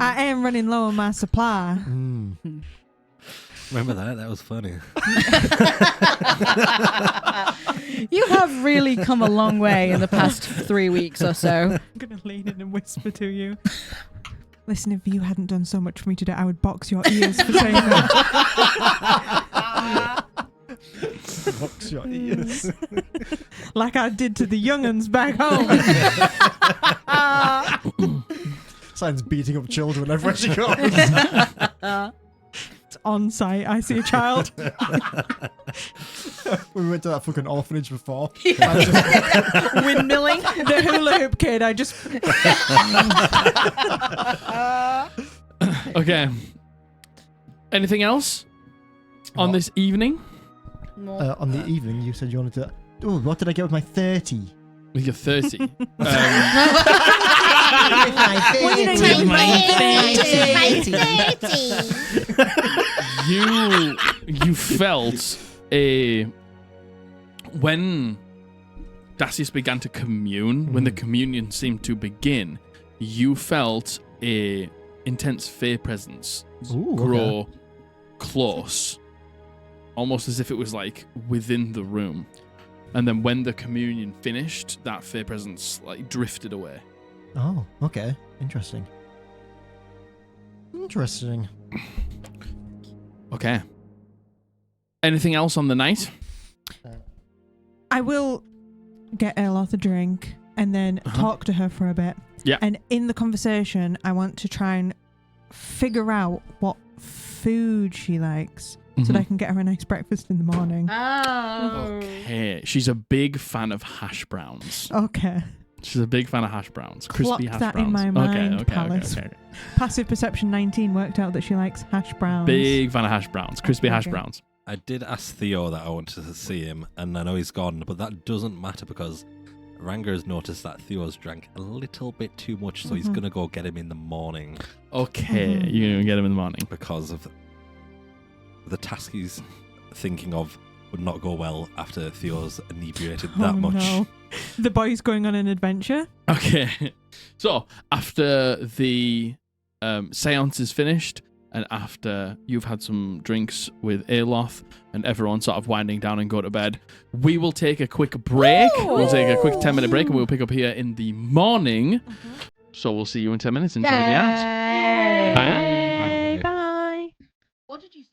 I am running low on my supply. Remember that? That was funny. You have really come a long way in the past 3 weeks or so. I'm gonna lean in and whisper to you. Listen, if you hadn't done so much for me today, I would box your ears for saying that. Box your ears. Like I did to the young'uns back home. Sign's beating up children everywhere she goes. It's on site. I see a child. We went to that fucking orphanage before. Windmilling. The hula hoop kid. I just. Okay. Anything else on What? this evening? On the evening, you said you wanted to. Oh, what did I get with my 30? With your 30. With my 30. You felt when Dacius began to commune, when the communion seemed to begin, you felt a intense fae presence grow close, almost as if it was like within the room. And then when the communion finished, that fae presence like drifted away. Oh, okay. Interesting. Okay. Anything else on the night? I will get Erloth a drink and then talk to her for a bit. Yeah. And in the conversation, I want to try and figure out what food she likes so that I can get her a nice breakfast in the morning. Oh. Okay. She's a big fan of hash browns. Okay. She's a big fan of hash browns. Crispy Plop hash that browns. in my mind, Palace. Okay. Passive perception 19 worked out that she likes hash browns. Big fan of hash browns. Crispy hash Okay. browns. I did ask Theo that I wanted to see him, and I know he's gone, but that doesn't matter because Ranga has noticed that Theo's drank a little bit too much, so he's going to go get him in the morning Okay. You're going to get him in the morning. because of the task he's thinking of would not go well after Theo's inebriated that much. No. The boy's going on an adventure. Okay. So, after the seance is finished, and after you've had some drinks with Aloth and everyone sort of winding down and go to bed, we will take a quick break. We'll take a quick 10-minute break and we'll pick up here in the morning. So we'll see you in 10 minutes. Enjoy the ads. Bye. Bye. What did you say?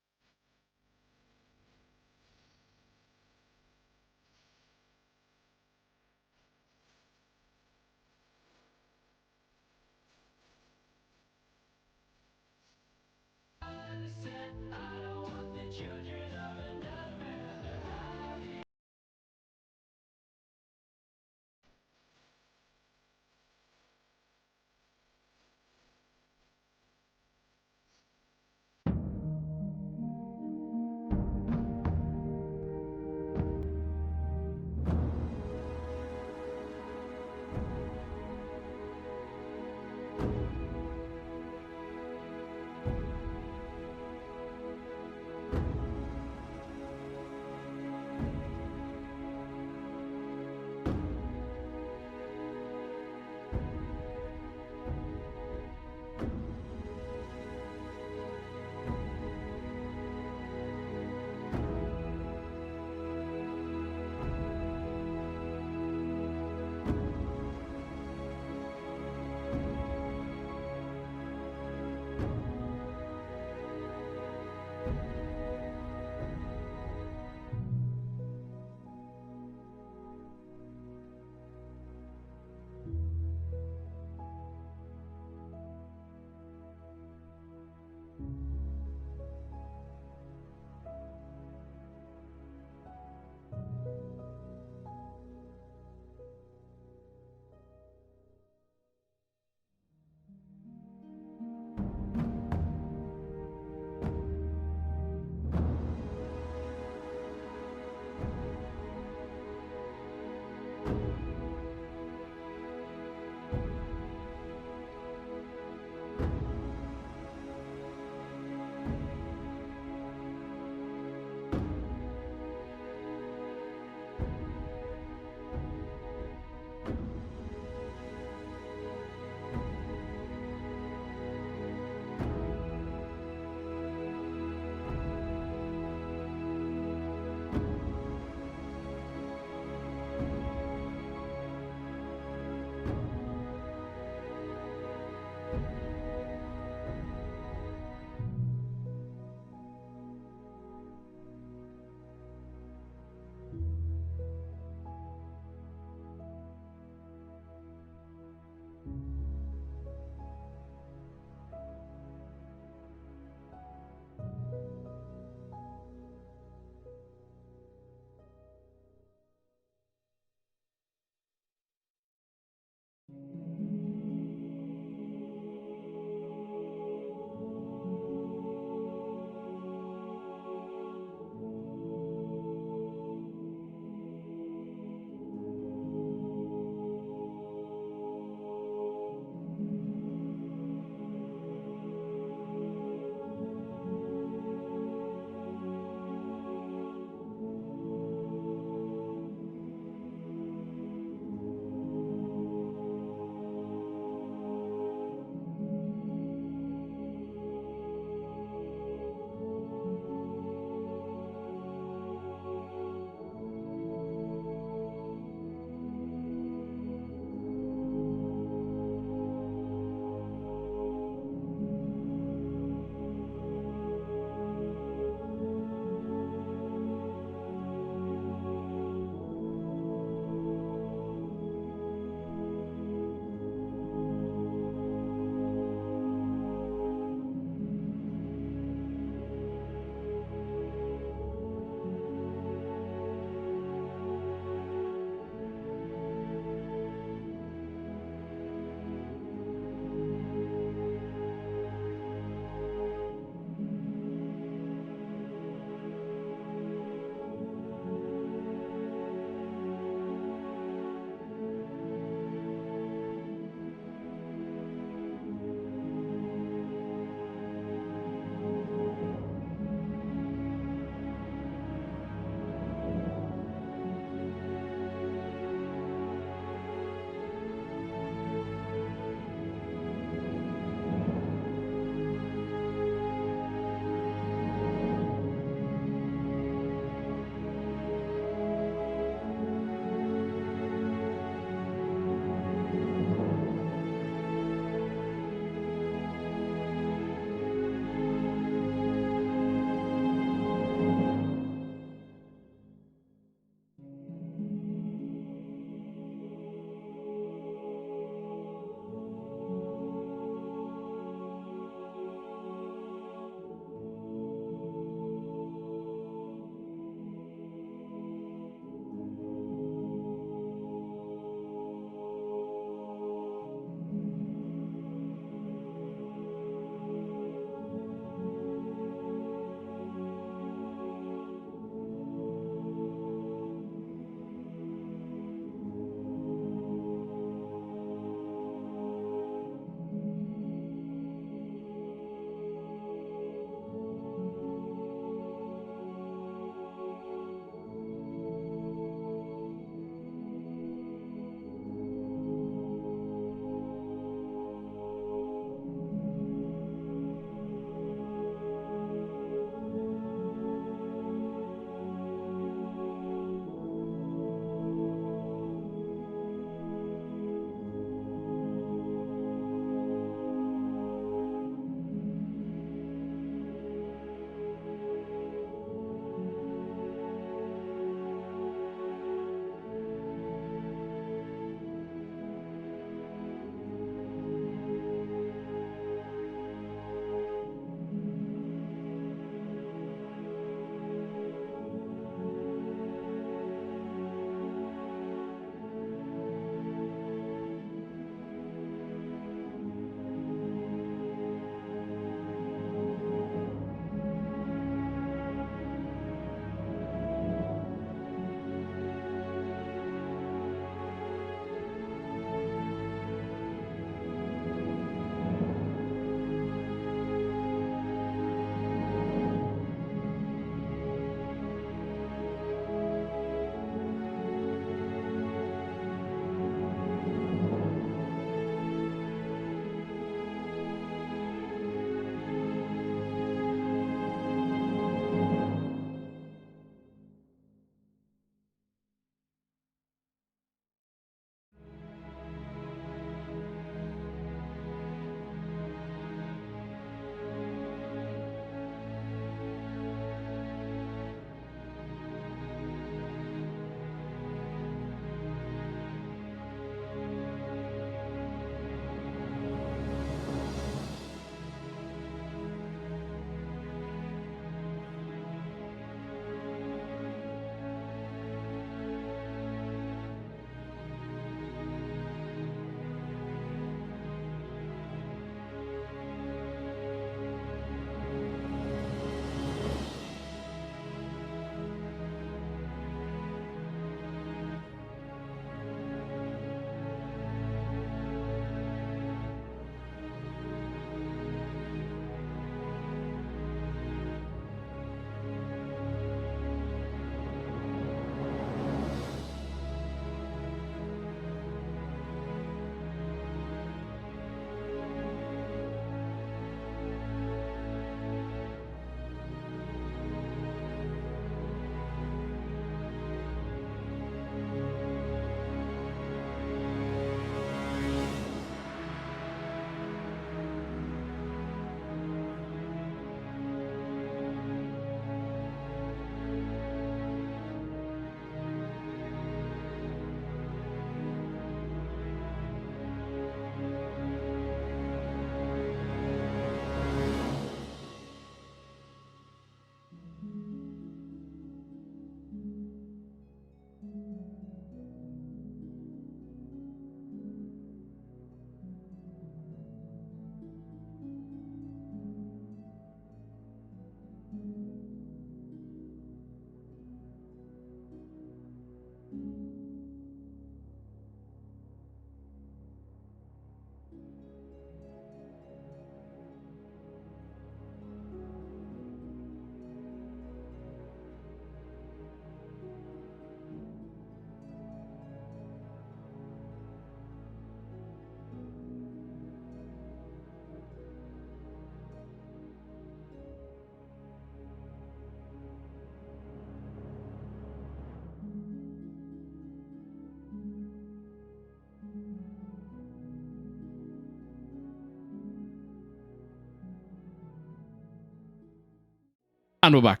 And we're back.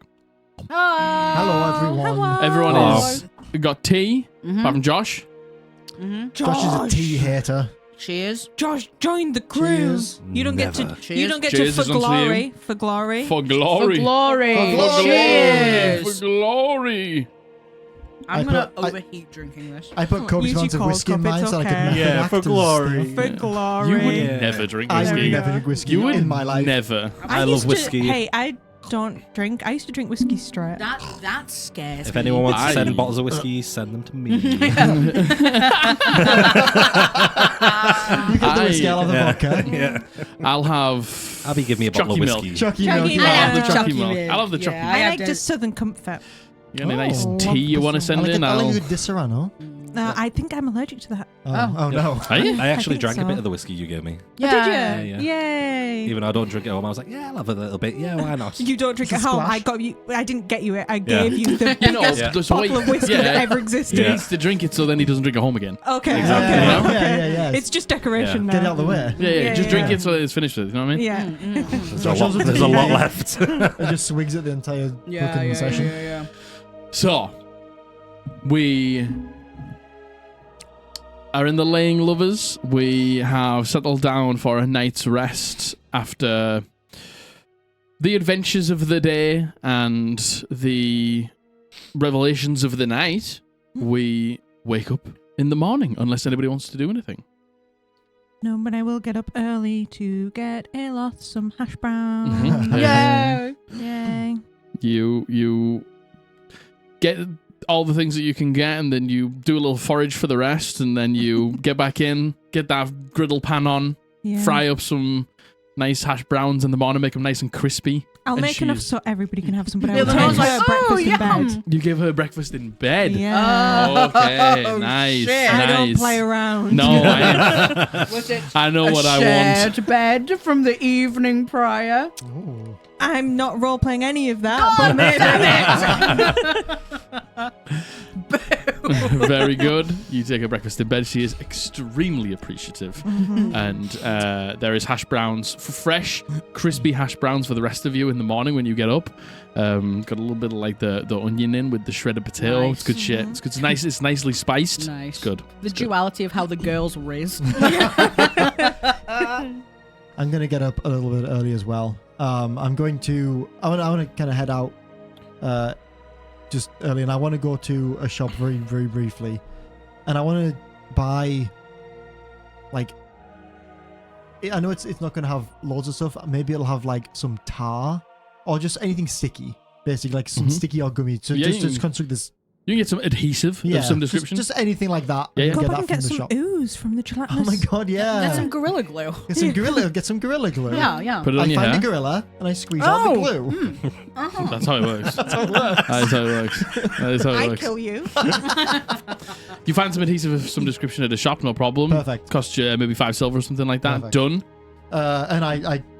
Hello, everyone. Hello. Everyone Hello. is got tea, apart from Josh. Josh is a tea hater. Cheers. Josh, join the crew. Cheers. You don't get Never. to. You don't get Cheers to is for unto glory. you. For glory. For glory. For glory. For glory. Cheers. For glory. I'm I gonna put- I- overheat drinking this. I put Kobe's Use your amounts of cold whiskey in cup, mine it's so I could okay. method Yeah, act for and glory. stuff. For You glory. would Yeah. never drink I whiskey. would we never go. drink whiskey You would in my life. never. I love used to- whiskey. Hey, I don't drink. I used to drink whiskey straight. That scares If me. anyone wants to I- send bottles of whiskey, send them to me. You get the whiskey, I'll have the Yeah. vodka. Yeah. I'll have. Abby, give me a bottle Chucky of milk. whiskey. Chucky Chucky milk. milk. I'll have the Yeah. chucky milk. I'll have the chucky Yeah, milk. I have like to- just Southern Comfort. You got any nice Oh, tea you want to love send I like in? I like a I'll. good Di Serrano. I think I'm allergic to that. Oh no. Are you? I actually think drank a so. bit of the whiskey you gave me. Oh, did you? Yeah. Yay. Even though I don't drink it at home, I was like, yeah, I'll have a little bit. Yeah, why not? You don't drink Just at a home. splash. I got you. I didn't get you it. I Yeah. gave you the You know, biggest there's a way- bottle of whiskey yeah. that ever existed. He Yeah. needs to drink it so then he doesn't drink at home again. Okay. Exactly. Okay. You know? okay. Yeah. It's just decoration Yeah. now. Get it out of the way. Yeah, just drink yeah. it so it's finished with. You know what I mean? Yeah. There's Josh a also lot, there's a lot tea. left. He just swigs at the entire fucking session. So, we are in the Laying Lovers. We have settled down for a night's rest after the adventures of the day and the revelations of the night. We wake up in the morning, unless anybody wants to do anything. No, but I will get up early to get Aloth some hash browns. Mhm. Yeah. Yay. You get all the things that you can get, and then you do a little forage for the rest, and then you get back in, get that griddle pan on, Yeah. fry up some nice hash browns in the morning, make them nice and crispy. I'll and make enough she's- so everybody can have some, but I Yeah, will then I take was like, her oh, breakfast in bed. yum. You give her breakfast in bed. Yeah. Okay, Oh, nice, shit. I don't nice. play around. No, Was it I know what I want. shared bed from the evening prior? Ooh. I'm not role playing any of that. God but Very good. You take her breakfast in bed. She is extremely appreciative. Mhm. And there is hash browns, fresh, crispy hash browns for the rest of you in the morning when you get up. Got a little bit of like the onion in with the shredded potato. Nice. It's good shit. It's good. It's nice. It's nicely spiced. Nice. It's good. The It's good. duality of how the girls raised. I'm gonna get up a little bit early as well. I want to kind of head out just early, and I want to go to a shop very, very briefly, and I want to buy like I know it's not gonna have loads of stuff. Maybe it'll have like some tar or just anything sticky, basically like some Mhm. sticky or gummy. So Yeah, just you can- construct this. You can get some adhesive of some description. Just anything like that. Yeah, yeah. and Go Get back that and from get the some shop. ooze from the gelatinous. Oh my god, yeah. Get some Gorilla Glue. Get some gorilla glue. Yeah. Put it on I your find hair. the gorilla and I squeeze out the Oh. glue. Uh-huh. That's how it works. That is how it works. That is how it I works. kill you. You find some adhesive of some description at a shop, no problem. Perfect. Cost you maybe 5 silver or something like that. Perfect. Done. And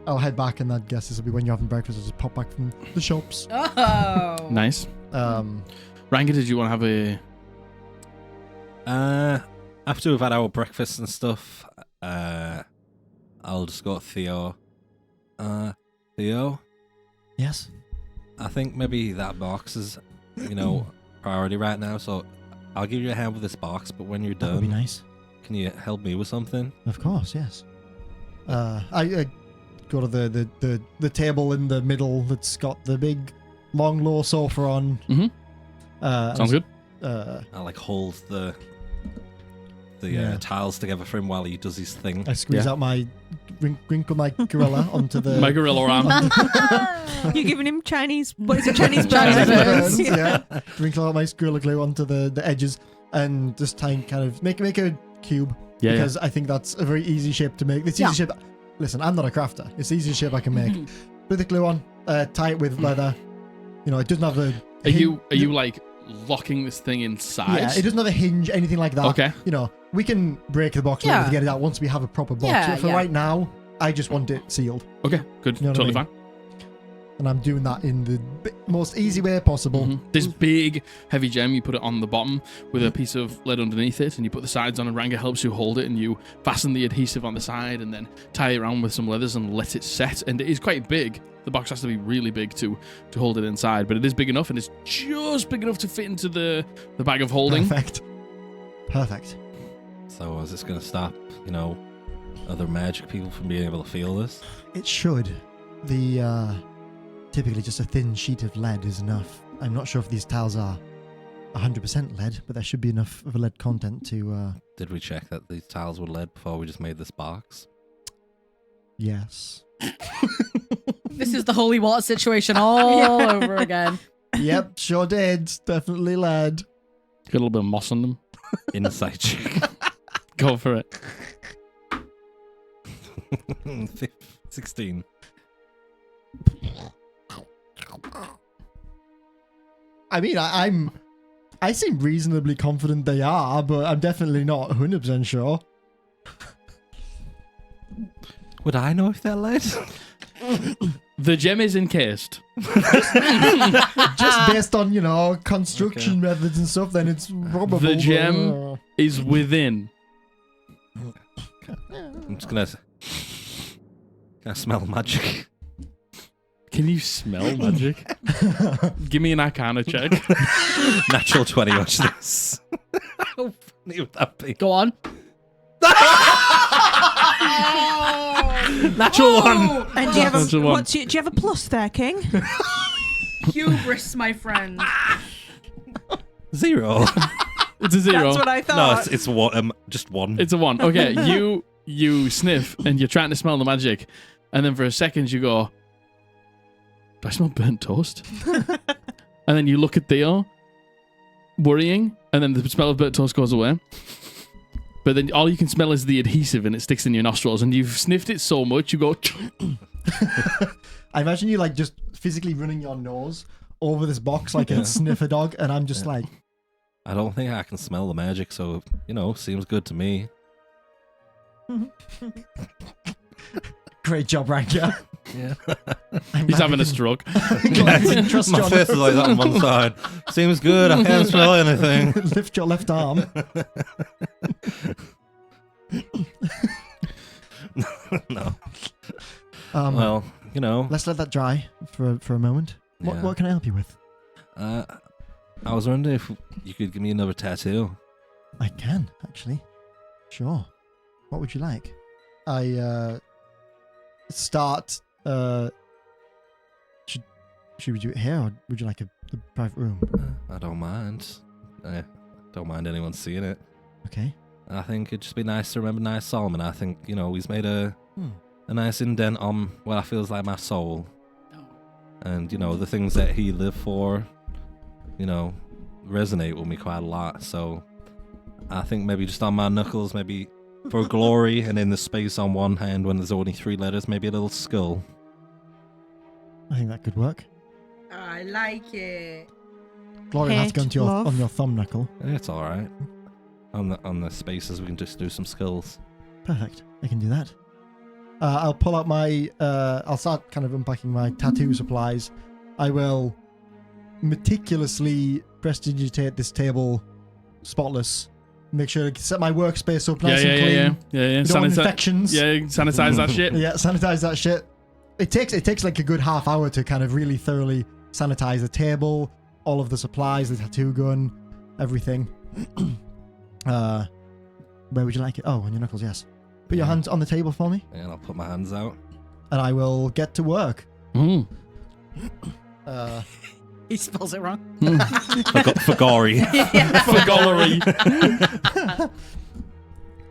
I'll head back, and I guess this will be when you're having breakfast. I'll just pop back from the shops. Oh. Nice. Ranga, did you want to have a... After we've had our breakfast and stuff, I'll just go to Theo. Theo, Yes. I think maybe that box is, priority right now. So I'll give you a hand with this box. But when you're That would be done, nice. can you help me with something? Of course, yes. I go to the table in the middle that's got the big, long, low sofa on. Mhm. Sounds good. I'll hold the Yeah. tiles together for him while he does his thing. I squeeze Yeah. out my wrinkle my gorilla onto the My gorilla arm. You're giving him Chinese. What is it? Chinese Chinese burns. burns, yeah. Wrinkle out my gorilla glue onto the edges and just try and kind of make a cube. Yeah, Because I think that's a very easy shape to make. It's easy Yeah. shape. Listen, I'm not a crafter. It's the easiest shape I can make. Put the glue on, tie it with leather. It doesn't have a. Are you like locking this thing inside? Yeah, it doesn't have a hinge, anything like that. Okay. We can break the box Yeah. to get it out once we have a proper box. Yeah, But for yeah. right now, I just want it sealed. Okay, good. You know what I Totally mean? fine. And I'm doing that in the most easy way possible. This big, heavy gem, you put it on the bottom with a piece of lead underneath it, and you put the sides on, and Ranga helps you hold it, and you fasten the adhesive on the side, and then tie it around with some leathers and let it set. And it is quite big. The box has to be really big to hold it inside, but it is big enough, and it's just big enough to fit into the bag of holding. Perfect. So is this going to stop, other magic people from being able to feel this? It should. Typically just a thin sheet of lead is enough. I'm not sure if these tiles are 100% lead, but there should be enough of a lead content to... Did we check that these tiles were lead before we just made this box? Yes. This is the holy water situation all over again. Yep, sure did. Definitely lead. Got a little bit of moss on them. Insight check. Go for it. 16. I mean, I seem reasonably confident they are, but I'm definitely not 100% sure. Would I know if they're lead? The gem is encased. Just based on, construction methods and stuff, then it's probably... The gem is within. I'm just gonna smell magic. Can you smell magic? Give me an Arcana check. Natural 20, watch this. How funny would that be? Go on. Natural 1! And do you have Natural one. do you have a plus there, King? Hubris, my friend. 0. It's a 0. That's what I No, thought. it's one, just 1. It's a 1. Okay, you sniff and you're trying to smell the magic, and then for a second you go, do I smell burnt toast? And then you look at Theo, worrying, and then the smell of burnt toast goes away. But then all you can smell is the adhesive, and it sticks in your nostrils, and you've sniffed it so much you go. I imagine you just physically running your nose over this box like a sniffer dog, and I'm just like... I don't think I can smell the magic, so, seems good to me. Great job, Ranga. Yeah. He's having a stroke. Trust My John. face is like that on one side. Seems good, I can't smell anything. Lift your left arm. No. Well, Well, let's let that dry for a moment. Yeah. What can I help you with? I was wondering if you could give me another tattoo. I can, actually. Sure. What would you like? I start... Should we do it here, or would you like a private room? I don't mind. I don't mind anyone seeing it. Okay. I think it'd just be nice to remember nice Solomon. I think, he's made a nice indent on what I feels like my soul. And, the things that he lived for, resonate with me quite a lot. So I think maybe just on my knuckles, maybe for glory, and in the space on one hand when there's only 3 letters, maybe a little skull. I think that could work. I like it. Glory has Hate, gone to love. on your thumb knuckle. It's all right. On the spaces, we can just do some skulls. Perfect. I can do that. I'll pull out my... I'll start kind of unpacking my tattoo supplies. I will meticulously prestidigitate this table spotless. Make sure to set my workspace up nice and clean. Yeah. Don't want infections. Yeah, sanitize that shit. Yeah, sanitize that shit. It takes like a good half hour to kind of really thoroughly sanitize the table, all of the supplies, the tattoo gun, everything. Where would you like it? Oh, on your knuckles, yes. Put your hands on the table for me, And I'll put my hands out. and I will get to work. Mm. He spells it wrong. For gory. For gallery.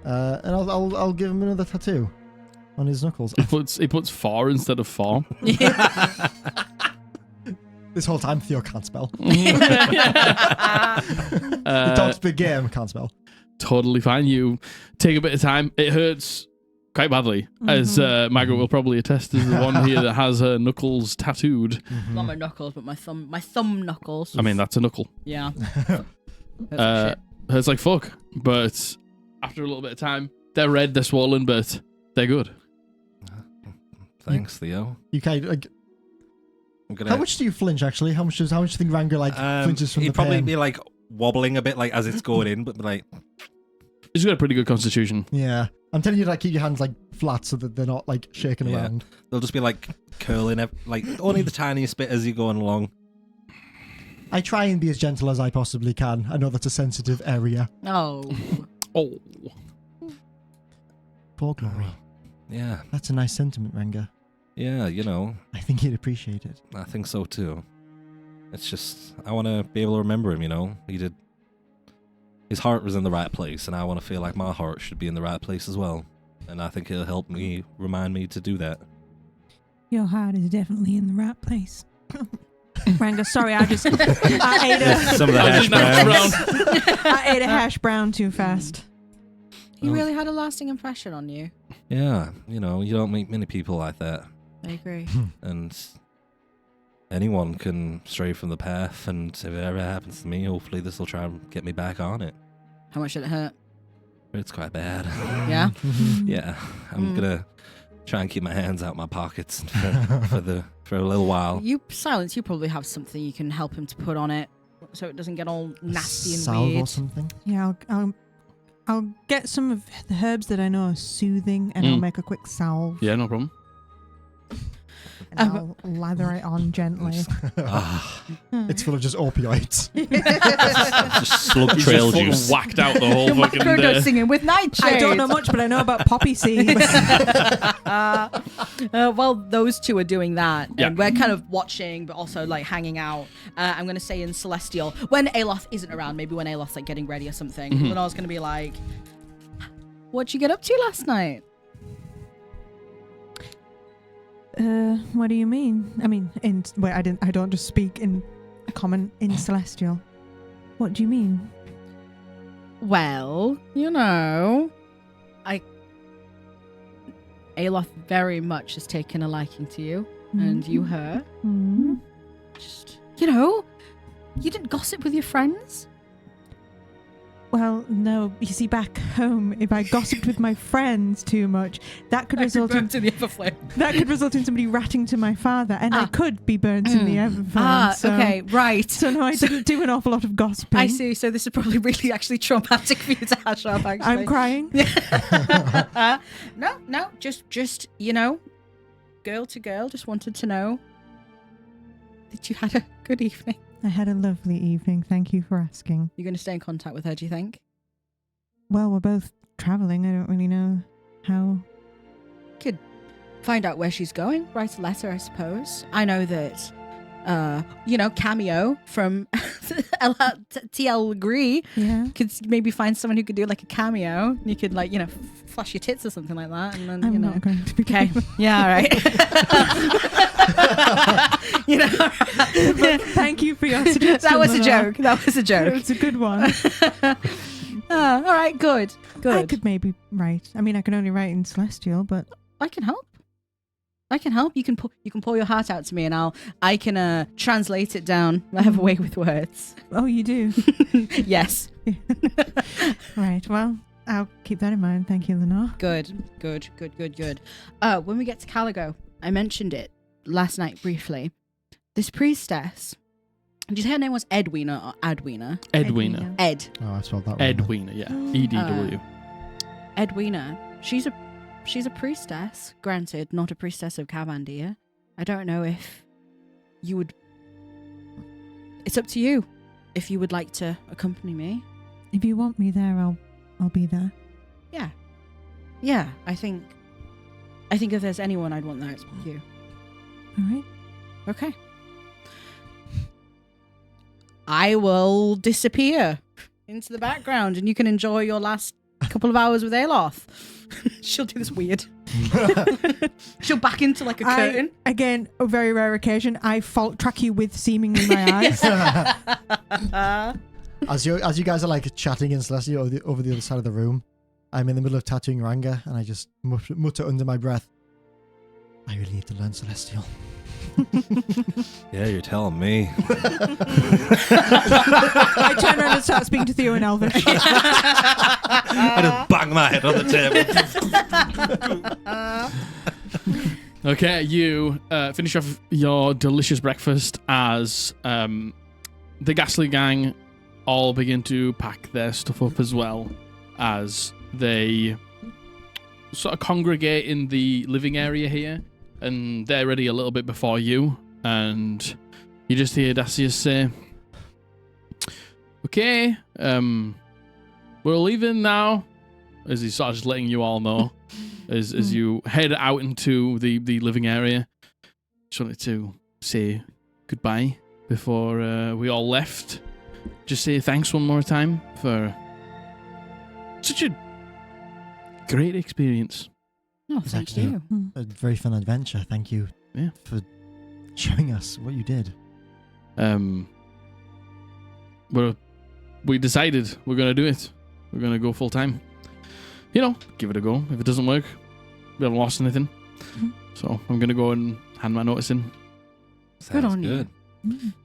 And I'll give him another tattoo on his knuckles. He puts 4 instead of 4. This whole time, Theo can't spell. Uh, He talks big game, can't spell. Totally fine. You take a bit of time. It hurts quite badly, as Margaret will probably attest, is the one here that has her knuckles tattooed. Not my knuckles, but my thumb knuckles. I mean, that's a knuckle. Yeah. That's Hurts like fuck, but after a little bit of time, they're red, they're swollen, but they're good. Thanks, Theo. You kind of like How much do you flinch, actually? How much do you think Ranga, flinches from the He'd probably pain? be, wobbling a bit, as it's going in, but, He's got a pretty good constitution. Yeah. I'm telling you to, keep your hands, flat so that they're not, shaking Yeah. around. they'll just be, curling, only the tiniest bit as you're going along. I try and be as gentle as I possibly can. I know that's a sensitive area. Oh. Oh. Poor Glory. Yeah. That's a nice sentiment, Ranga. Yeah, I think he'd appreciate it. I think so, too. It's just, I want to be able to remember him, He did... His heart was in the right place, and I want to feel like my heart should be in the right place as well. And I think it'll help me, remind me to do that. Your heart is definitely in the right place. Ranga, sorry, I ate Some of the hash browns. I ate a hash brown too fast. He really had a lasting impression on you. Yeah, you don't meet many people like that. I agree. And anyone can stray from the path, and if it ever happens to me, hopefully this will try and get me back on it. How much did it hurt? It's quite bad. Yeah? Yeah, I'm gonna try and keep my hands out my pockets for a little while. You probably have something you can help him to put on it so it doesn't get all nasty and Salve weird. or something? Yeah, I'll get some of the herbs that I know are soothing, and I'll make a quick salve. Yeah, no problem. And I'll lather it on gently. It's full of just opioids. Just slug trail He's just juice. Whacked out the whole fucking day. Singing with nightshades. I don't know much, but I know about poppy seeds. Well, those two are doing that. Yeah. And we're kind of watching, but also hanging out. I'm going to say in Celestial, when Aloth isn't around, maybe when Aloth's getting ready or something, Lenore's going to be like, what'd you get up to last night? What do you mean? I mean, I don't just speak in common in Celestial. What do you mean? Well, Aloth very much has taken a liking to you, and you her. Mm-hmm. Just, you didn't gossip with your friends? Well, no. You see, back home, if I gossiped with my friends too much, that could result in the other flame. that could result in somebody ratting to my father, and I could be burnt in the oven. So, okay, right. So no, I didn't do an awful lot of gossiping. I see. So this is probably really actually traumatic for you to hash up. Actually, I'm crying. No, just girl to girl. Just wanted to know that you had a good evening. I had a lovely evening. Thank you for asking. You're going to stay in contact with her, do you think? Well, we're both traveling. I don't really know how. Could find out where she's going. Write a letter, I suppose. I know that, Cameo from TL Agree could maybe find someone who could do a cameo. You could flash your tits or something like that, and then I'm not going to be okay. Yeah, all right. Thank you for your suggestion. That was a joke. That was a joke. It's a good one. All right, good. I could maybe write. I mean, I can only write in Celestial, but I can help. You can pour your heart out to me, and I can translate it down. I have a way with words. Oh, you do? Yes. Right. Well, I'll keep that in mind. Thank you, Lenore. Good. When we get to Caligo, I mentioned it last night briefly. This priestess. Did you say her name was Edwina or Adwina? Edwina. Ed. Oh, I spelled that wrong. Edwina, yeah. EDW. Edwina. She's a priestess. Granted, not a priestess of Cavandia. I don't know if you would... It's up to you if you would like to accompany me. If you want me there, I'll be there. Yeah. I think if there's anyone I'd want there, it's you. All right. Okay. I will disappear into the background, and you can enjoy your last couple of hours with Aloth. She'll do this weird. She'll back into a curtain. Again, a very rare occasion, I fault track you with seemingly my eyes. As you guys are chatting in Celestial over the other side of the room, I'm in the middle of tattooing Ranga, and I just mutter under my breath, I really need to learn Celestial. Yeah, you're telling me. I turn around and start speaking to Theo in Elvish. I just bang my head on the table. Okay, you finish off your delicious breakfast as the Ghastly Gang all begin to pack their stuff up as well, as they sort of congregate in the living area here, and they're ready a little bit before you, and you just hear Dacius say, okay, we're leaving now, as he's sort of just letting you all know, as you head out into the living area. Just wanted to say goodbye before we all left. Just say thanks one more time for such a great experience. Oh, It's thank actually you. a very fun adventure. Thank you for showing us what you did. We decided we're going to do it. We're going to go full time. You know, give it a go. If it doesn't work, we haven't lost anything. So I'm going to go and hand my notice in. Good on you.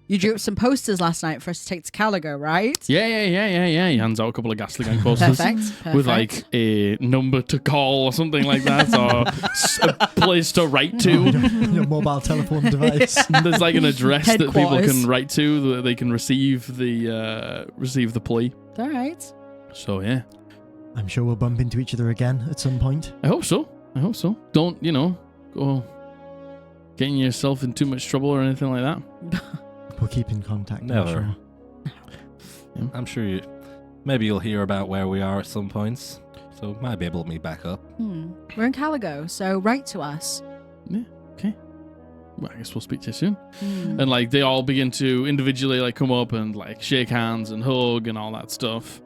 You drew up some posters last night for us to take to Caligo, right? Yeah. He hands out a couple of Ghastly Gang posters. Perfect. With like a number to call or something like that, or a place to write to. Your mobile telephone device. There's like an address that people Headquarters. can write to, that they can receive the plea. All right. So yeah, I'm sure we'll bump into each other again at some point. I hope so. Don't go getting yourself in too much trouble or anything like that. We'll keep in contact. I'm Never. sure. I'm sure maybe you'll hear about where we are at some points, so might be able to meet back up. We're in Caligo, so write to us. Well, I guess we'll speak to you soon. And like they all begin to individually like come up and like shake hands and hug and all that stuff.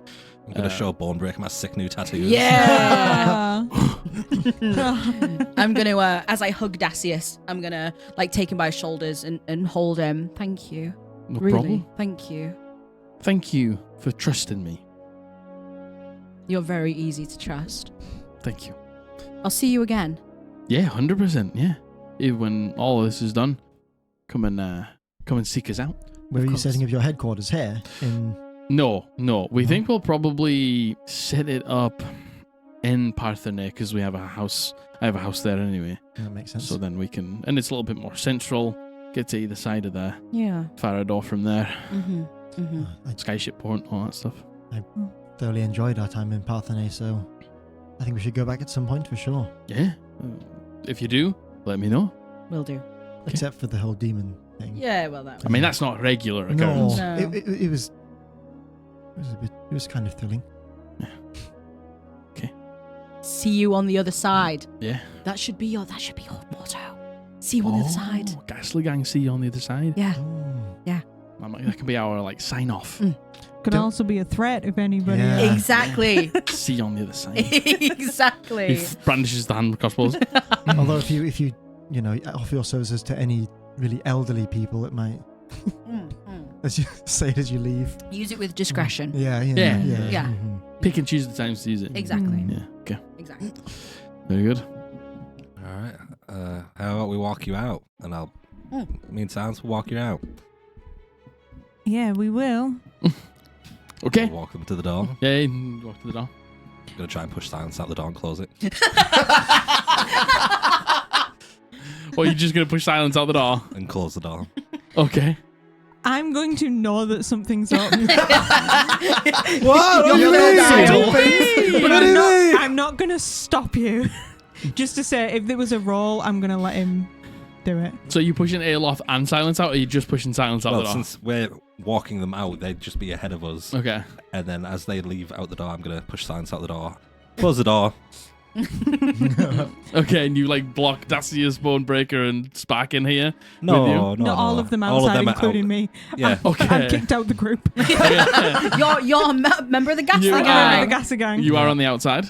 I'm gonna show Bonebreaker my sick new tattoos. Yeah. Uh, I'm going to, as I hug Dacius, I'm going to like take him by his shoulders and hold him. Thank you. No Really. problem. Thank you. Thank you for trusting me. You're very easy to trust. Thank you. I'll see you again. Yeah, 100%. Yeah. When all of this is done, come and seek us out. Where Of are you course. setting up your headquarters here? In No. We No? think we'll probably set it up in Parthenae because we have a house. I have a house there anyway. that makes sense. So then we can, and it's a little bit more central. Get to either side of the Yeah. Farrahdor from there. I Skyship port, all that stuff. thoroughly enjoyed our time in Parthenae, so I think we should go back at some point for sure. Yeah. If you do, let me know. Will do. Except for the whole demon thing. Yeah, well, that I mean, that's not a regular No, occurrence. No. it was it was kind of thrilling. See you on the other side. Yeah. That should be your motto. See you on the other side. Ghastly Gang, see you on the other side. Yeah. Oh. That can be our like sign off. could Don't- also be a threat if anybody. Yeah. Exactly. See you on the other side. Exactly. He brandishes the hand crossbows. Although if you offer your services to any really elderly people, it might as you say it as you leave. Use it with discretion. Yeah. Yeah. Yeah. Pick and choose the times to use it. Exactly. Mm. Yeah. Okay. Exactly. Very good. All right. How about we walk you out, and I'll. Me and Sans will walk you out. Yeah, we will. Okay. We'll walk them to the door. Yeah. You can walk to the door. I'm gonna try and push Silence out the door and close it. Or you're just gonna push Silence out the door. And close the door. Okay. I'm going to know that something's up. What? You're What the do you mean? guy. What do you mean? I'm not going to stop you. Just to say, if there was a roll, I'm going to let him do it. So you pushing Aeloth and Silence out, or are you just pushing Silence out Well, the door? since we're walking them out, they'd just be ahead of us. Okay. And then as they leave out the door, I'm gonna push Silence out the door. Close the door. Okay, and you like block Dacius, Bonebreaker, and Spark in here. No, With you? no, Not all no. of them All outside, are including out. me. Yeah. Okay. I've kicked out the group. You're a member of the Ghastly You are. Gang. The Gasser gang. You are on the outside.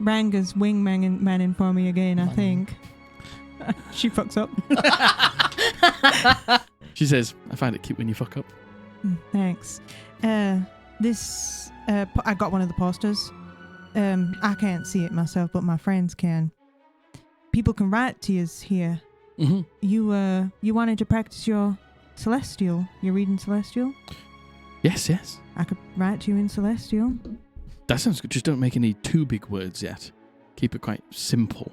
Ranga's wingmanning for me again, I think. She fucks up. She says, "I find it cute when you fuck up." Thanks. I got one of the posters. I can't see it myself, but my friends can. People can write to us here. Mm-hmm. You wanted to practice your Celestial. You're reading Celestial? Yes. I could write to you in Celestial. That sounds good. Just don't make any too big words yet. keep it quite simple.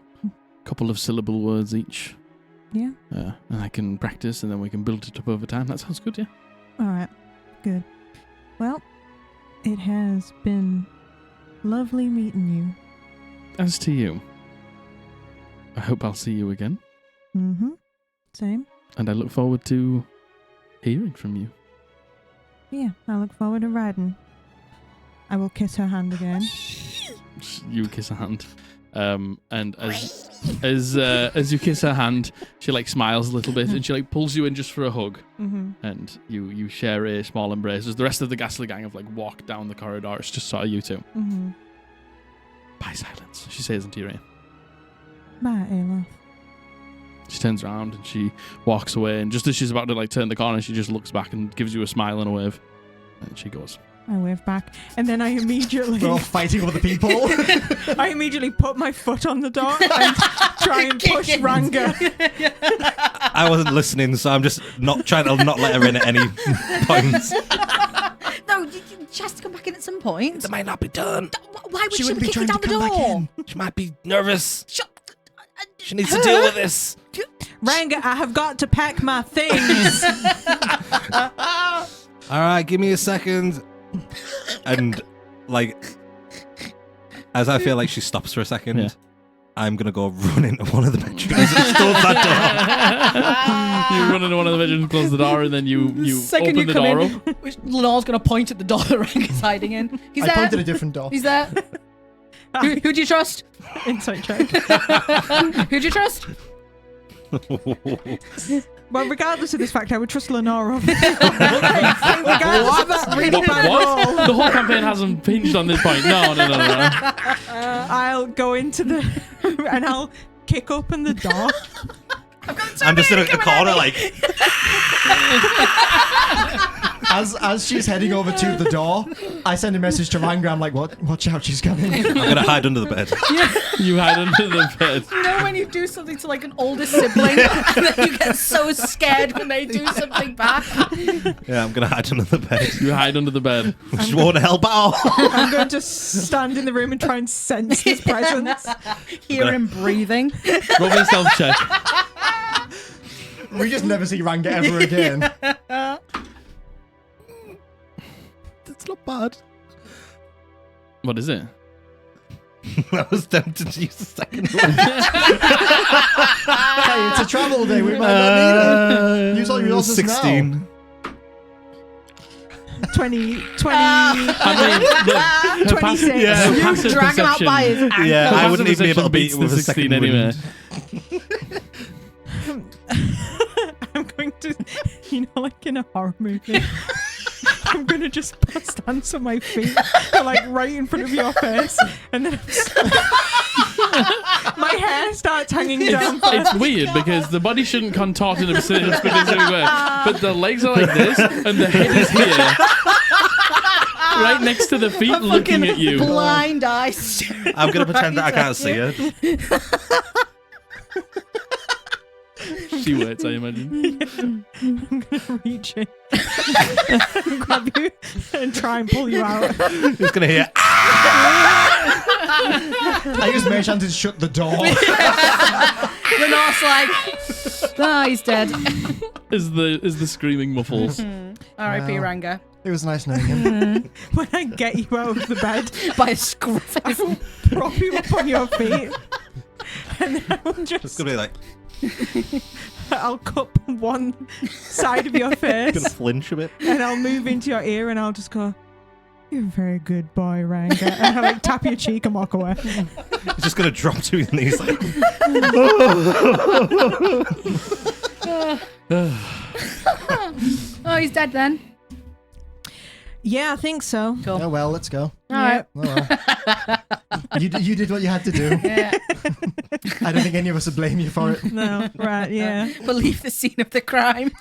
Couple of syllable words each. Yeah. And I can practice, and then we can build it up over time. That sounds good, yeah. All right. Good. Well, it has been lovely meeting you. As to you, I hope I'll see you again, Mm-hmm. Same. and I look forward to hearing from you. Yeah, I look forward to riding. I will kiss her hand again. You kiss her hand, and as you kiss her hand, she like smiles a little bit, and she like pulls you in just for a hug, Mm-hmm. and you share a small embrace as the rest of the Ghastly gang have like walked down the corridor. It's just sort of you two. Mm-hmm. Bye, Silence, she says into your ear. Bye, Ayla. She turns around and she walks away, and just as she's about to like turn the corner, she just looks back and gives you a smile and a wave, and she goes. I wave back, and then I immediately, We're all fighting over the people. I immediately put my foot on the door and try and push Ranga. I wasn't listening, so I'm just not trying to not let her in at any points. No, she has to come back in at some point. It might not be done. Why would she wouldn't be be kicking trying down to the come back door? in. She might be nervous. Shut. She needs to deal with this. Ranga, I have got to pack my things. All right, give me a second. And like, as I feel like she stops for a second, Yeah. I'm gonna go run into one of the bedrooms and close that You run into one of the bedrooms, close the door, and then you Second open the come door in, up. Lenore's going to point at the door that Ranga's hiding in. He's I there. pointed a different door. He's there. Who do you trust? Insight check. Who do you trust? Well, regardless of this fact, I would trust Lenore over regardless of that really bad roll. The whole campaign hasn't hinged on this point. No. I'll go into the and I'll kick open the door. I'm just in a corner, like. As she's heading over to the door, I send a message to Ranga. I'm like, "What? Watch out, she's coming." I'm gonna hide under the bed. You hide under the bed. You know when you do something to like an older sibling and then you get so scared when they do something back? Yeah, I'm gonna hide under the bed. You hide under the bed. Which won't help at all. I'm going to stand in the room and try and sense his presence. Hear him breathing. Roll me a stealth check. We just never see Ranga ever again. It's not bad. What is it? I was tempted to use the second one. Hey, it's a travel day. We might not need it. Use all your resources 16. now. 20. I mean, look, 26. her You passive drag him out perception- by his ankle. Yeah, her I passive wouldn't even be able to perception beat beats it with the a second 16 anyway. I'm going to, like in a horror movie, I'm going to just stand on my feet, like right in front of your face, and then my hair starts hanging down. It's weird because the body shouldn't contort in a specific way, but the legs are like this and the head is here, right next to the feet, looking at you. Blind eyes. I'm gonna pretend that I can't see her. She waits, I imagine. I'm gonna reach in, and grab you, and try and pull you out. Who's gonna hear? I use Mage Hand to shut the door. Lenore's like, he's dead. As the screaming muffles. R.I.P. Wow. Ranga. It was nice knowing him. When I get you out of the bed, By a scruff. I will prop you up on your feet, and then I will It's just, gonna be like I'll cup one side of your gonna face, flinch a bit. and I'll move into your ear, and I'll just go, "You're a very good boy, Ranga," and I'll like tap your cheek and walk away. He's just gonna drop to his knees like. Oh, he's dead then. Yeah, I think so. Cool. Oh well, let's go. All right. Oh, well. You did what you had to do. Yeah. I don't think any of us would blame you for it. No, right, yeah. Believe the scene of the crime.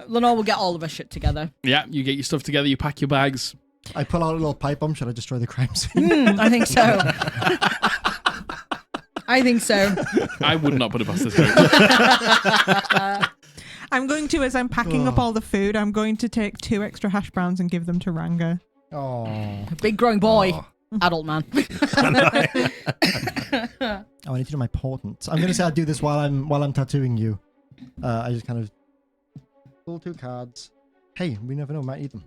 Lenore will get all of her shit together. Yeah, you get your stuff together, you pack your bags. I pull out a little pipe bomb. Should I destroy the crime scene? I think so. I think so. I would not put it past this group. I'm going to, as I'm packing up all the food, I'm going to take 2 extra hash browns and give them to Ranga. Oh. Big growing boy. Oh, adult man. Oh, I need to do my portents. I'm gonna say I'll do this while I'm tattooing you. I just kind of pull 2 cards. Hey, we never know, might need them.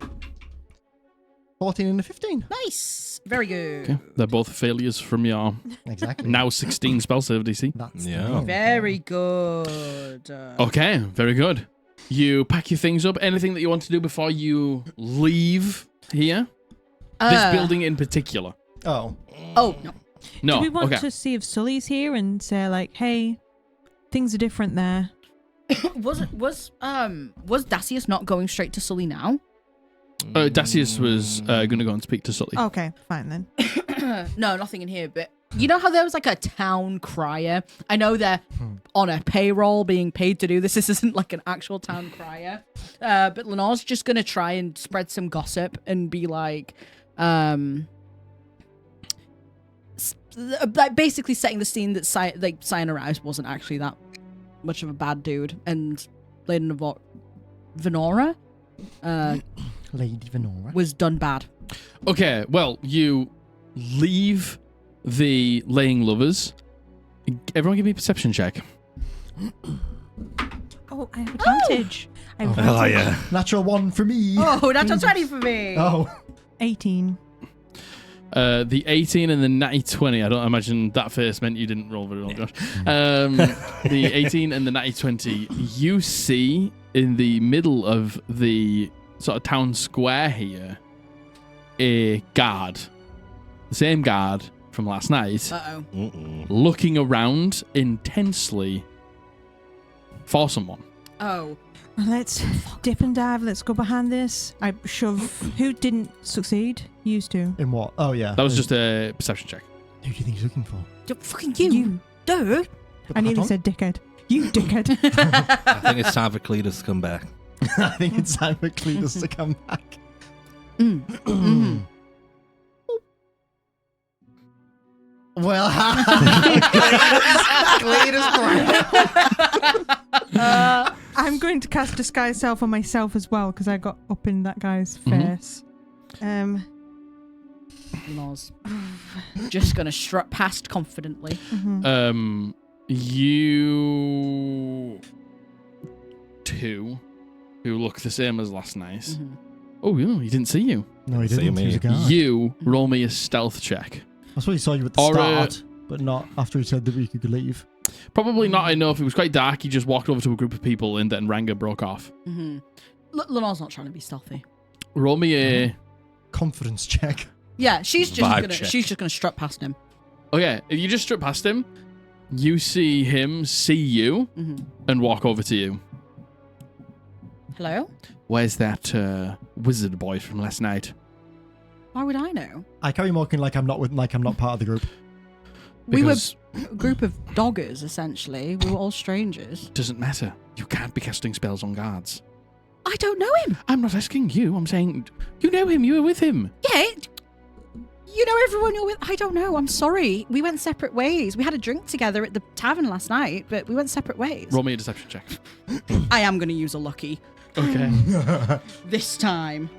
14 and a 15. Nice. Very good. Okay. They're both failures from your Exactly. now 16 spell save DC. That's Yeah. the goal. Very good. Okay, very good. You pack your things up. Anything that you want to do before you leave here? This building in particular. Oh. Oh, no. No. Do we want okay. to see if Sully's here and say like, hey, things are different there? Was Dacius not going straight to Sully now? Dacius was going to go and speak to Sully. Okay, fine then. No, nothing in here, but you know how there was like a town crier? I know they're on a payroll being paid to do this. This isn't like an actual town crier. But Lenore's just going to try and spread some gossip and be like basically setting the scene that Cyanorize wasn't actually that much of a bad dude, and Lady Venora Lady Venora. was done bad. Okay, well, you leave the laying lovers. Everyone give me a perception check. Oh, I have advantage. I have Oh, advantage. yeah. Natural 1 for me. Oh, that's a 20 for me. Oh. 18. The 18 and the natty 20. I don't imagine that first meant you didn't roll very well, Josh. The 18 and the natty 20. You see in the middle of the sort of town square here a guard. The same guard from last night. Uh-oh. Looking around intensely for someone. Oh. Let's dip and dive. Let's go behind this. I shove. Who didn't succeed? Used to. In what? Oh, yeah. That was just a perception check. Who do you think he's looking for? Fucking you. Dude. Put I the nearly hat on? said dickhead. You dickhead. I think it's time for Cletus to come back. I think it's time for Cletus to come back. Well, Cletus. I'm going to cast Disguise Self on myself as well because I got up in that guy's face. Lenore's just gonna strut past confidently. You two who look the same as last night. Oh, yeah, he didn't see you. No, he See didn't. me. He was a guard. You roll me a stealth check. I saw he saw you at the Or, start, but not after he said that we could leave. Probably not enough. It was quite dark. He just walked over to a group of people and then Ranga broke off. Lenore's not trying to be stealthy. Roll me a... Confidence check. Yeah, she's just Vibe gonna check. strut past him. Okay, if you just strip past him, you see him see you and walk over to you. Hello? Where's that wizard boy from last night? Why would I know? I carry Morgan like I'm not part of the group. Because We were a group of doggers, essentially. We were all strangers. doesn't matter. You can't be casting spells on guards. I don't know him. I'm not asking you. I'm saying you know him. You were with him. Yeah. You know everyone you're with. I don't know. I'm sorry. We went separate ways. We had a drink together at the tavern last night, but we went separate ways. Roll me a deception check. I am going to use a lucky Okay. this time.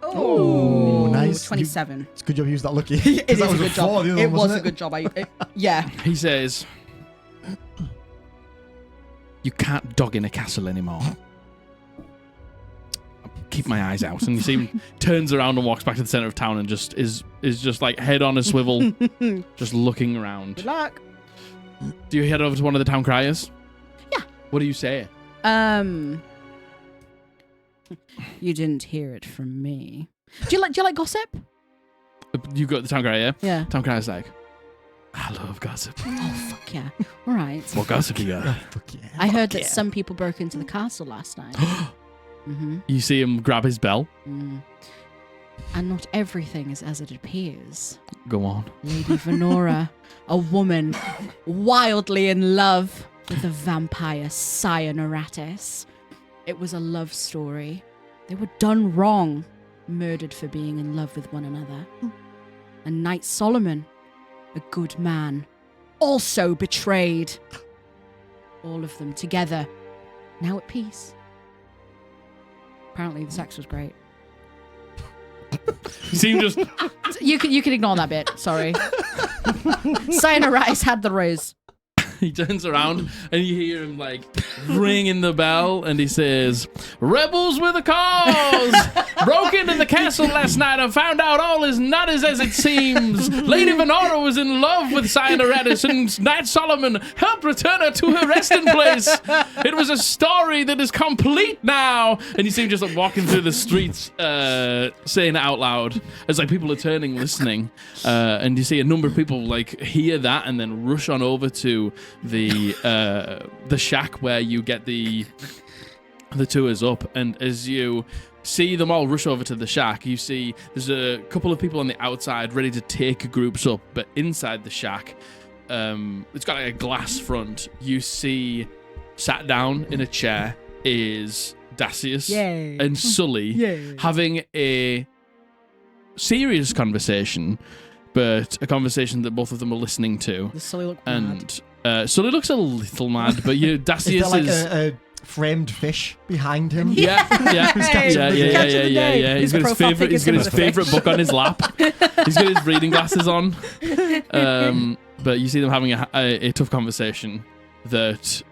Oh, nice. 27. It's a good job you used that lucky. It is that a was good before job. the other It one, was wasn't a good job. Yeah. He says, "You can't dog in a castle anymore." Keep my eyes out, and you see him turns around and walks back to the center of town, and just is just like head on a swivel, just looking around. Good luck. Do you head over to one of the town criers? Yeah. What do you say? You didn't hear it from me. Do you like gossip? You got the town crier. Yeah. Town crier's like, I love gossip. Oh fuck yeah! All right. What gossip you got? Oh, fuck yeah. I heard that some people broke into the castle last night. You see him grab his bell. And not everything is as it appears. Go on. Lady Venora, a woman wildly in love with the vampire Cyanorize. It was a love story. They were done wrong, murdered for being in love with one another. And Knight Solomon, a good man, also betrayed. All of them together, now at peace. Apparently the sex was great. You see him just. You can ignore that bit. Sorry. Cyanurize had the raise. He turns around and you hear him like ringing the bell, and he says, "Rebels with a cause! Broke into the castle last night and found out all is not as it seems. Lady Venora was in love with Cyanuratus, and Knight Solomon helped return her to her resting place. It was a story that is complete now." And you see him just like walking through the streets, saying it out loud as like people are turning, listening, and you see a number of people like hear that and then rush on over to the shack where you get the tours up. And as you see them all rush over to the shack, you see there's a couple of people on the outside ready to take groups up, but inside the shack, it's got like a glass front. You see sat down in a chair is Dacius and Sully having a serious conversation, but a conversation that both of them are listening to. Does Sully look And Sully looks a little mad, but Dacius is there like a framed fish behind him? Yeah. He's got his favorite book on his lap. He's got his reading glasses on. But you see them having a tough conversation that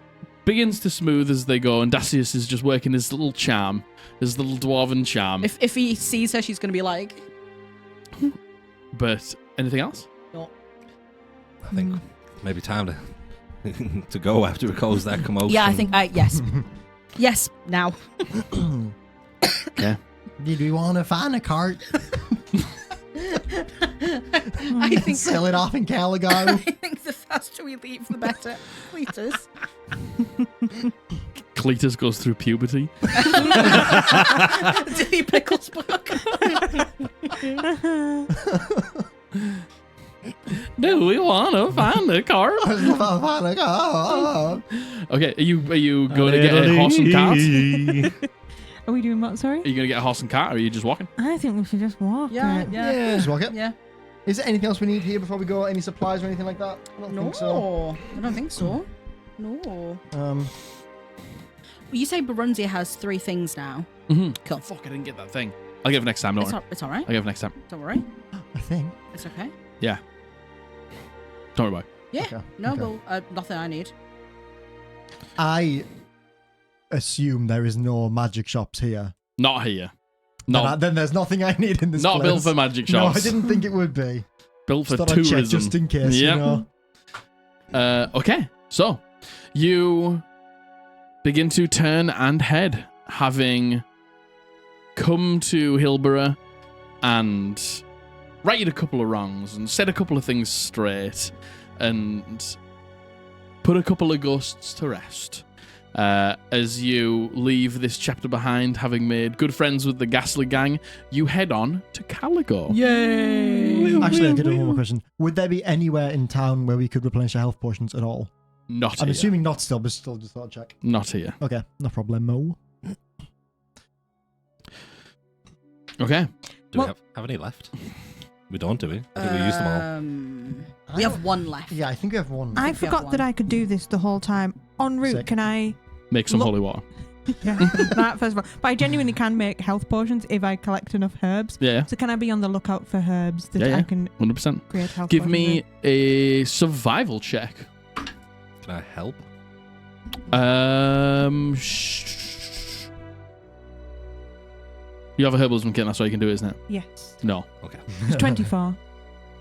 begins to smooth as they go, and Dacius is just working his little charm, his little dwarven charm. If he sees her, she's going to be like... But anything else? No. I think maybe time to to go after it close that commotion. Yeah, I think, yes. Yes, now. Okay. Did we want to find a cart? I think Sell it off in Caligo. I think the faster we leave, the better. Cletus. Cletus goes through puberty. Dilly Pickles book. Do we want to find a cart? Find a cart. Okay, are you going to get a horse and cart? Are we doing what, sorry? Are you going to get a horse and cart, or are you just walking? I think we should just walk. Yeah. Just walk it. Yeah. Is there anything else we need here before we go? Any supplies or anything like that? I don't think so. I don't think so. No. Um, You say Barunzia has 3 things now. Mm-hmm. Cool. Fuck, I didn't get that thing. I'll give it next time, don't worry. It's all right. I'll give it next time. Don't worry. I think. It's okay. Yeah. Don't worry about it. Yeah. Okay, No, okay. well, nothing I need. I assume there is no magic shops here. Not here. Then there's nothing I need in this Not place. built for magic No, shops. I didn't think it would be. Built for Just thought I'd check tourism. just in case, Yep. you know. Okay, so you begin to turn and head, having come to Hilborough and righted a couple of wrongs and said a couple of things straight and put a couple of ghosts to rest. As you leave this chapter behind, having made good friends with the Ghastly Gang, you head on to Caligo. Yay! Actually, I did have one more question. Would there be anywhere in town where we could replenish our health potions at all? Not I'm here. assuming not still, but still just thought I'd check. Not here. Okay, no problemo. Okay. Do we have any left? We don't, do we? I think we used them all. We have 1 left. Yeah, I think we have one. I think we have forgot that one. I could do this the whole time. En route, Sick. can I... Make some Look- holy water. Yeah, that first of all. But I genuinely can make health potions if I collect enough herbs. Yeah, So can I be on the lookout for herbs that Yeah. I can 100%. create health Give potions me with? a survival check. Can I help? You have a herbalism kit, that's all you can do, isn't it? Yes. No. Okay. It's 24.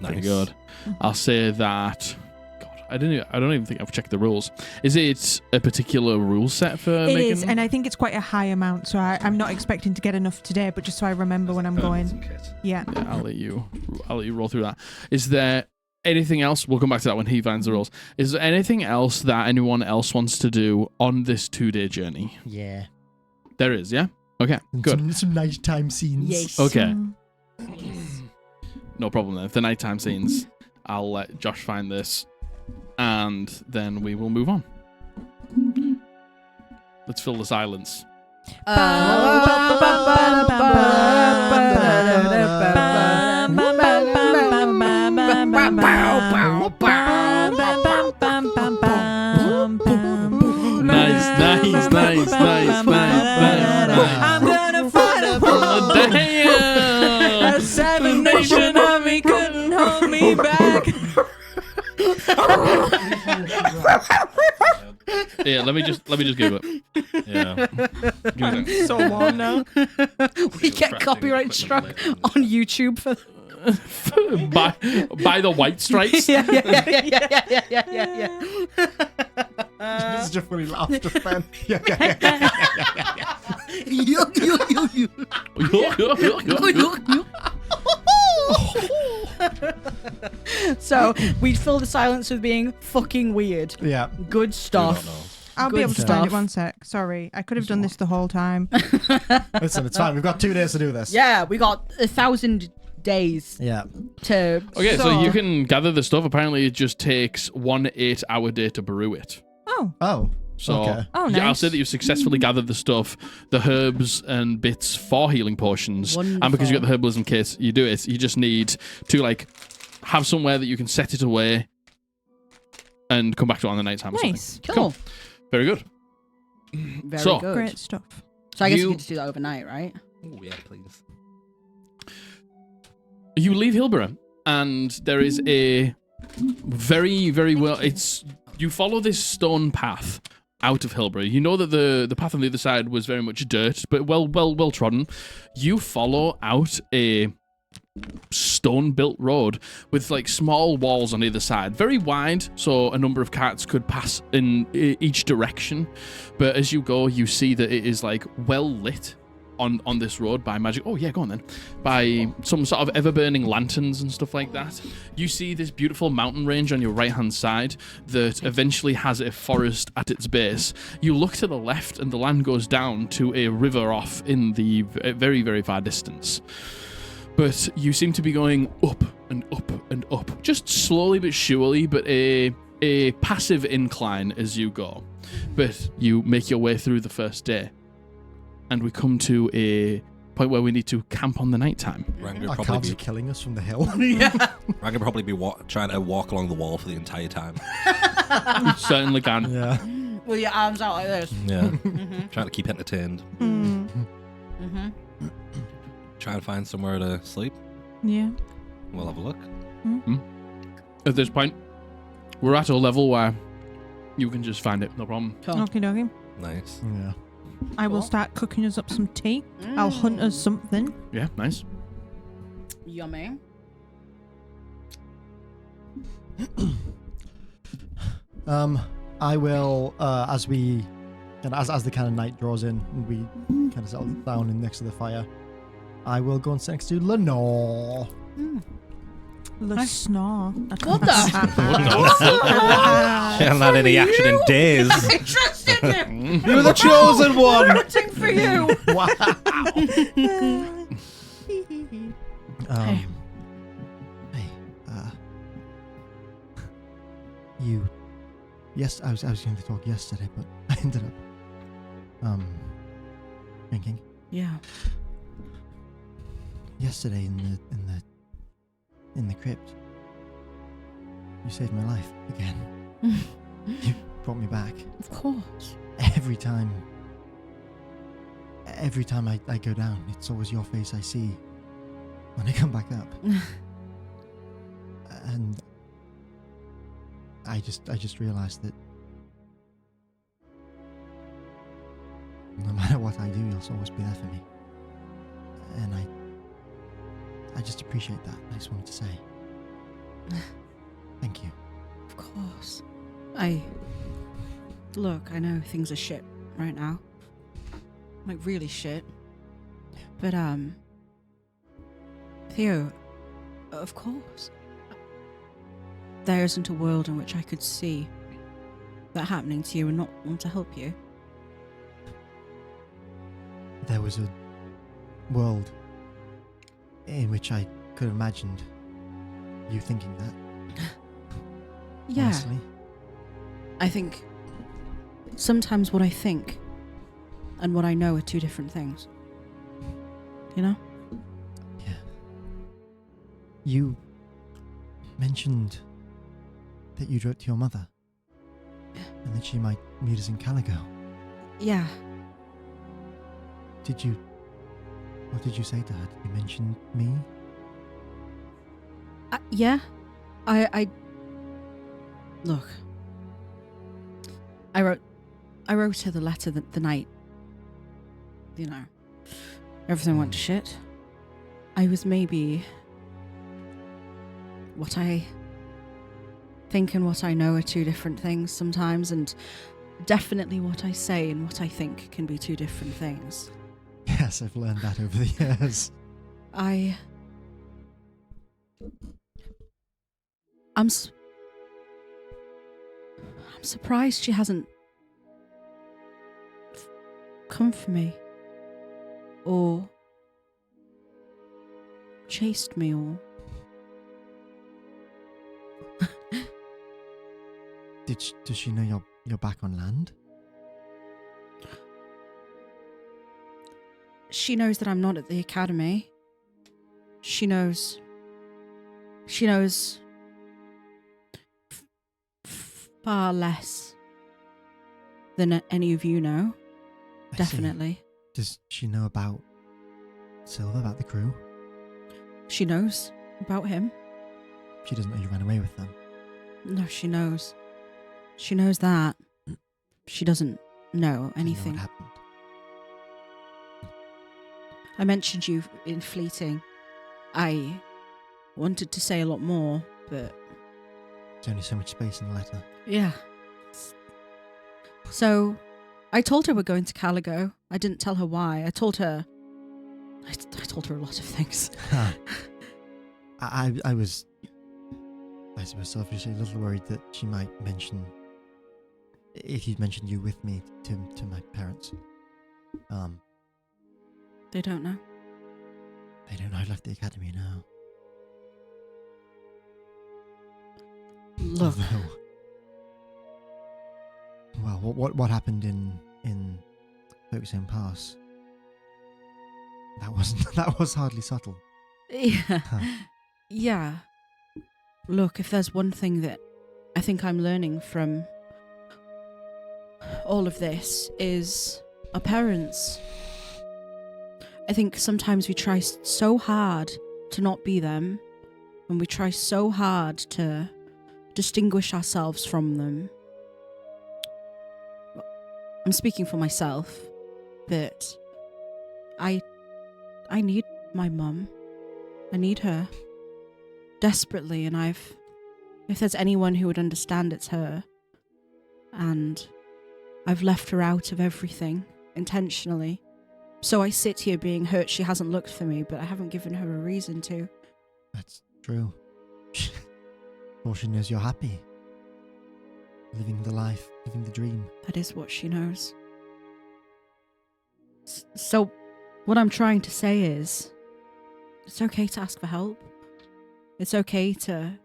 Pretty Nice. good. I'll say that. God, I don't even think I've checked the rules. Is it a particular rule set for It making? is, and I think it's quite a high amount, so I'm not expecting to get enough today, but just so I remember when I'm going. Yeah. Yeah, I'll let you roll through that. Is there anything else? We'll come back to that when he finds the rules. Is there anything else that anyone else wants to do on this 2-day journey? Yeah. There is, yeah? Okay, good. Some nighttime scenes. Yes. Okay. Mm. No problem then. If the nighttime scenes, I'll let Josh find this, and then we will move on. Let's fill the silence. Nice. I'm gonna fight a Damn! version of me couldn't hold me back. Yeah, let me just give it. Yeah. So long now. We get copyright struck on YouTube for. by the white stripes. Yeah. This is just funny laughter, fan. So we fill the silence with being fucking weird. Yeah. Good Do stuff. not know. I'll be Good able to stuff. find it. One sec. Sorry, I could have done this the whole time. Listen, it's fine. We've got 2 days to do this. Yeah, we got 1,000 days Yeah. to. Okay, so you can gather the stuff. Apparently, it just takes 1 8-hour day to brew it. Oh. Oh. So Okay. Oh, yeah, I'll nice. say that you've successfully gathered the stuff, the herbs and bits for healing potions. And because you got the herbalism kit, you do it. You just need to like have somewhere that you can set it away and come back to it on the night time. or something. Nice. Cool. Very good. Very So- good. Great stuff. So I guess You- you could just do that overnight, right? Oh, yeah, please. You leave Hilborough, and there is a very, very well. You follow this stone path out of Hilborough. You know that the path on the other side was very much dirt, but well trodden. You follow out a stone-built road with like small walls on either side, very wide, so a number of carts could pass in each direction. But as you go, you see that it is like well lit on this road by magic. Oh yeah, go on then. By some sort of ever-burning lanterns and stuff like that. You see this beautiful mountain range on your right-hand side that eventually has a forest at its base. You look to the left and the land goes down to a river off in the very, very far distance. But you seem to be going up and up and up, just slowly but surely, but a passive incline as you go. But you make your way through the first day. And we come to a point where we need to camp on the nighttime. Ranga Our would calves are probably killing us from the hill. Ranga probably be trying to walk along the wall for the entire time. You certainly can. Yeah. With your arms out like this. Yeah. Trying to keep entertained. Mm-hmm. Try and find somewhere to sleep. Yeah. We'll have a look. At this point, we're at a level where you can just find it, no problem. Cool. Okie dokie. Nice. Yeah. I will Cool. start cooking us up some tea. I'll hunt us something. Yeah, nice. Yummy. I will, as we, and as the kind of night draws in and we kind of settle down in next to the fire, I will go and sit next to Lenore. The snore. What the? She hasn't had any action in days. I trusted him. You're the chosen one. Rooting for you. Wow. Hey. Hey, you. Yes, I was going to talk yesterday, but I ended up drinking. Yeah. Yesterday in the crypt, you saved my life again. You brought me back. Of course. Every time I go down, it's always your face I see when I come back up. And I just realized that no matter what I do, you'll always be there for me. And I just appreciate that. I just wanted to say thank you. Of course. Look, I know things are shit right now. Like, really shit. But, Theo, of course. There isn't a world in which I could see that happening to you and not want to help you. There was a world in which I could have imagined you thinking that. Yeah. Honestly. I think sometimes what I think and what I know are two different things. You know? Yeah. You mentioned that you wrote to your mother and that she might meet us in Caligo. Yeah. What did you say to her? Did you mention me? Yeah. Look. I wrote her the letter the night, everything went to shit. I was maybe... What I think and what I know are two different things sometimes, and definitely what I say and what I think can be two different things. Yes, I've learned that over the years. I'm surprised she hasn't come for me or chased me or... Does she know you're back on land? She knows that I'm not at the academy. She knows far less than any of you know. I see. Definitely. Does she know about Silver, about the crew? She knows about him. She doesn't know you ran away with them. No, she knows. She knows that. She doesn't know anything. Doesn't know what happened. I mentioned you in fleeting. I wanted to say a lot more, but... There's only so much space in the letter. Yeah. So, I told her we're going to Caligo. I didn't tell her why. I told her a lot of things. I was, I suppose, selfishly a little worried that she might mention, if you'd mentioned you with me to my parents. They don't know. They don't know I left the academy now. Look. Although, well, what happened in Folkestone Pass? That was hardly subtle. Yeah. Huh. Yeah. Look, if there's one thing that I think I'm learning from all of this is our parents. I think sometimes we try so hard to not be them, and we try so hard to distinguish ourselves from them. I'm speaking for myself, but I need my mum. I need her desperately, and if there's anyone who would understand, it's her. And I've left her out of everything intentionally. So I sit here being hurt she hasn't looked for me, but I haven't given her a reason to. That's true. All she knows you're happy. Living the life, living the dream. That is what she knows. So what I'm trying to say is, it's okay to ask for help. It's okay to...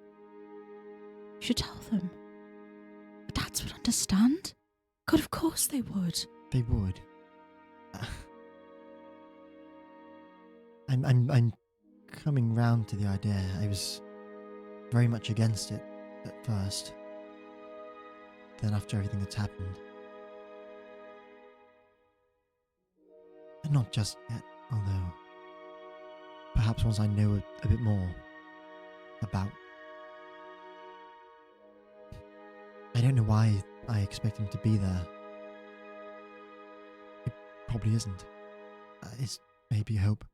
You should tell them. But dads would understand. God, of course they would. They would. I'm coming round to the idea. I was very much against it at first. Then after everything that's happened. And not just yet, although perhaps once I know a bit more about... I don't know why I expect him to be there. It probably isn't. It's maybe a hope.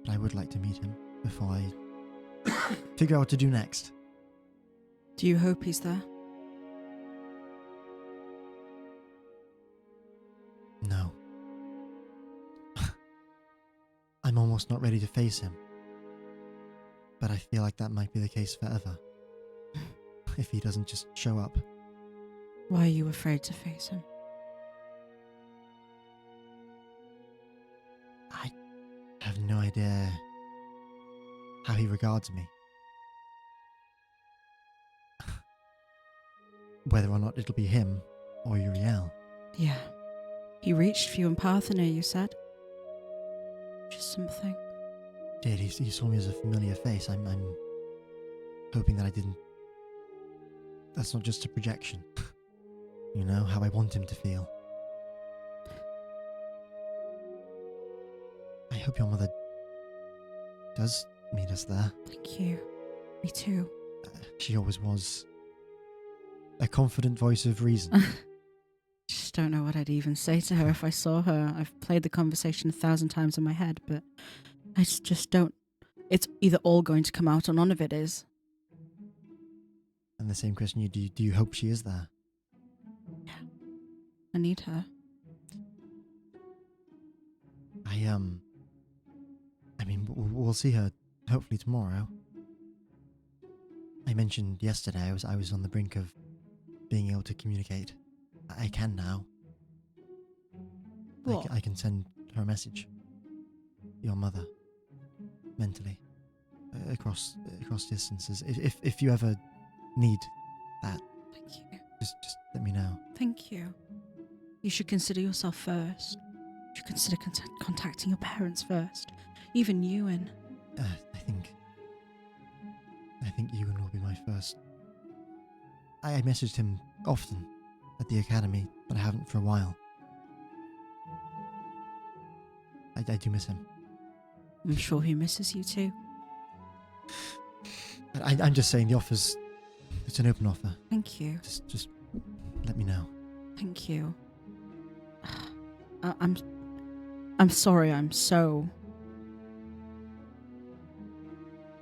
But I would like to meet him before I figure out what to do next. Do you hope he's there? No. I'm almost not ready to face him. But I feel like that might be the case forever. If he doesn't just show up. Why are you afraid to face him? I have no idea how he regards me. Whether or not it'll be him or Uriel. Yeah. He reached for you in Parthenae, you said. Just something. Did he saw me as a familiar face. I'm hoping that I didn't... That's not just a projection. You know, how I want him to feel. I hope your mother does meet us there. Thank you. Me too. She always was a confident voice of reason. Just don't know what I'd even say to her if I saw her. I've played the conversation 1,000 times in my head, but I just don't. It's either all going to come out or none of it is. And the same question, do you hope she is there? Yeah. I need her. I mean, we'll see her hopefully tomorrow. I mentioned yesterday I was on the brink of being able to communicate. I can now. What? I can send her a message. Your mother, mentally, across distances. If you ever need that, Thank you. just let me know. Thank you. You should consider yourself first. You should consider contacting your parents first. Even Ewan. I think Ewan will be my first. I messaged him often at the academy, but I haven't for a while. I do miss him. I'm sure he misses you too. I'm just saying the offer's... It's an open offer. Thank you. Just let me know. Thank you. I'm sorry. I'm so...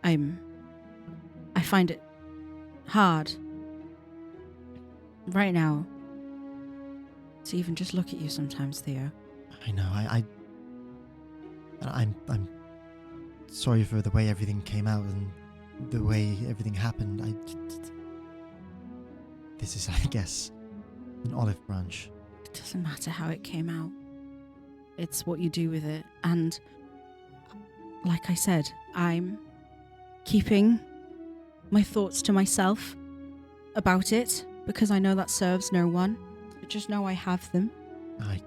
I find it hard right now to even just look at you sometimes, Theo. I know. I'm sorry for the way everything came out and the way everything happened. This is, I guess, an olive branch. It doesn't matter how it came out. It's what you do with it. And like I said, I'm keeping my thoughts to myself about it because I know that serves no one. But just know I have them. I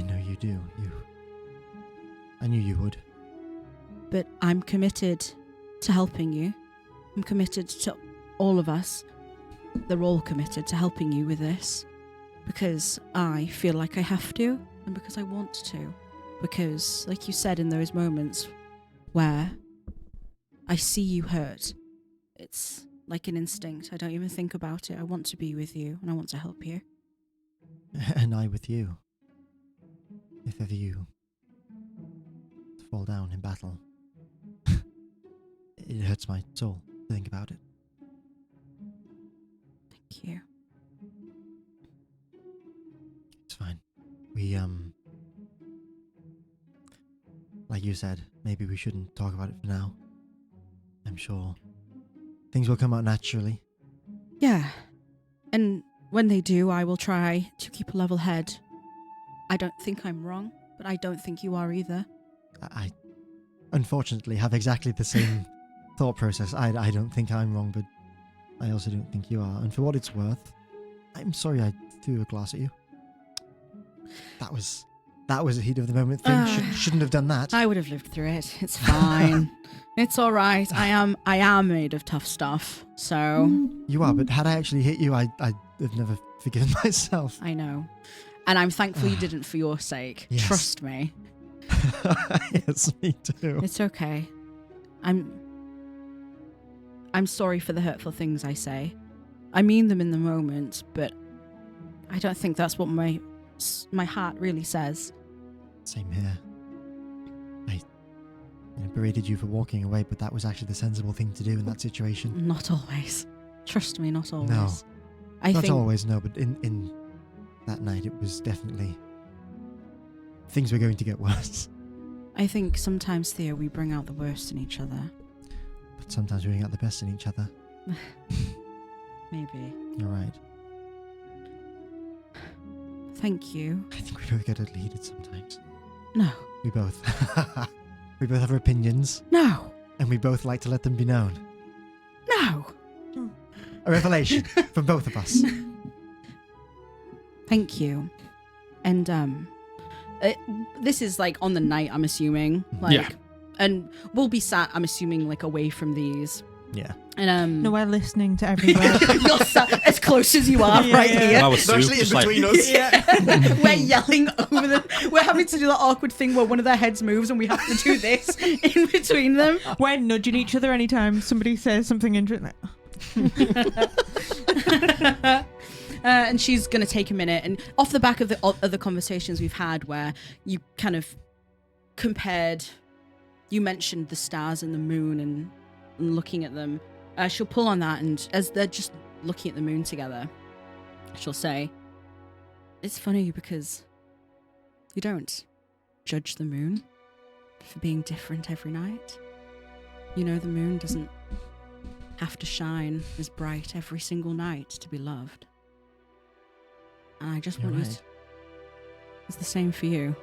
know you do. I knew you would. But I'm committed to helping you. I'm committed to all of us. They're all committed to helping you with this. Because I feel like I have to, and because I want to. Because, like you said, in those moments where I see you hurt, it's like an instinct. I don't even think about it. I want to be with you, and I want to help you. And I with you. If ever you fall down in battle, it hurts my soul to think about it. Thank you. It's fine. We, like you said, maybe we shouldn't talk about it for now. I'm sure things will come out naturally. Yeah. And when they do, I will try to keep a level head. I don't think I'm wrong, but I don't think you are either. I unfortunately have exactly the same thought process. I don't think I'm wrong, but I also don't think you are. And for what it's worth, I'm sorry I threw a glass at you. That was a heat of the moment thing. Shouldn't have done that. I would have lived through it. It's fine. It's all right. I am made of tough stuff. So You are, but had I actually hit you, I'd have never forgiven myself. I know, and I'm thankful you didn't for your sake. Yes. Trust me. Yes, me too. It's okay. I'm sorry for the hurtful things I say. I mean them in the moment, but I don't think that's what my heart really says. Same here. I berated you for walking away, but that was actually the sensible thing to do in that situation. Not always. Trust me, not always. No. I Not think always, no, but in that night it was definitely... Things were going to get worse. I think sometimes, Theo, we bring out the worst in each other. But sometimes we bring out the best in each other. Maybe. You're right. Thank you. I think we both get it heated sometimes. No. We both. We both have our opinions, No. and we both like to let them be known. No. A revelation from both of us. Thank you. And this is like on the night, I'm assuming. Like, Yeah. And we'll be sat, I'm assuming, like away from these Yeah. And No, we're listening to every word. you're as close as you are Yeah, right yeah. here. I was Actually, in between us. We're yelling over them. We're having to do that awkward thing where one of their heads moves and we have to do this in between them. We're nudging each other anytime somebody says something interesting. And she's going to take a minute. And off the back of the other conversations we've had where you kind of compared, you mentioned the stars and the moon and looking at them, she'll pull on that, and as they're just looking at the moon together, she'll say, it's funny because you don't judge the moon for being different every night. You know, the moon doesn't have to shine as bright every single night to be loved. And I just You're want you right. to... It's the same for you.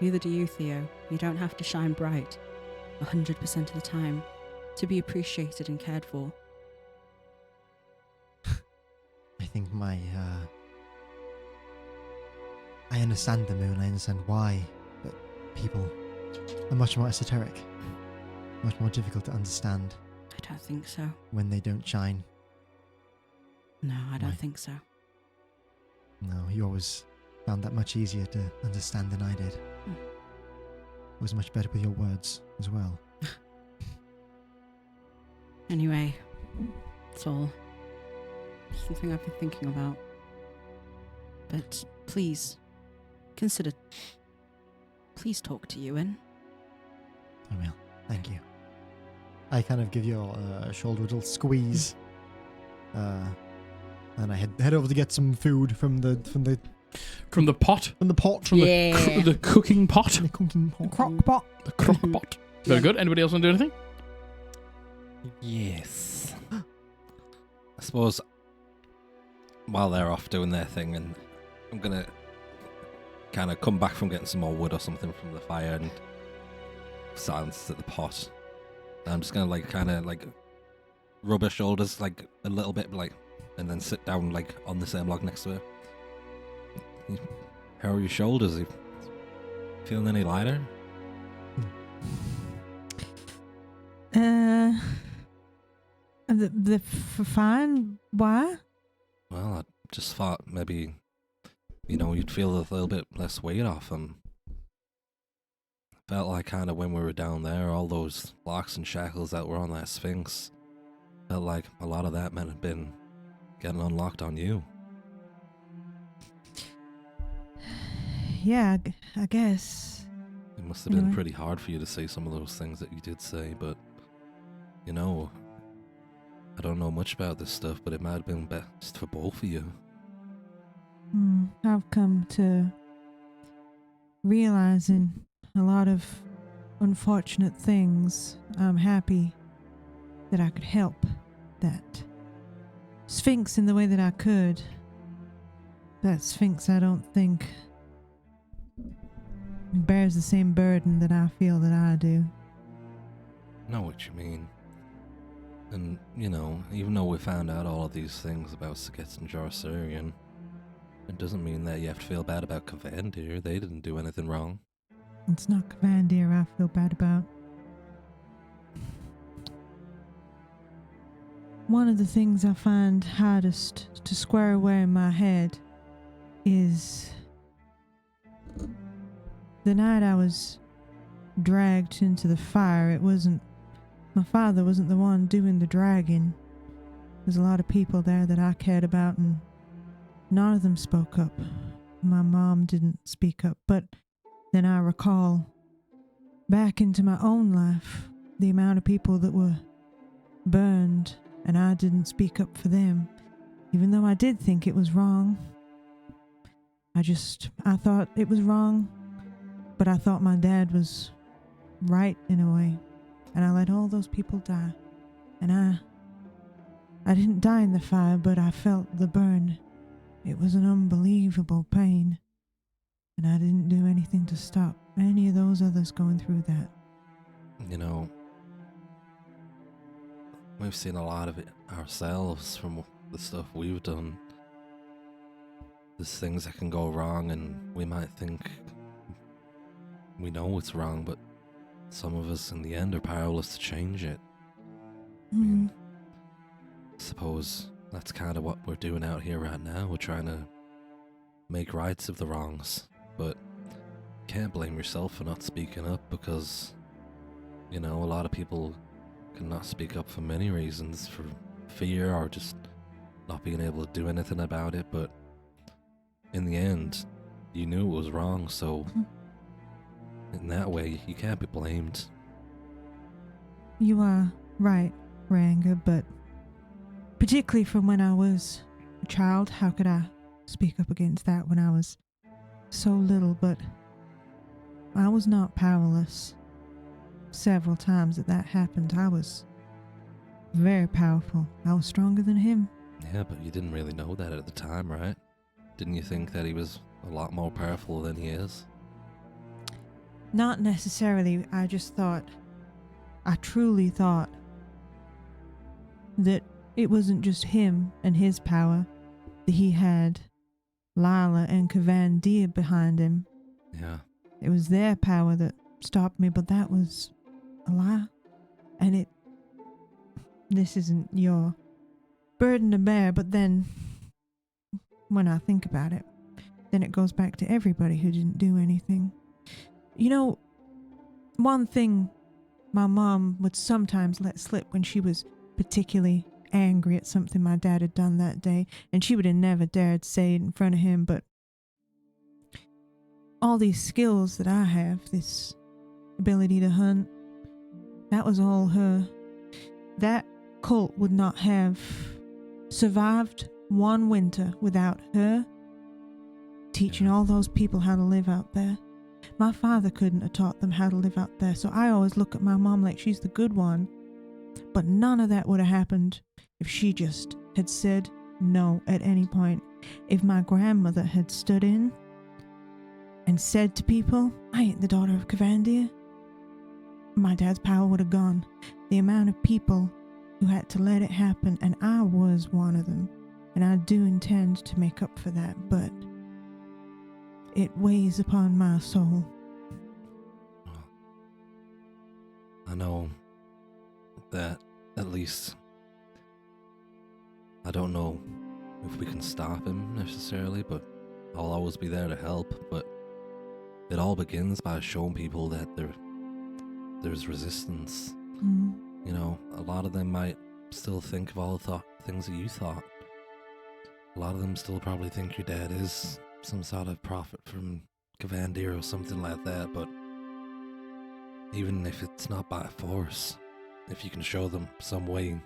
Neither do you, Theo. You don't have to shine bright 100% of the time to be appreciated and cared for. I think I understand the moon, I understand why, but people are much more esoteric, much more difficult to understand I don't think so. when they don't shine. No, I don't Right. think so. No, you always found that much easier to understand than I did. It was much better with your words as well. Anyway, it's all something I've been thinking about. But please, consider... Please talk to Ewan. I will. Thank you. I kind of give your shoulder a little squeeze, and I head over to get some food from the pot, pot. from Yeah. the cooking pot, The cooking pot. Crock pot. the crock pot. Very good. Anybody else want to do anything? Yes. I suppose while they're off doing their thing, and I'm gonna kind of come back from getting some more wood or something from the fire and silence at the pot. And I'm just gonna kind of rub her shoulders a little bit, and then sit down on the same log next to her. How are your shoulders? You feeling any lighter? The fine. Why? Well, I just thought maybe, you'd feel a little bit less weight off them. Felt like kind of when we were down there, all those locks and shackles that were on that Sphinx, felt like a lot of that might have been getting unlocked on you. Yeah, I guess. It must have been Anyway. pretty hard for you to say some of those things that you did say, but, I don't know much about this stuff, but it might have been best for both of you. I've come to realizing a lot of unfortunate things. I'm happy that I could help that Sphinx in the way that I could. That Sphinx, I don't think, bears the same burden that I feel that I do. I know what you mean. And, even though we found out all of these things about Sagetz and Jorsarian, it doesn't mean that you have to feel bad about Kovandir. They didn't do anything wrong. It's not Kovandir I feel bad about. One of the things I find hardest to square away in my head is the night I was dragged into the fire. It wasn't... My father wasn't the one doing the dragging. There's a lot of people there that I cared about, and none of them spoke up. My mom didn't speak up, but then I recall back into my own life the amount of people that were burned, and I didn't speak up for them, even though I did think it was wrong. I thought it was wrong, but I thought my dad was right in a way, and I let all those people die. And I didn't die in the fire, but I felt the burn. It was an unbelievable pain, and I didn't do anything to stop any of those others going through that. We've seen a lot of it ourselves from the stuff we've done. There's things that can go wrong, and we might think we know it's wrong, but some of us in the end are powerless to change it. Mm. Suppose that's kind of what we're doing out here right now. We're trying to make rights of the wrongs, but can't blame yourself for not speaking up because, you know, a lot of people cannot speak up for many reasons, for fear or just not being able to do anything about it, but in the end, you knew it was wrong, so in that way, you can't be blamed. You are right, Ranga, but particularly from when I was a child, how could I speak up against that when I was so little? But I was not powerless. Several times that happened, I was very powerful. I was stronger than him. Yeah, but you didn't really know that at the time, right? Didn't you think that he was a lot more powerful than he is? Not necessarily. I just thought, I truly thought that it wasn't just him and his power, that he had Lila and Kavandir behind him. Yeah. It was their power that stopped me, but that was a lie. And this isn't your burden to bear, but then when I think about it, then it goes back to everybody who didn't do anything. You know, one thing my mom would sometimes let slip when she was particularly angry at something my dad had done that day, and she would have never dared say it in front of him, but all these skills that I have, this ability to hunt, that was all her. That cult would not have survived one winter without her teaching all those people how to live out there. My father couldn't have taught them how to live out there, so I always look at my mom like she's the good one. But none of that would have happened if she just had said no at any point. If my grandmother had stood in and said to people, I ain't the daughter of Kavandir, my dad's power would have gone. The amount of people who had to let it happen, and I was one of them. And I do intend to make up for that, but it weighs upon my soul. I know that at least I don't know if we can stop him necessarily, but I'll always be there to help. But it all begins by showing people that there's resistance. Mm. You know, a lot of them might still think of all the things that you thought. A lot of them still probably think your dad is some sort of prophet from Kavandir or something like that, but even if it's not by force, if you can show them some way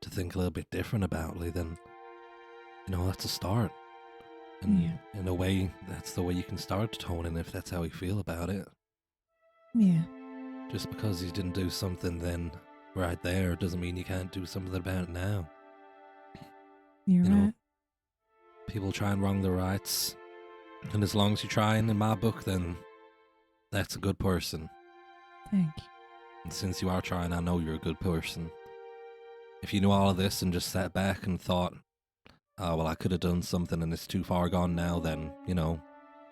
to think a little bit different about it, then, you know, that's a start. And in a way, that's the way you can start toning if that's how you feel about it. Yeah. Just because you didn't do something then right there doesn't mean you can't do something about it now. You're You know, right. people try and wrong their rights, and as long as you're trying, in my book, then that's a good person. Thank you. And since you are trying, I know you're a good person. If you knew all of this and just sat back and thought, oh, well, I could have done something and it's too far gone now, then, you know,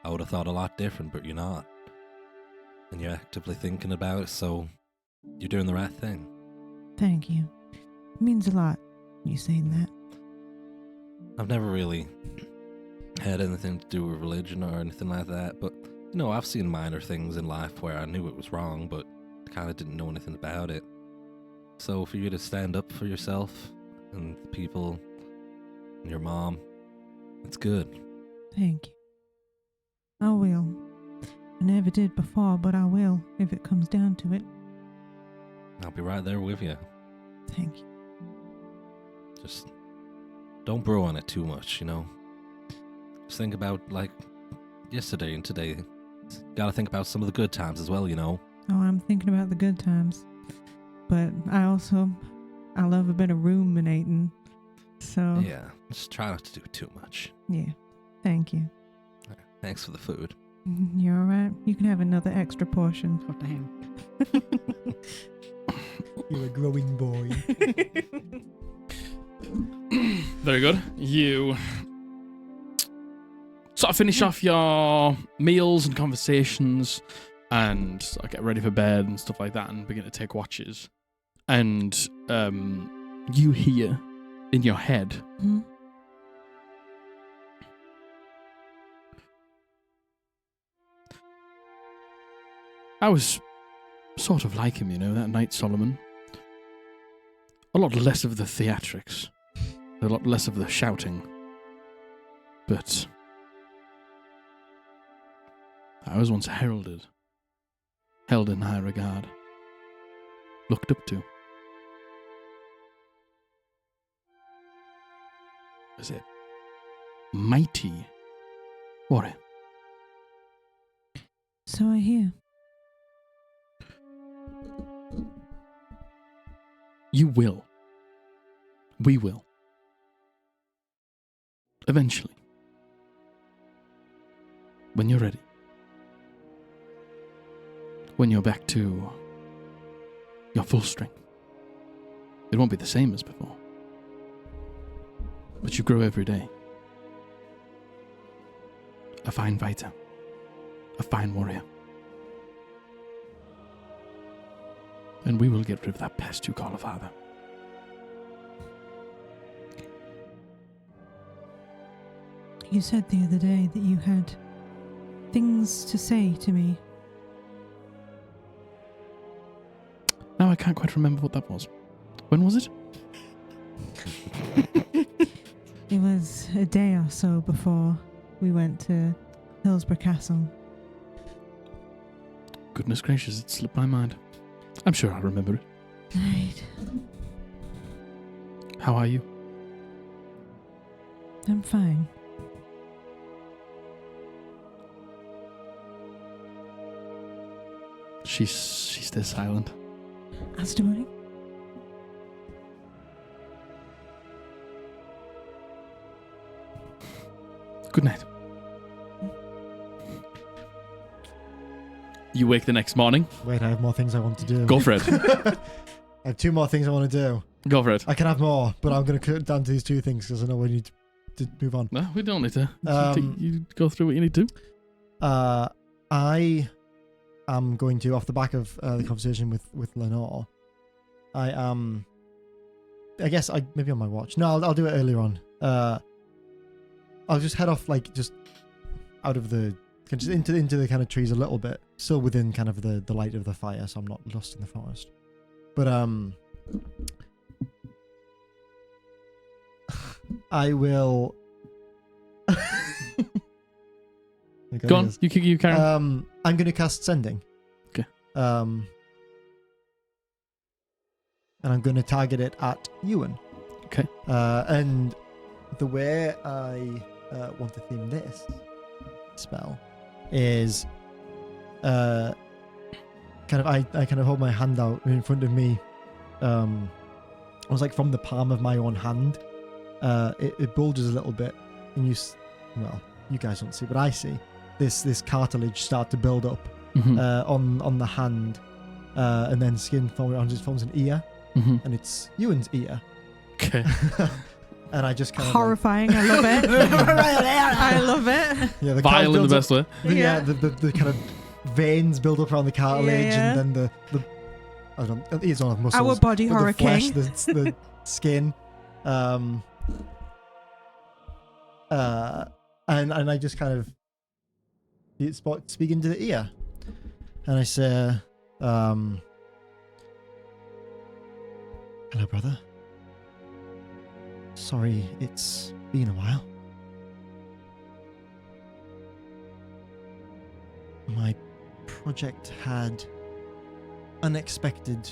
I would have thought a lot different, but you're not. And you're actively thinking about it, so you're doing the right thing. Thank you. It means a lot, you saying that. I've never really had anything to do with religion or anything like that, but, you know, I've seen minor things in life where I knew it was wrong, but kind of didn't know anything about it. So for you to stand up for yourself and the people and your mom, it's good. Thank you. I will. I never did before, but I will if it comes down to it. I'll be right there with you. Thank you. Just don't brew on it too much, you know. Just think about, like, yesterday and today. Gotta think about some of the good times as well, you know. Oh, I'm thinking about the good times. But I love a bit of ruminating. So, Yeah, just try not to do it too much. yeah. Thank you. Thanks for the food. You're alright. You can have another extra portion. Oh, damn. You're a growing boy. Very good. You sort of finish off your meals and conversations and sort of get ready for bed and stuff like that and begin to take watches. and you hear in your head, Mhm. I was sort of like him, that night, Solomon. A lot less of the theatrics, a lot less of the shouting, but I was once heralded, held in high regard, looked up to. As a mighty warrior. So I hear. You will. We will. Eventually. When you're ready. When you're back to your full strength. It won't be the same as before. But you grow every day. A fine fighter. A fine warrior. And we will get rid of that pest you call a father. You said the other day that you had things to say to me. Now I can't quite remember what that was. When was it? It was a day or so before we went to Hillsborough Castle. Goodness gracious, it slipped my mind. I'm sure I'll remember it. Right. How are you? I'm fine. She's still silent. As to I. Good night. You wake the next morning. Wait, I have more things I want to do. Go for it. I have 2 more things I want to do. Go for it. I can have more, but I'm going to cut it down to these 2 things because I know we need to move on. No, we don't need to. Um, You go through what you need to. I am going to, off the back of the conversation with Lenore, I guess maybe on my watch. No, I'll do it earlier on. I'll just head off, like, just out of the, just into the kind of trees a little bit, still within kind of the light of the fire, so I'm not lost in the forest. But I will. Go on. You carry on. I'm going to cast Sending. Okay. And I'm going to target it at Ewan. Okay. And the way I want to theme this spell is kind of I kind of hold my hand out in front of me. I was like from the palm of my own hand. It bulges a little bit, and you guys don't see, but I see this cartilage start to build up on the hand, and then skin forms an ear, and it's Ewan's ear. Okay. And I just kind of Horrifying. I love it. I love it. Yeah, the Vile in the best way. Yeah, the kind of veins build up around the cartilage, Yeah. and then the I don't know, it's not muscles. Our body but horror the flesh, king. the skin, and I just kind of speak into the ear, and I say, "Hello, brother. Sorry, it's been a while. My project had unexpected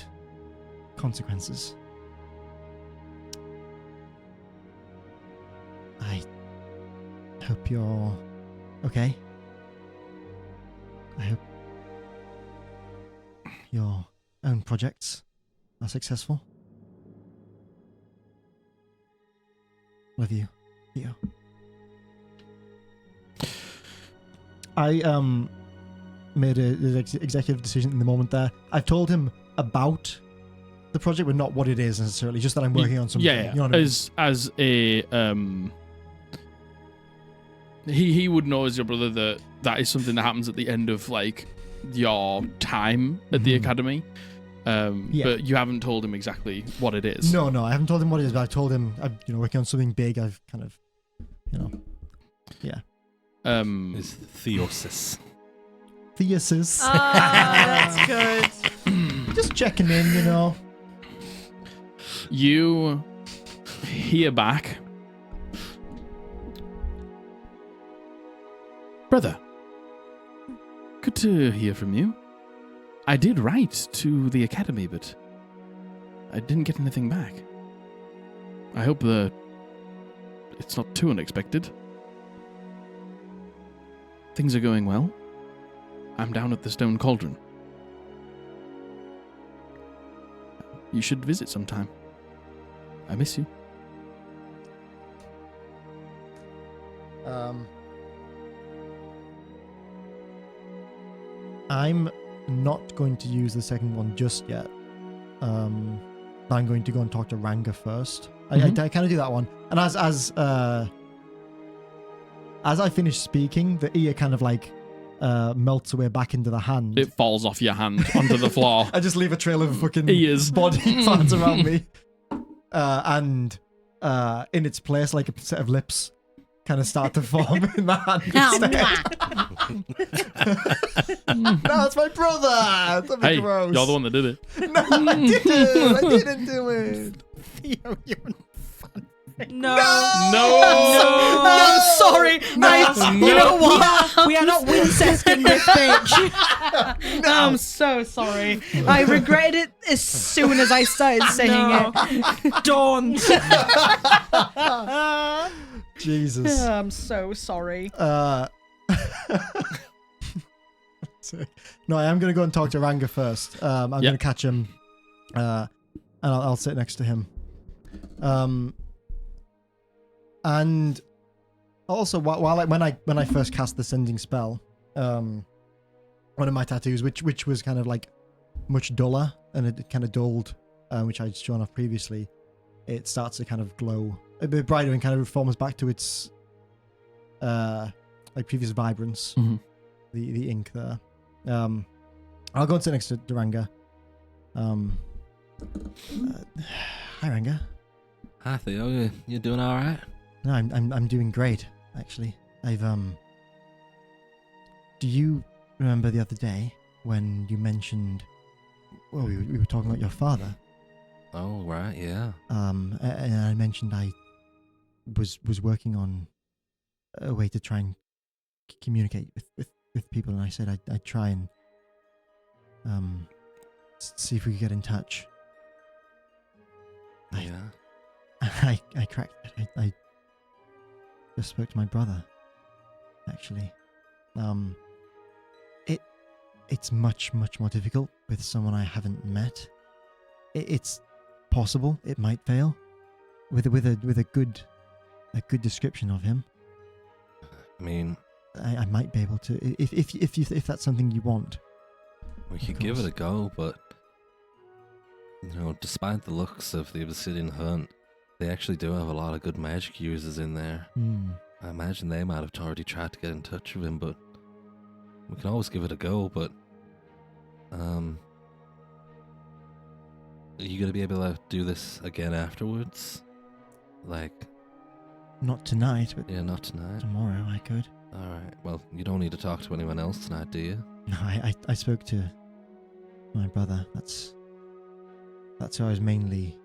consequences. I hope you're okay. I hope your own projects are successful. Love you, Theo." I made an executive decision in the moment there. I've told him about the project, but not what it is necessarily. Just that I'm working on something. Yeah. You know what I mean? As a he would know as your brother that is something that happens at the end of like your time at the academy. Yeah. But you haven't told him exactly what it is. No, I haven't told him what it is, but I've told him I'm working on something big. I've kind of, Is theosis. thesis. That's good. Just checking in, You hear back. Brother, good to hear from you. I did write to the academy, but I didn't get anything back. I hope it's not too unexpected. Things are going well. I'm down at the Stone Cauldron. You should visit sometime. I miss you. I'm not going to use the second one just yet. I'm going to go and talk to Ranga first. I kind of do that one. And as I finish speaking, the ear kind of like melts away back into the hand. It falls off your hand onto the floor. I just leave a trail of fucking Ears. body parts around me. And in its place, like a set of lips kind of start to form in the hand instead. No, it's my brother. It's a bit Hey, gross. you're the one that did it. No, I didn't. I didn't do it. Theo, you're No. No. No, sorry. You know what? We are not Wincesting this bitch. I'm so sorry. I regretted it as soon as I started saying it. Don't. Jesus. I'm so sorry. No, I am going to go and talk to Ranga first. I'm going to catch him, and I'll sit next to him. And also, when I first cast the sending spell, one of my tattoos, which was kind of like much duller, and it kind of dulled, which I'd shown off previously, it starts to kind of glow a bit brighter and kind of reforms back to its like previous vibrance. Mm-hmm. The ink there. I'll go and sit next to Ranga. Hi, Ranga. Hi, Theo. You doing all right? No, I'm doing great, actually. Do you remember the other day when you mentioned? Well, we were talking about your father. Oh, right, yeah. And I mentioned I was working on a way to try and communicate with people, and I said I'd try and see if we could get in touch. Yeah. I cracked it. I just spoke to my brother, actually. It's much more difficult with someone I haven't met. It's possible it might fail with a good description of him. I mean, I might be able to if that's something you want. we could give it a go, but despite the looks of the Obsidian Hunt, they actually do have a lot of good magic users in there. I imagine they might have already tried to get in touch with him, but we can always give it a go. But are you gonna be able to do this again afterwards? Like, Not tonight, but yeah, not tonight. tomorrow I could. All right. Well, you don't need to talk to anyone else tonight, do you? No, I spoke to my brother. That's who I was mainly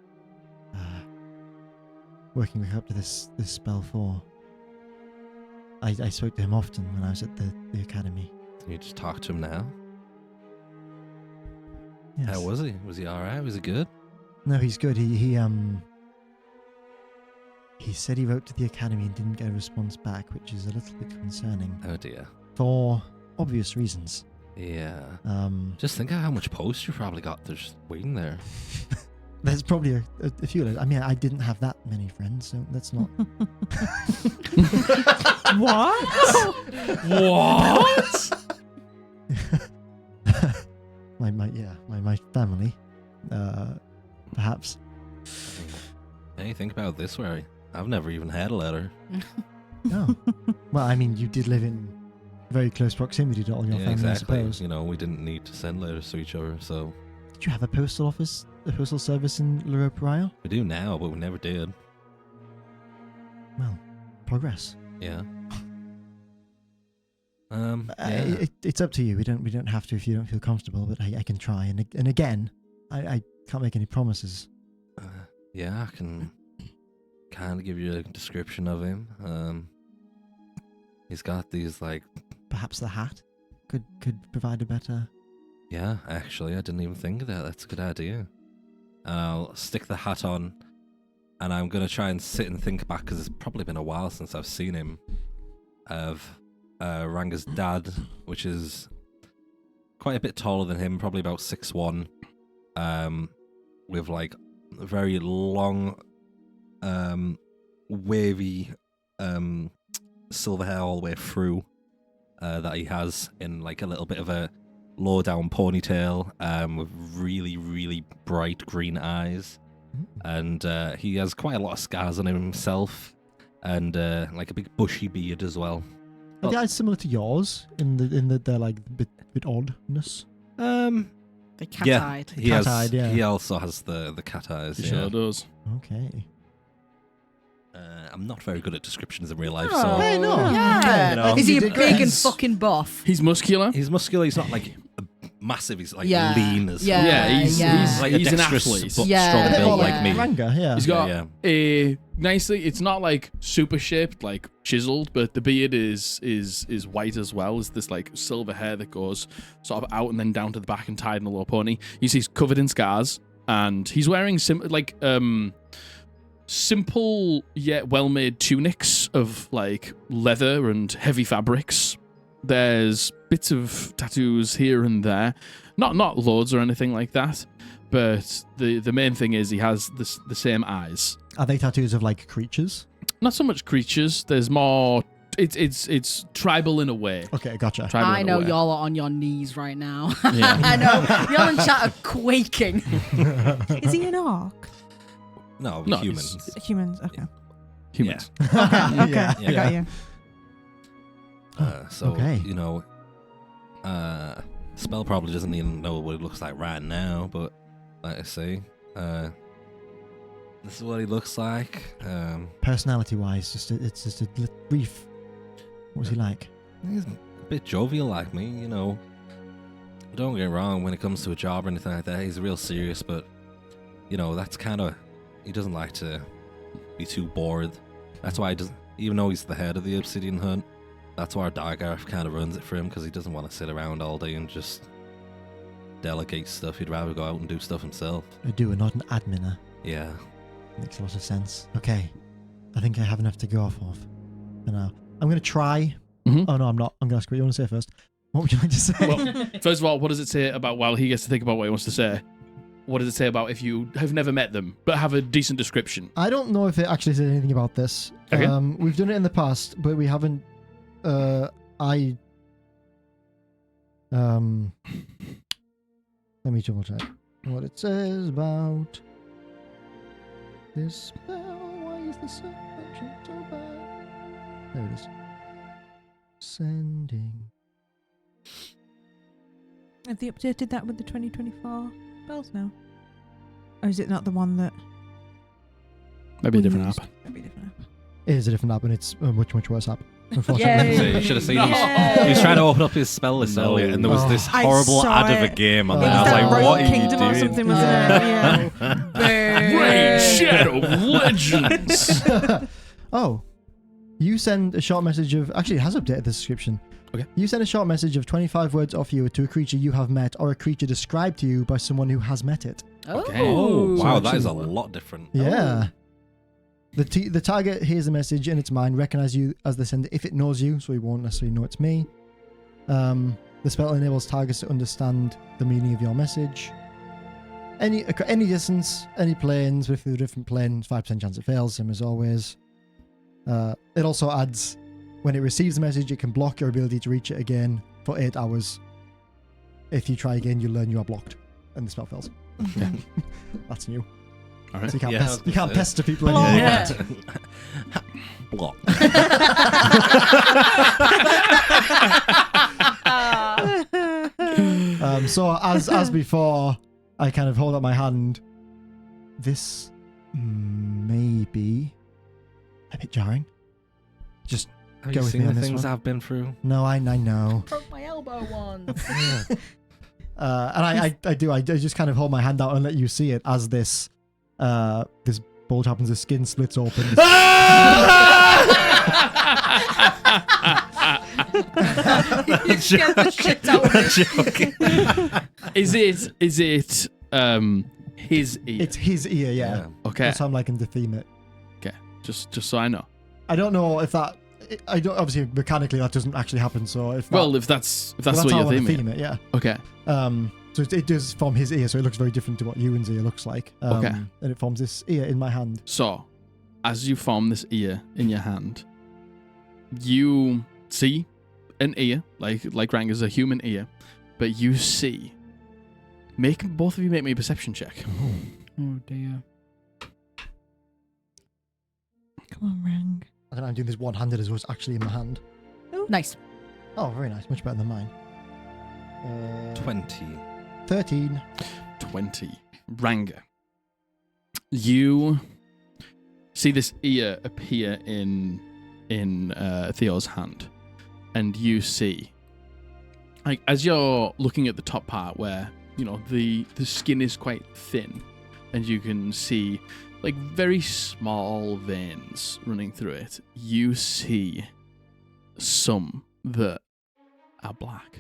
working with up to this spell for. I spoke to him often when I was at the academy. Can you just talk to him now? Yes. How was he? Was he all right? Was he good? No, he's good. He said he wrote to the academy and didn't get a response back, which is a little bit concerning Oh dear. for obvious reasons. Yeah. Just Just think of how much post you probably got just waiting there. there's probably a few. I mean, I didn't have that many friends, so that's not. What? What? my family, perhaps. Hey, think about it this way. I've never even had a letter. Oh, well, I mean, you did live in very close proximity to all your Yeah, family, exactly. I suppose. We didn't need to send letters to each other, so Did you have a postal service in L'Europe Royal? We do now, but we never did. Well, progress. Yeah. Yeah. It's up to you. We don't have to if you don't feel comfortable, but I can try. And again, I can't make any promises. Yeah, I can kind of give you a description of him. He's got these like. Perhaps the hat could provide a better. Yeah, actually, I didn't even think of that. That's a good idea. I'll stick the hat on, and I'm gonna try and sit and think back because it's probably been a while since I've seen him. Of Ranga's dad, which is quite a bit taller than him, probably about 6'1", with like very long, wavy, silver hair all the way through, that he has in like a little bit of a low down ponytail, with really, really bright green eyes, and he has quite a lot of scars on him himself, and like a big bushy beard as well. Are the eyes similar to yours in the they're like bit oddness? The cat-eyed. He has. Cat-eyed, yeah. He also has the cat eyes. He Yeah. sure does. Okay. I'm not very good at descriptions in real life, Oh, so Hey, no. Yeah. You know. Is he You a did big great. and fucking buff? He's muscular. he's muscular. He's not like massive. He's like Yeah. lean as Yeah. fuck. Yeah, he's Like a he's an dexterous athlete. but Yeah. strong A bit build more like me. Ranga, yeah. He's got Yeah, a nicely. It's not like super shaped, like chiseled, but the beard is white as well. It's this like silver hair that goes sort of out and then down to the back and tied in a low pony. You see, he's covered in scars, and he's wearing simple yet well-made tunics of like leather and heavy fabrics. There's bits of tattoos here and there, not loads or anything like that, but the main thing is he has the same eyes. Are they tattoos of like creatures? Not so much creatures. There's more. It's tribal in a way. Okay, gotcha. Tribal I in a know way. y'all are on your knees right now. Yeah. I know. Y'all in chat are quaking. Is he an orc? No, No, humans. Humans. Okay. Humans. Okay. Yeah. I got you. So Okay. you know, Spell probably doesn't even know what it looks like right now, but like I say, this is what he looks like. Personality-wise, it's just a brief. What was he like? He's a bit jovial like me, you know. Don't get me wrong, when it comes to a job or anything like that, he's real serious, but you know, that's kind of, he doesn't like to be too bored. That's why he doesn't, even though he's the head of the Obsidian Hunt, that's why Dargarth kind of runs it for him, because he doesn't want to sit around all day and just delegate stuff. He'd rather go out and do stuff himself. A doer, not an adminer. Yeah. Makes a lot of sense. Okay. I think I have enough to go off of for now. I'm going to try. Mhm. Oh, no, I'm not. I'm going to ask what you want to say first. What would you like to say? Well, first of all, what does it say about, while he gets to think about what he wants to say, what does it say about if you have never met them, but have a decent description? I don't know if it actually says anything about this. Okay. We've done it in the past, but we haven't. Let me double check what it says about this spell. Why is the section so bad? There it is. Sending. Have they updated that with the 2024 spells now? Or is it not the one that Maybe a we different used? app. Maybe a different app. It is a different app, and it's a much worse app. Yay. Unfortunately. So you should have seen No. he was trying to open up his spell list No. earlier, and there was Oh. this I horrible saw ad of a it. game on It there. was I was that like, Royal what are you Kingdom or doing? something, wasn't it? Yeah. Raid Shadow Legends. Oh, you send a short message of. Actually, it has updated the description. Okay. You send a short message of 25 words off you to a creature you have met, or a creature described to you by someone who has met it. Okay. Oh, wow, So that is a actually- lot different. Yeah. The target hears the message in its mind, recognizes you as the sender if it knows you, so he won't necessarily know it's me. The spell enables targets to understand the meaning of your message. Any distance, any planes, with a different plane, 5% chance it fails, same as always. It also adds, when it receives the message, it can block your ability to reach it again for 8 hours. If you try again, you learn you are blocked, and the spell fails. Yeah. That's new. All right. So you can't, Yeah, I was you gonna can't say. pester people Block. anymore. Yeah. Block. So as before, I kind of hold up my hand. This may be a bit jarring. Just Have go you with seen me the on this things one. I've been through? No, I know. Broke my elbow once. And I just kind of hold my hand out and let you see it as this bulge happens. The skin splits open. You scared the shit out of me. Is it his ear? It's his ear, yeah. Okay. That's how I'm liking to theme it. Okay. Just so I know. I don't know if that. I don't. Obviously, mechanically, that doesn't actually happen. So if that's that's what how I you're want to theming. theme it, yeah. Okay. So it does form his ear, so it looks very different to what Ewan's ear looks like. Okay. And it forms this ear in my hand. So, as you form this ear in your hand, you see an ear, like Ranga's a human ear, but you see. Both of you make me a perception check. Oh dear. Come on, Rang. I don't know, I'm doing this one-handed as well. It's actually in my hand. Nice. Oh, very nice. Much better than mine. 20. 13. 20. Ranga. You see this ear appear in Theo's hand, and you see, like, as you're looking at the top part where the skin is quite thin, and you can see like very small veins running through it. You see some that are black.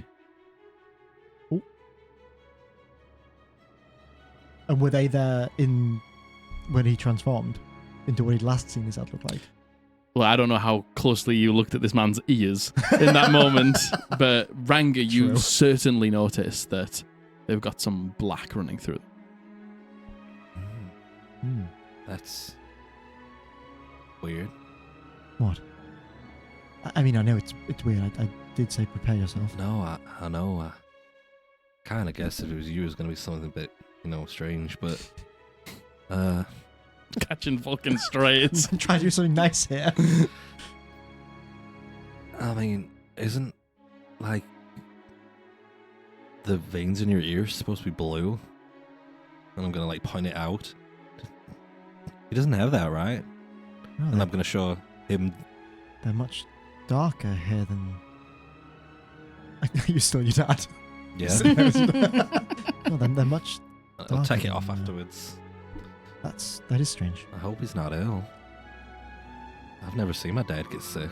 And were they there when he transformed into what he'd last seen his head look like? Well, I don't know how closely you looked at this man's ears in that moment, but Ranga, you True. certainly noticed that they've got some black running through them. That's weird. What? I mean, I know it's weird. I did say prepare yourself. No, I know. I kind of guessed if it was you, it was going to be something a bit, strange, but Catching fucking strays. I'm trying to do something nice here. I mean, isn't like the veins in your ears supposed to be blue? And I'm gonna point it out. He doesn't have that, right? No, And I'm gonna show him. they're much darker here than. You're still your dad. Yeah, No, they're much. I'll take it off darker than, afterwards. That is strange. I hope he's not ill. I've never seen my dad get sick.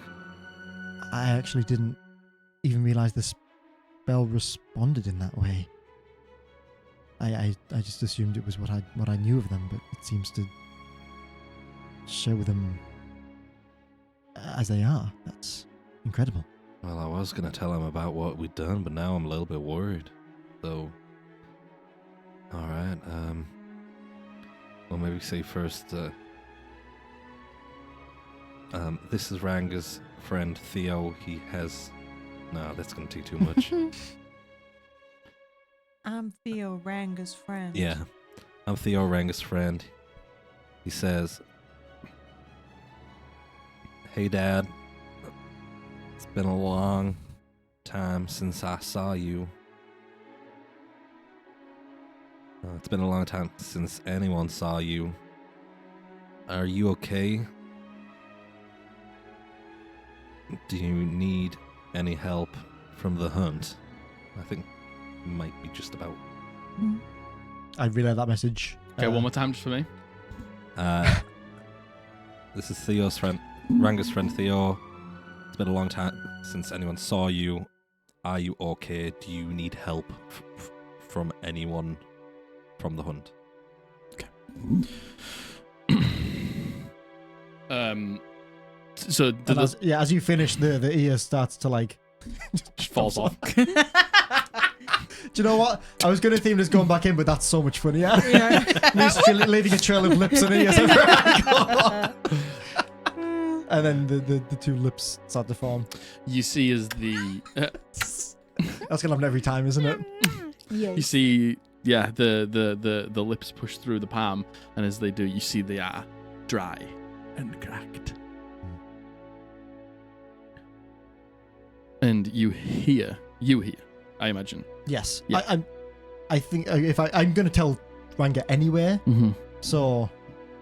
I actually didn't even realize the spell responded in that way. I just assumed it was what I knew of them, but it seems to show them as they are. That's incredible. Well, I was gonna tell him about what we'd done, but now I'm a little bit worried. So, all right. Well, maybe say first. This is Ranga's friend Theo. He has. No, that's gonna take too much. I'm Theo, Ranga's friend. Yeah, I'm Theo, Ranga's friend. He says, "Hey, Dad. It's been a long time since I saw you. It's been a long time since anyone saw you. Are you okay? Do you need any help from the hunt?" I think it might be just about. I relay that message. Okay, one more time just for me. This is Theo's friend, Ranga's friend Theo. It's been a long time since anyone saw you. Are you okay? Do you need help from anyone from the hunt? So And as you finish, the ear starts to just falls off. Do you know what? I was going to theme this going back in, but that's so much funnier. Yeah. Leaving a trail of lips and ears everywhere I go. And then the two lips start to form. You see as the That's going to happen every time, isn't it? you see, yeah, the lips push through the palm, and as they do, you see they are dry and cracked. And you hear, I imagine. Yes. Yeah. I think if I'm going to tell Ranga anywhere, Mm-hmm. so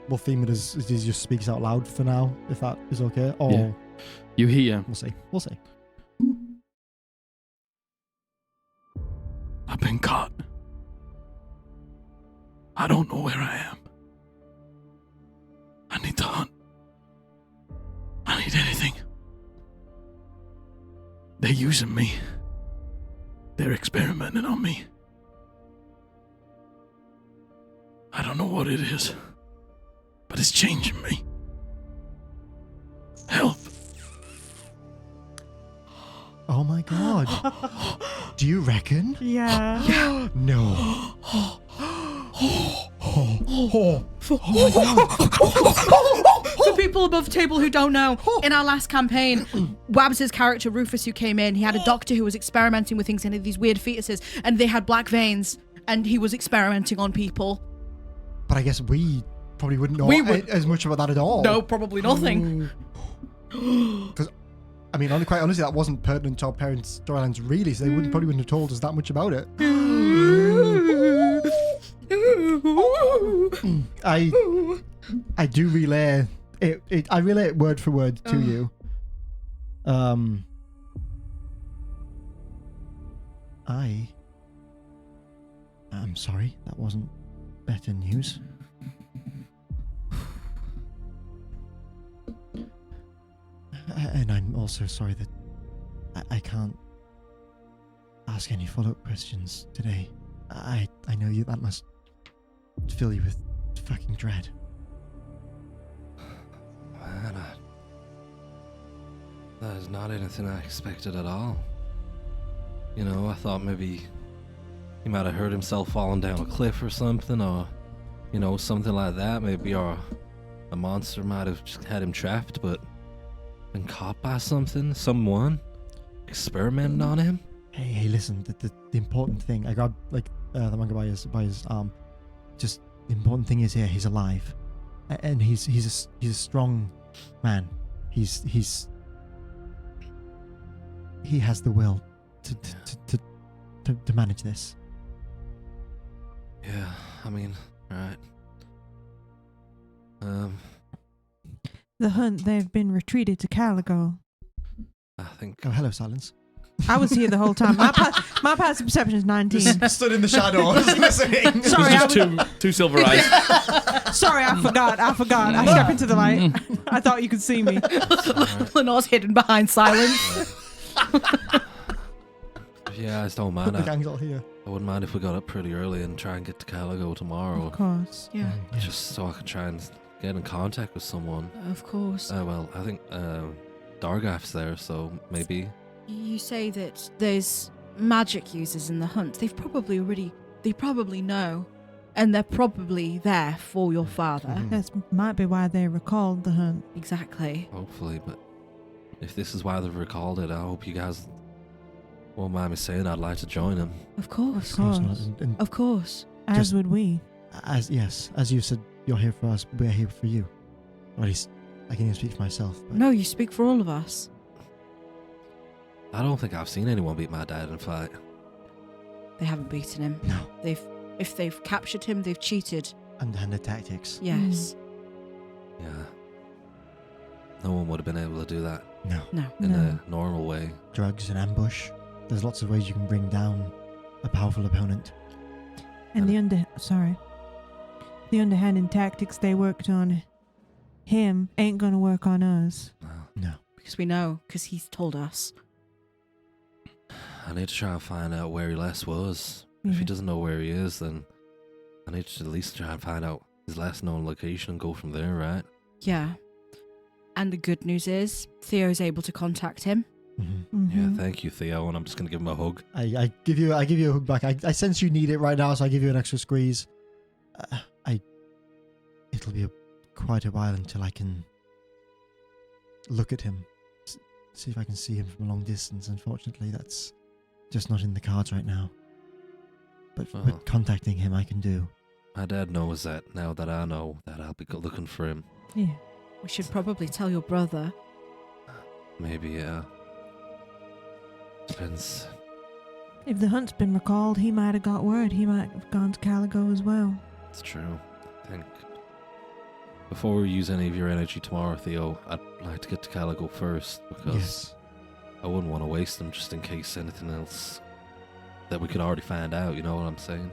we'll theme it as he just speaks out loud for now, if that is okay. Or Yeah. You hear, we'll see. We'll see. I've been caught. I don't know where I am. I need to hunt. I need anything. They're using me. They're experimenting on me. I don't know what it is, but it's changing me. Help. Oh my god. Do you reckon? Yeah. No. For people above the table who don't know, in our last campaign, Wabs' character Rufus, who came in, he had a doctor who was experimenting with things and had these weird fetuses, and they had black veins, and he was experimenting on people. But I guess we probably wouldn't know as much about that at all. No, probably nothing. Because, I mean, quite honestly, that wasn't pertinent to our parents' storylines really, so they probably wouldn't have told us that much about it. I do relay it. I relay it word for word to you. I'm sorry, that wasn't better news. And I'm also sorry that I can't ask any follow-up questions today. I know that must fill you with fucking dread. Man, that is not anything I expected at all. You know, I thought maybe he might have hurt himself falling down a cliff or something, or, you know, something like that. Maybe a monster might have just had him trapped, but been caught by someone experimenting on him. Hey, listen, the important thing, I grabbed, the manga by his arm. Just, the important thing is here, he's alive. And he's a strong man. He has the will to manage this. Yeah, I mean, right. The hunt, they've been retreated to Caligo. I think... Oh, hello, Silence. I was here the whole time. My passive perception is 19. Stood in the shadows listening. Sorry, Just two silver eyes. Sorry, I forgot. I stepped into the light. I thought you could see me. Lenore's hidden behind silence. Yeah, I don't Put mind. the gang's all here. I wouldn't mind if we got up pretty early and try and get to Caligo tomorrow. Of course. Yeah, Just so I can try and get in contact with someone. of course. Well, I think Dargaf's there, so maybe... You say that there's magic users in the hunt. They probably know, and they're probably there for your father. Mhm. That might be why they recalled the hunt. Exactly. Hopefully, but if this is why they've recalled it, I hope you guys won't mind me saying I'd like to join them. Of course. Of course. And Of course. As Just- would we. as you said, you're here for us. We're here for you. Or at least I can even speak for myself. But No, you speak for all of us. I don't think I've seen anyone beat my dad in a fight. They haven't beaten him. No. If they've captured him, they've cheated. Underhanded tactics. Yes. Yeah. No one would have been able to do that No. No. in No. a normal way. Drugs and ambush. There's lots of ways you can bring down a powerful opponent. And the underhanded tactics they worked on him ain't gonna work on us. No. Because we know. Because he's told us. I need to try and find out where he last was. If he Yeah. doesn't know where he is, then I need to at least try and find out his last known location and go from there, right? Yeah. And the good news is Theo's able to contact him. Mm-hmm. Yeah, Mhm. thank you, Theo, and I'm just gonna give him a hug. I give you a hug back. I sense you need it right now, so I give you an extra squeeze. It'll be quite a while until I can look at him, see if I can see him from a long distance. Unfortunately, that's just not in the cards right now. But contacting him, I can do. My dad knows that now that I know that I'll be looking for him. Yeah. We should probably tell your brother. Maybe, yeah. Depends If the hunt's been recalled, he might have got word. He might have gone to Caligo as well. It's true. I think before we use any of your energy tomorrow, Theo, I'd like to get to Caligo first because Yes. I wouldn't want to waste them just in case anything else that we could already find out. You know what I'm saying?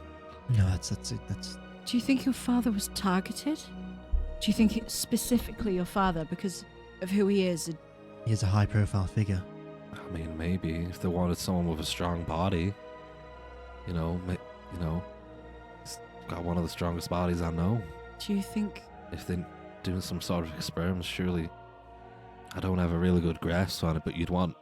No, that's it. That's Do you think your father was targeted? Do you think it's specifically your father because of who he is? he is a high-profile figure. I mean, maybe if they wanted someone with a strong body, you know, he's got one of the strongest bodies I know. Do you think? If they're doing some sort of experiments, surely I don't have a really good grasp on it, but you'd want,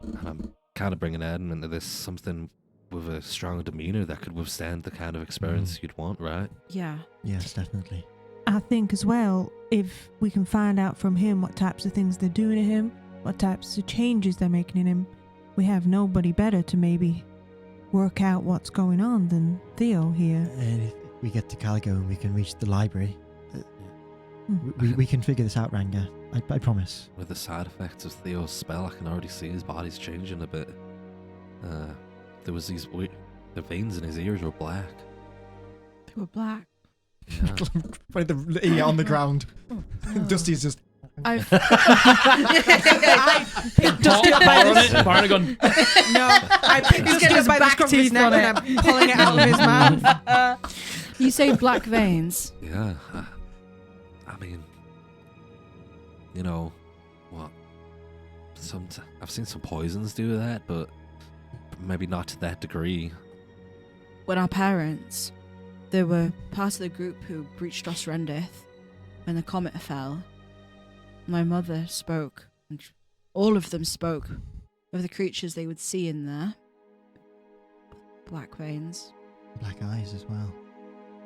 and I'm kind of bringing Adam into this, something with a strong demeanor that could withstand the kind of experience you'd want, right? Yeah. Yes, definitely. I think as well, if we can find out from him what types of things they're doing to him, what types of changes they're making in him, we have nobody better to maybe work out what's going on than Theo here. And if we get to Caligo and we can reach the library, we can figure this out, Ranga. I promise. With the side effects of Theo's spell, I can already see his body's changing a bit. There was these the veins in his ears were black. They were black. Yeah. Put the ear on the ground. Dusty's just. I've Dusty up by the Barnagon. No, I picked He's Dusty getting up his by the back scruff of his teeth neck on and I'm pulling it out of his mouth. You say black veins. Yeah. I mean, you know, what? I've seen some poisons do that, but maybe not to that degree. When our parents, they were part of the group who breached Osrendith when the comet fell. My mother spoke, and all of them spoke of the creatures they would see in there. Black veins. Black eyes as well.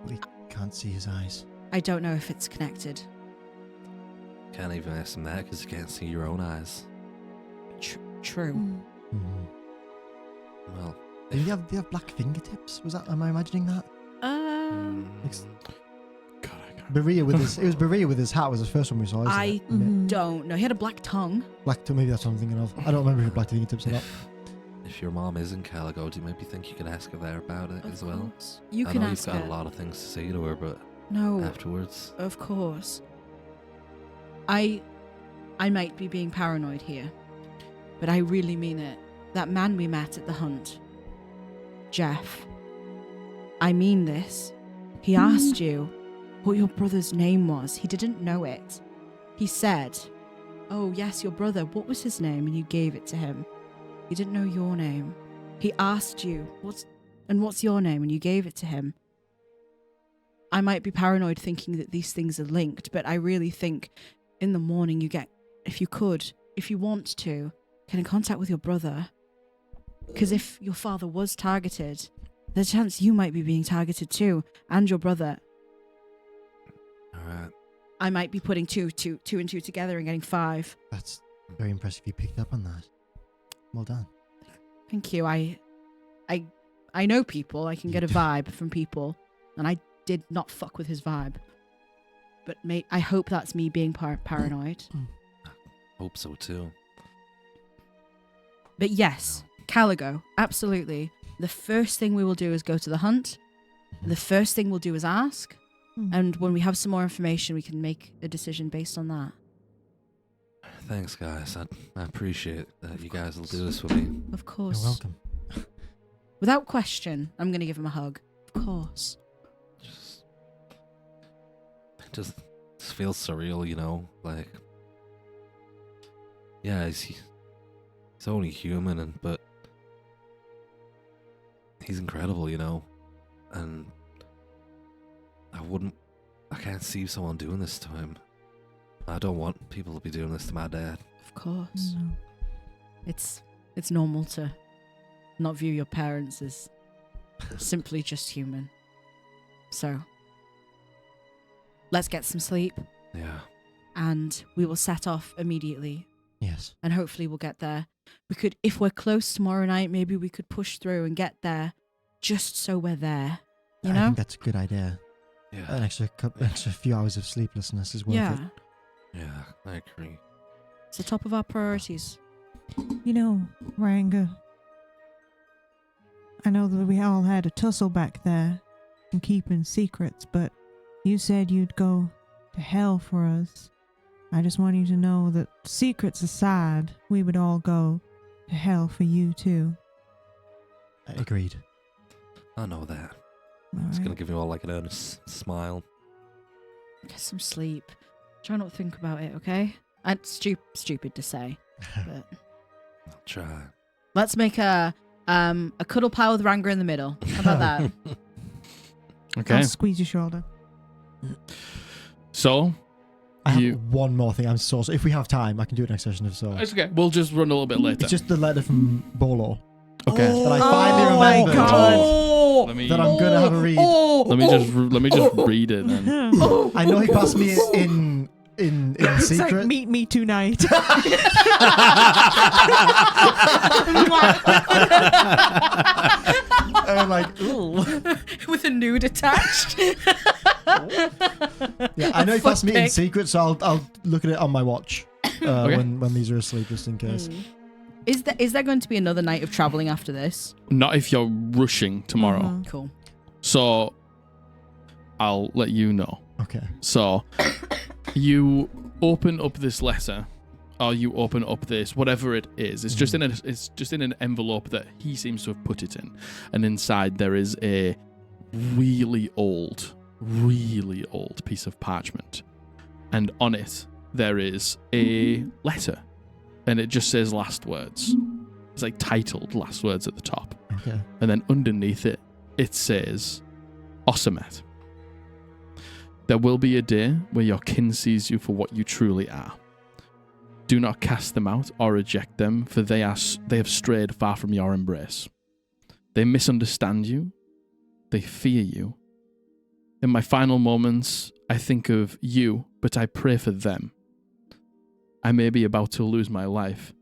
We can't see his eyes. I don't know if it's connected. Can't even ask him that because you can't see your own eyes. True. Mm-hmm. Well, Do you have black fingertips? Am I imagining that? Ex- God, I can't. Berea with his. It was Berea with his hat was the first one we saw. Isn't I it? Mhm. don't know. He had a black tongue. Black. Maybe that's what I'm thinking of. I don't remember if he had black fingertips or not. if your mom is in Caligo, do you maybe think you could ask her there about it as well? Course. You I can know ask you've got her. a lot of things to say to her, but No, afterwards, of course. I might be being paranoid here, but I really mean it. That man we met at the hunt, Jeff. I mean this. He asked you what your brother's name was. He didn't know it. He said, "Oh yes, your brother. What was his name?" And you gave it to him. He didn't know your name. He asked you, what's your name? And you gave it to him. I might be paranoid thinking that these things are linked, but I really think in the morning if you want to, get in contact with your brother. Because if your father was targeted, there's a chance you might be being targeted too, and your brother. alright. I might be putting two and two together and getting 5. That's very impressive. You picked up on that. Well done. Thank you. I know people. I can get a vibe from people, and I did not fuck with his vibe. But I hope that's me being paranoid. Hope so too. But yes, Caligo, absolutely. The first thing we will do is go to the hunt. The first thing we'll do is ask. And when we have some more information, we can make a decision based on that. Thanks, guys. I appreciate that you guys will do this with me. Of course. You're welcome. Without question, I'm going to give him a hug. Of course. It just feels surreal, you know? Like, yeah, he's only human, but he's incredible, you know? And I can't see someone doing this to him. I don't want people to be doing this to my dad. Of course. No. It's normal to not view your parents as simply just human. So, let's get some sleep, Yeah. and we will set off immediately, Yes. and hopefully we'll get there. We could, if we're close tomorrow night, maybe we could push through and get there just so we're there. You I know? think that's a good idea. Yeah. An extra few hours of sleeplessness is worth Yeah. it. Yeah, I agree. It's the top of our priorities. You know, Ranga, I know that we all had a tussle back there in keeping secrets, but you said you'd go to hell for us. I just want you to know that secrets aside, we would all go to hell for you too. Agreed. I know that. All It's right. gonna give you all like an earnest smile. Get some sleep. Try not to think about it, okay? It's stupid to say, but I'll try. let's make a cuddle pile with Ranga in the middle. How about that? Okay. I'll squeeze your shoulder. So, I have You- one more thing. I'm so sorry. If we have time, I can do it next session if so. it's okay. We'll just run a little bit later. It's just the letter from Bolo Okay. that I finally my remembered God. Let me that I'm gonna have a read. let me just read it then. I know he passed me in It's like, secret. meet me tonight. I'm like, ooh. With a nude attached. Yeah, I know he passed me in pic. secret, so I'll look at it on my watch Okay. when these are asleep, just in case. Is there going to be another night of traveling after this? Not if you're rushing tomorrow. Mhm. Cool. So, I'll let you know. Okay. So, you open up this letter, or you open up this whatever it is. It's just in an envelope that he seems to have put it in, and inside there is a really old piece of parchment, and on it there is a letter, and it just says last words. It's like titled last words at the top, Okay. and then underneath it, it says, Ossamet. There will be a day where your kin sees you for what you truly are. Do not cast them out or reject them, for they have strayed far from your embrace. They misunderstand you. They fear you. In my final moments, I think of you, but I pray for them. I may be about to lose my life,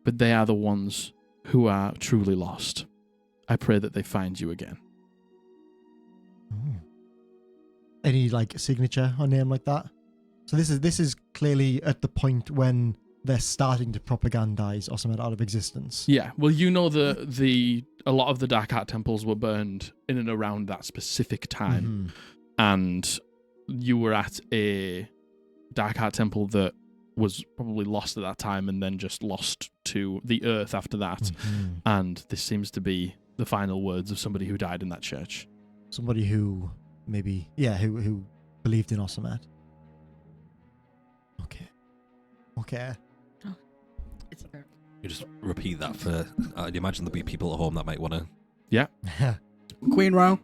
but they are the ones who are truly lost. I pray that they find you again. Oh. Any like signature or name like that? So this is clearly at the point when they're starting to propagandize Ossamet out of existence. Yeah, well, you know a lot of the Dark Heart temples were burned in and around that specific time, and you were at a Dark Heart temple that was probably lost at that time, and then just lost to the earth after that. Mhm. And this seems to be the final words of somebody who died in that church. Somebody who maybe who believed in Ossamet. Okay. It's fair. You just repeat that for. I'd imagine there'll be people at home that might want to. Queen Row.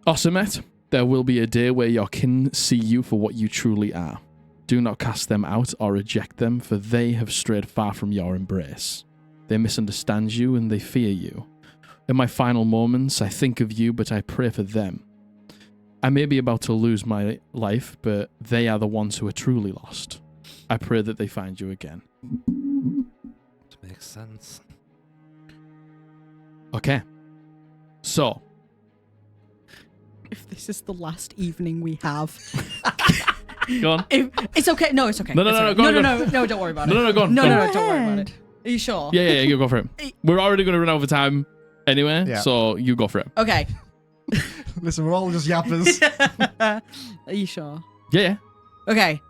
Ossamet, there will be a day where your kin see you for what you truly are. Do not cast them out or reject them, for they have strayed far from your embrace. They misunderstand you and they fear you. In my final moments, I think of you, but I pray for them. I may be about to lose my life, but they are the ones who are truly lost. I pray that they find you again. Makes sense. Okay. So, If this is the last evening we have, go on. it's okay. No, it's okay. No, It's okay. go on, go on. No, don't worry about No, it. go on. No, go no, on. no, don't worry about it. Are you sure? Yeah, you go for it. We're already going to run over time anyway, Yeah. so you go for it. Okay. Listen, we're all just yappers. Are you sure? Yeah. Okay.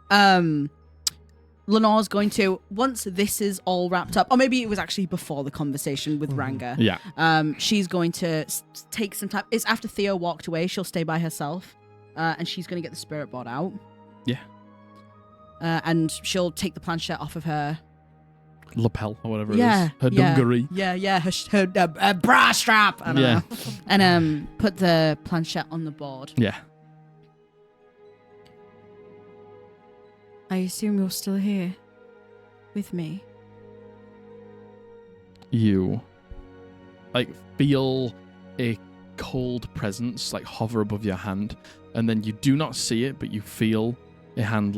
Lenore's going to, once this is all wrapped up, or maybe it was actually before the conversation with Ranga. Yeah. She's going to take some time. It's after Theo walked away. She'll stay by herself, and she's going to get the spirit board out. Yeah. And she'll take the planchette off of her. Lapel or whatever Yeah, it is. Her yeah. dungaree. Yeah, her bra strap. I don't Yeah. know. And put the planchette on the board. Yeah. I assume you're still here with me. You feel a cold presence hover above your hand, and then you do not see it, but you feel a hand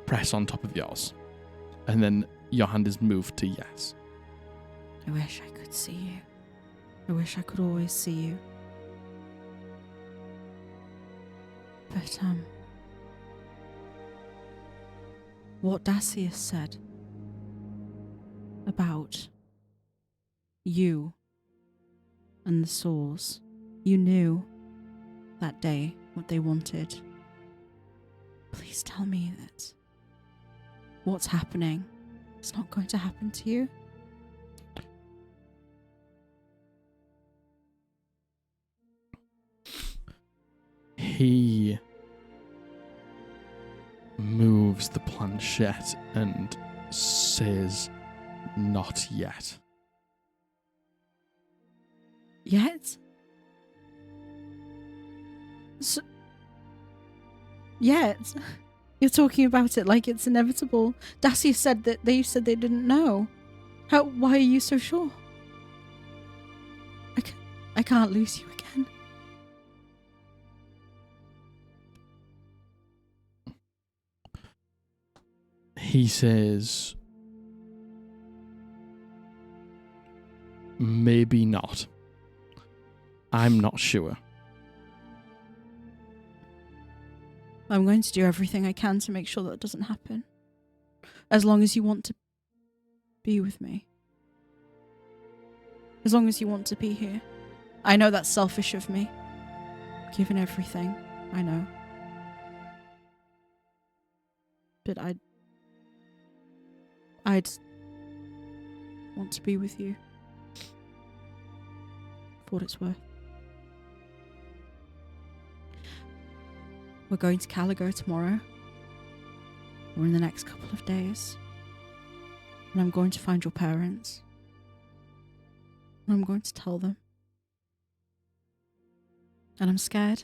press on top of yours. And then your hand is moved to yes. I wish I could see you. I wish I could always see you. But, what Dacius said about you and the souls. You knew that day what they wanted. Please tell me that what's happening is not going to happen to you. He moves the planchette and says, "Not yet." Yet? So, yet? You're talking about it like it's inevitable. Dacia said that they said they didn't know. Why are you so sure? I can't lose you again. He says, "Maybe not. I'm not sure." I'm going to do everything I can to make sure that doesn't happen. As long as you want to be with me. As long as you want to be here. I know that's selfish of me. Given everything, I know. But I'd want to be with you. For what it's worth. We're going to Caligo tomorrow. Or in the next couple of days. And I'm going to find your parents. And I'm going to tell them. And I'm scared.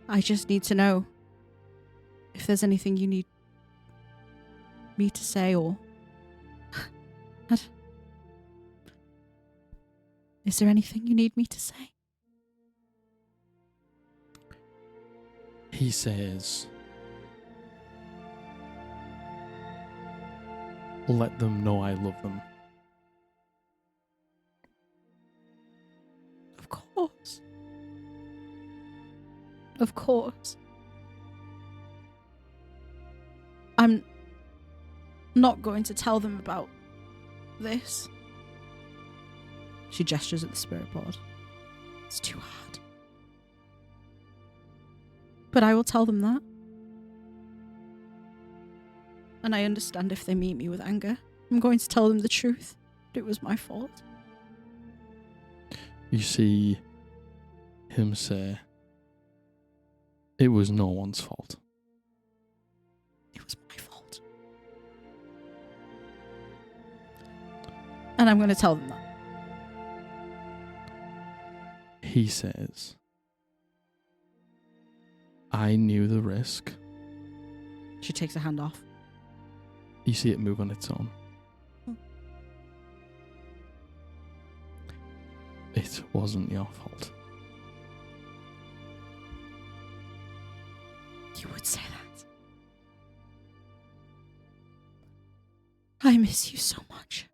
I just need to know if there's anything you need me to say or... Is there anything you need me to say? He says, "Let them know I love them." Of course. Of course. I'm not going to tell them about this. She gestures at the spirit board. It's too hard. But I will tell them that. And I understand if they meet me with anger. I'm going to tell them the truth. It was my fault. You see him say, "It was no one's fault." It was my fault. And I'm going to tell them that. He says, "I knew the risk." She takes her hand off. You see it move on its own. It wasn't your fault. You would say that. I miss you so much.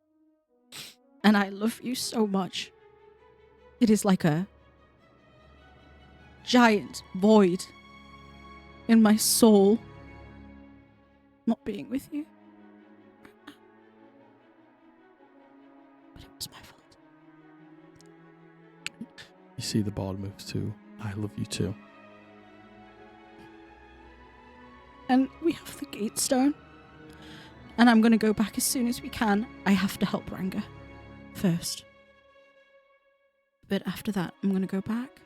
And I love you so much. It is like a giant void in my soul not being with you. But it was my fault. You see the board moves to, "I love you too." And we have the gate stone. And I'm going to go back as soon as we can. I have to help Ranga first. But after that, I'm going to go back.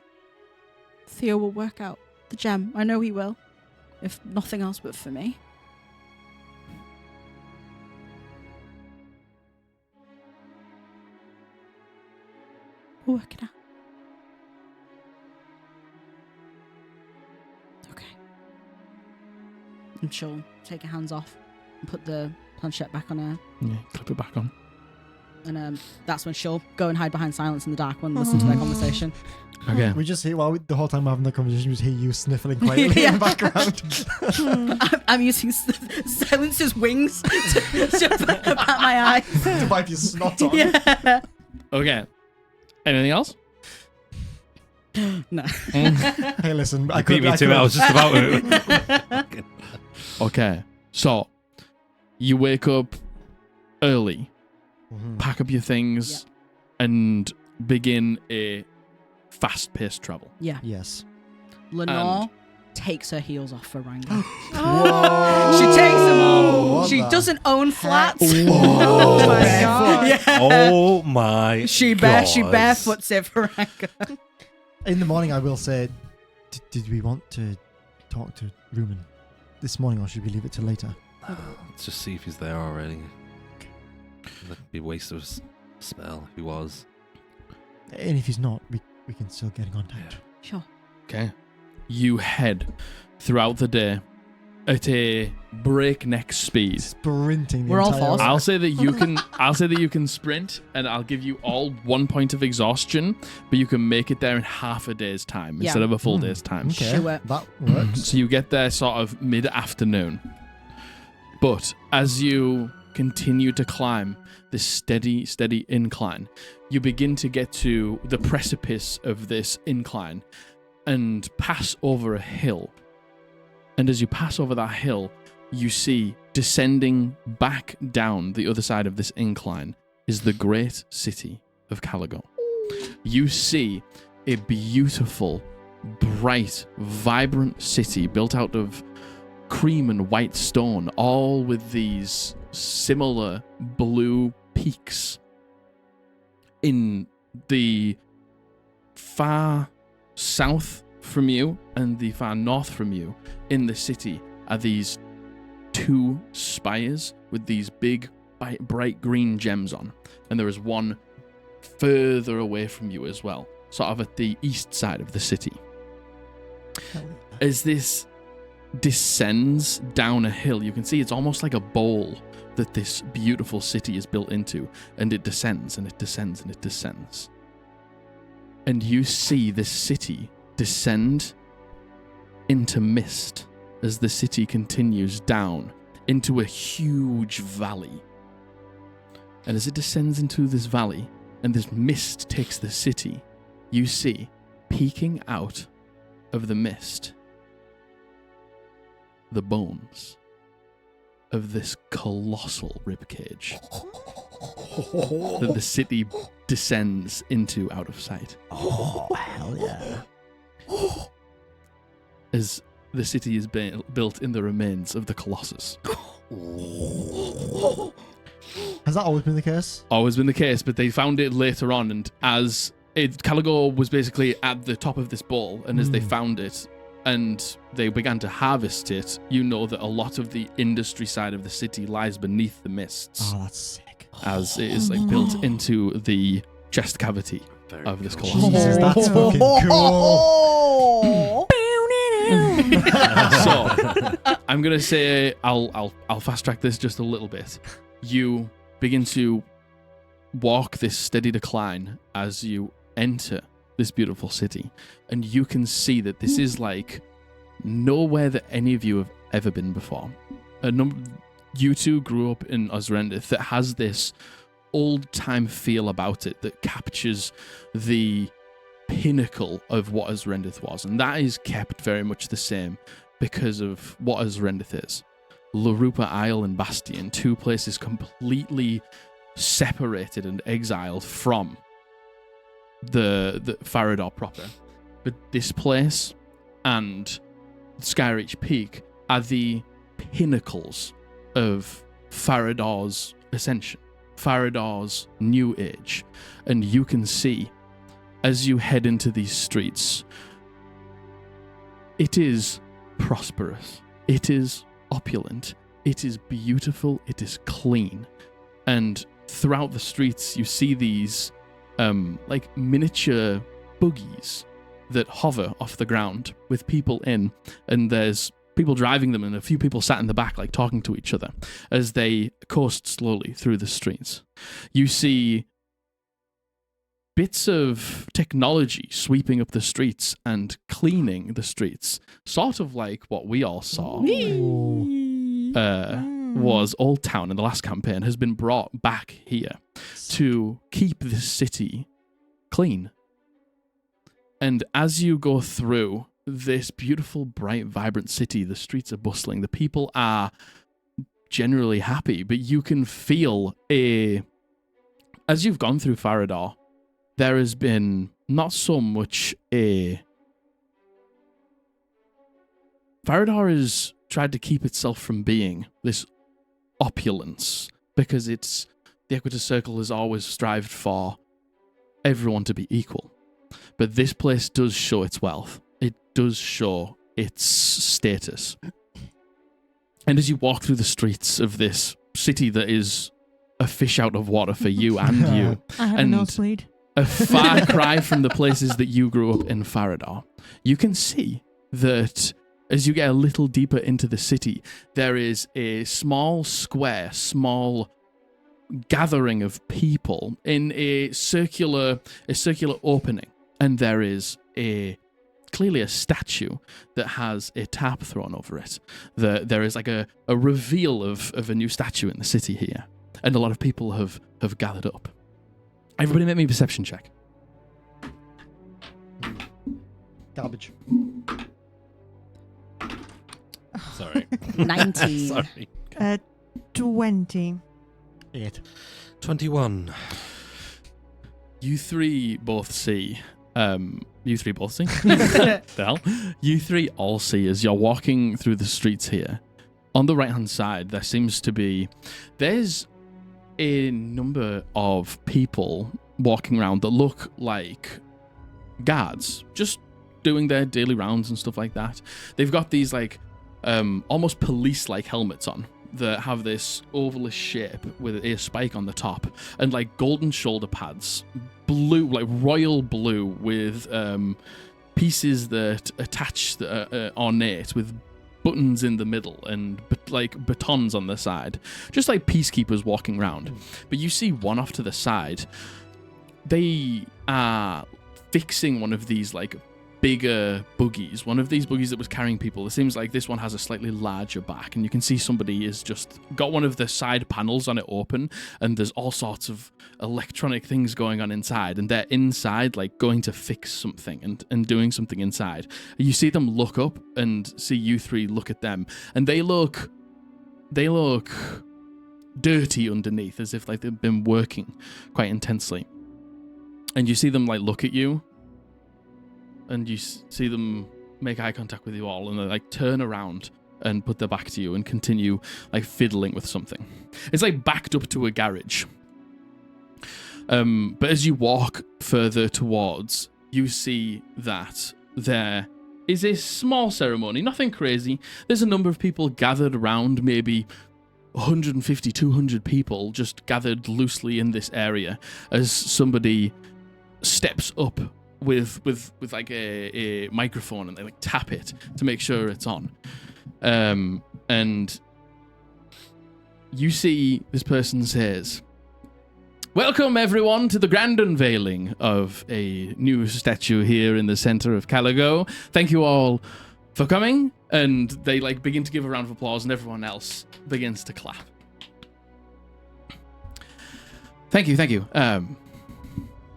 Theo will work out the gem. I know he will. If nothing else but for me. We'll work it out. Okay. And she'll take her hands off and put the planchette back on her. Yeah, clip it back on. And that's when she'll go and hide behind silence in the dark and listen to their conversation. Okay. We just hear, the whole time we're having the conversation, we just hear you sniffling quietly in the background. I'm using silence's wings to pat my eyes. To wipe your snot on. Yeah. Okay. Anything else? No. Hey, listen, I Beat me to it. I was just about to. Okay. So, you wake up early. pack up your things, and begin a fast-paced travel. Yeah. Yes. Lenore takes her heels off for Ranga. Whoa. She takes them off. What She the doesn't own flats. Oh my god. Yeah. Oh my She God. barefoots it for Ranga. In the morning, I will say, did we want to talk to Rumen this morning, or should we leave it till later? Let's just see if he's there already. That'd be a waste of a spell if he was. And if he's not, we can still get in contact. Sure. Okay. You head throughout the day at a breakneck speed. Sprinting. The We're all entire forced. way. I'll say that you can. I'll say that you can sprint, and I'll give you all 1 point of exhaustion, but you can make it there in half a day's time Yeah. instead of a full day's time. Okay, Sure. that works. So you get there sort of mid-afternoon. But as you continue to climb this steady incline, you begin to get to the precipice of this incline and pass over a hill. And as you pass over that hill, you see descending back down the other side of this incline is the great city of Caligo. You see a beautiful, bright, vibrant city built out of cream and white stone, all with these similar blue peaks. In the far south from you and the far north from you in the city are these 2 spires with these big bright green gems on, and there is one further away from you as well, sort of at the east side of the city. As this descends down a hill, you can see it's almost like a bowl that this beautiful city is built into, and it descends and it descends and it descends. And you see this city descend into mist as the city continues down into a huge valley. And as it descends into this valley and this mist takes the city, you see, peeking out of the mist, the bones of this colossal ribcage that the city descends into out of sight. Oh, hell yeah. As the city is built in the remains of the Colossus. Has that always been the case? Always been the case, but they found it later on, and as Caligo was basically at the top of this ball, and as they found it and they began to harvest it, you know that a lot of the industry side of the city lies beneath the mists, Oh, that's sick. as it is like built into the chest cavity Very of this cool. Colossus. Jesus, that's fucking cool. So I'm gonna say I'll fast track this just a little bit. You begin to walk this steady decline as you enter this beautiful city, and you can see that this is like nowhere that any of you have ever been before. You two grew up in Osrendith that has this old-time feel about it that captures the pinnacle of what Osrendith was, and that is kept very much the same because of what Osrendith is. Larupa Isle and Bastion, 2 places completely separated and exiled from the Farrahdor proper. But this place and Skyreach Peak are the pinnacles of Farrahdor's Ascension, Farrahdor's New Age. And you can see, as you head into these streets, it is prosperous, it is opulent, it is beautiful, it is clean. And throughout the streets, you see these like miniature buggies that hover off the ground with people in, and there's people driving them and a few people sat in the back like talking to each other as they coast slowly through the streets. You see bits of technology sweeping up the streets and cleaning the streets, sort of like what we all saw was Old Town in the last campaign, has been brought back here to keep this city clean. And as you go through this beautiful, bright, vibrant city, the streets are bustling, the people are generally happy, but you can feel a as you've gone through Farrahdor, there has been not so much a... Farrahdor has tried to keep itself from being this opulence, because it's... The Equitous Circle has always strived for everyone to be equal. But this place does show its wealth. It does show its status. And as you walk through the streets of this city that is a fish out of water for you and you, I have and a nosebleed. a far cry from the places that you grew up in Farrahdor, you can see that as you get a little deeper into the city, there is a small square, small gathering of people in a circular opening, and there is clearly a statue that has a tarp thrown over it. There is like a reveal of a new statue in the city here, and a lot of people have gathered up. Everybody make me a perception check. Garbage. Sorry. 19. Sorry. 20. 8. 21. You three both see. The hell? You three all see as you're walking through the streets here. On the right-hand side, there's a number of people walking around that look like guards, just doing their daily rounds and stuff like that. They've got these like almost police-like helmets on that have this ovalish shape with a spike on the top, and like golden shoulder pads, blue, like royal blue, with pieces that attach that are ornate with buttons in the middle and like batons on the side, just like peacekeepers walking around. But you see one off to the side. They are fixing one of these like bigger buggies, one of these buggies that was carrying people. It seems like this one has a slightly larger back, and you can see somebody has just got one of the side panels on it open, and there's all sorts of electronic things going on inside, and they're inside like going to fix something and doing something inside. You see them look up and see you three look at them, and they look dirty underneath, as if like they've been working quite intensely. And you see them like look at you, and you see them make eye contact with you all, and they like turn around and put their back to you and continue like fiddling with something. It's like backed up to a garage. But as you walk further towards, you see that there is a small ceremony, nothing crazy. There's a number of people gathered around, maybe 150, 200 people just gathered loosely in this area as somebody steps up with like a microphone, and they like tap it to make sure it's on. And you see this person says, "Welcome everyone to the grand unveiling of a new statue here in the center of Caligo. Thank you all for coming." And they like begin to give a round of applause, and everyone else begins to clap. Thank you.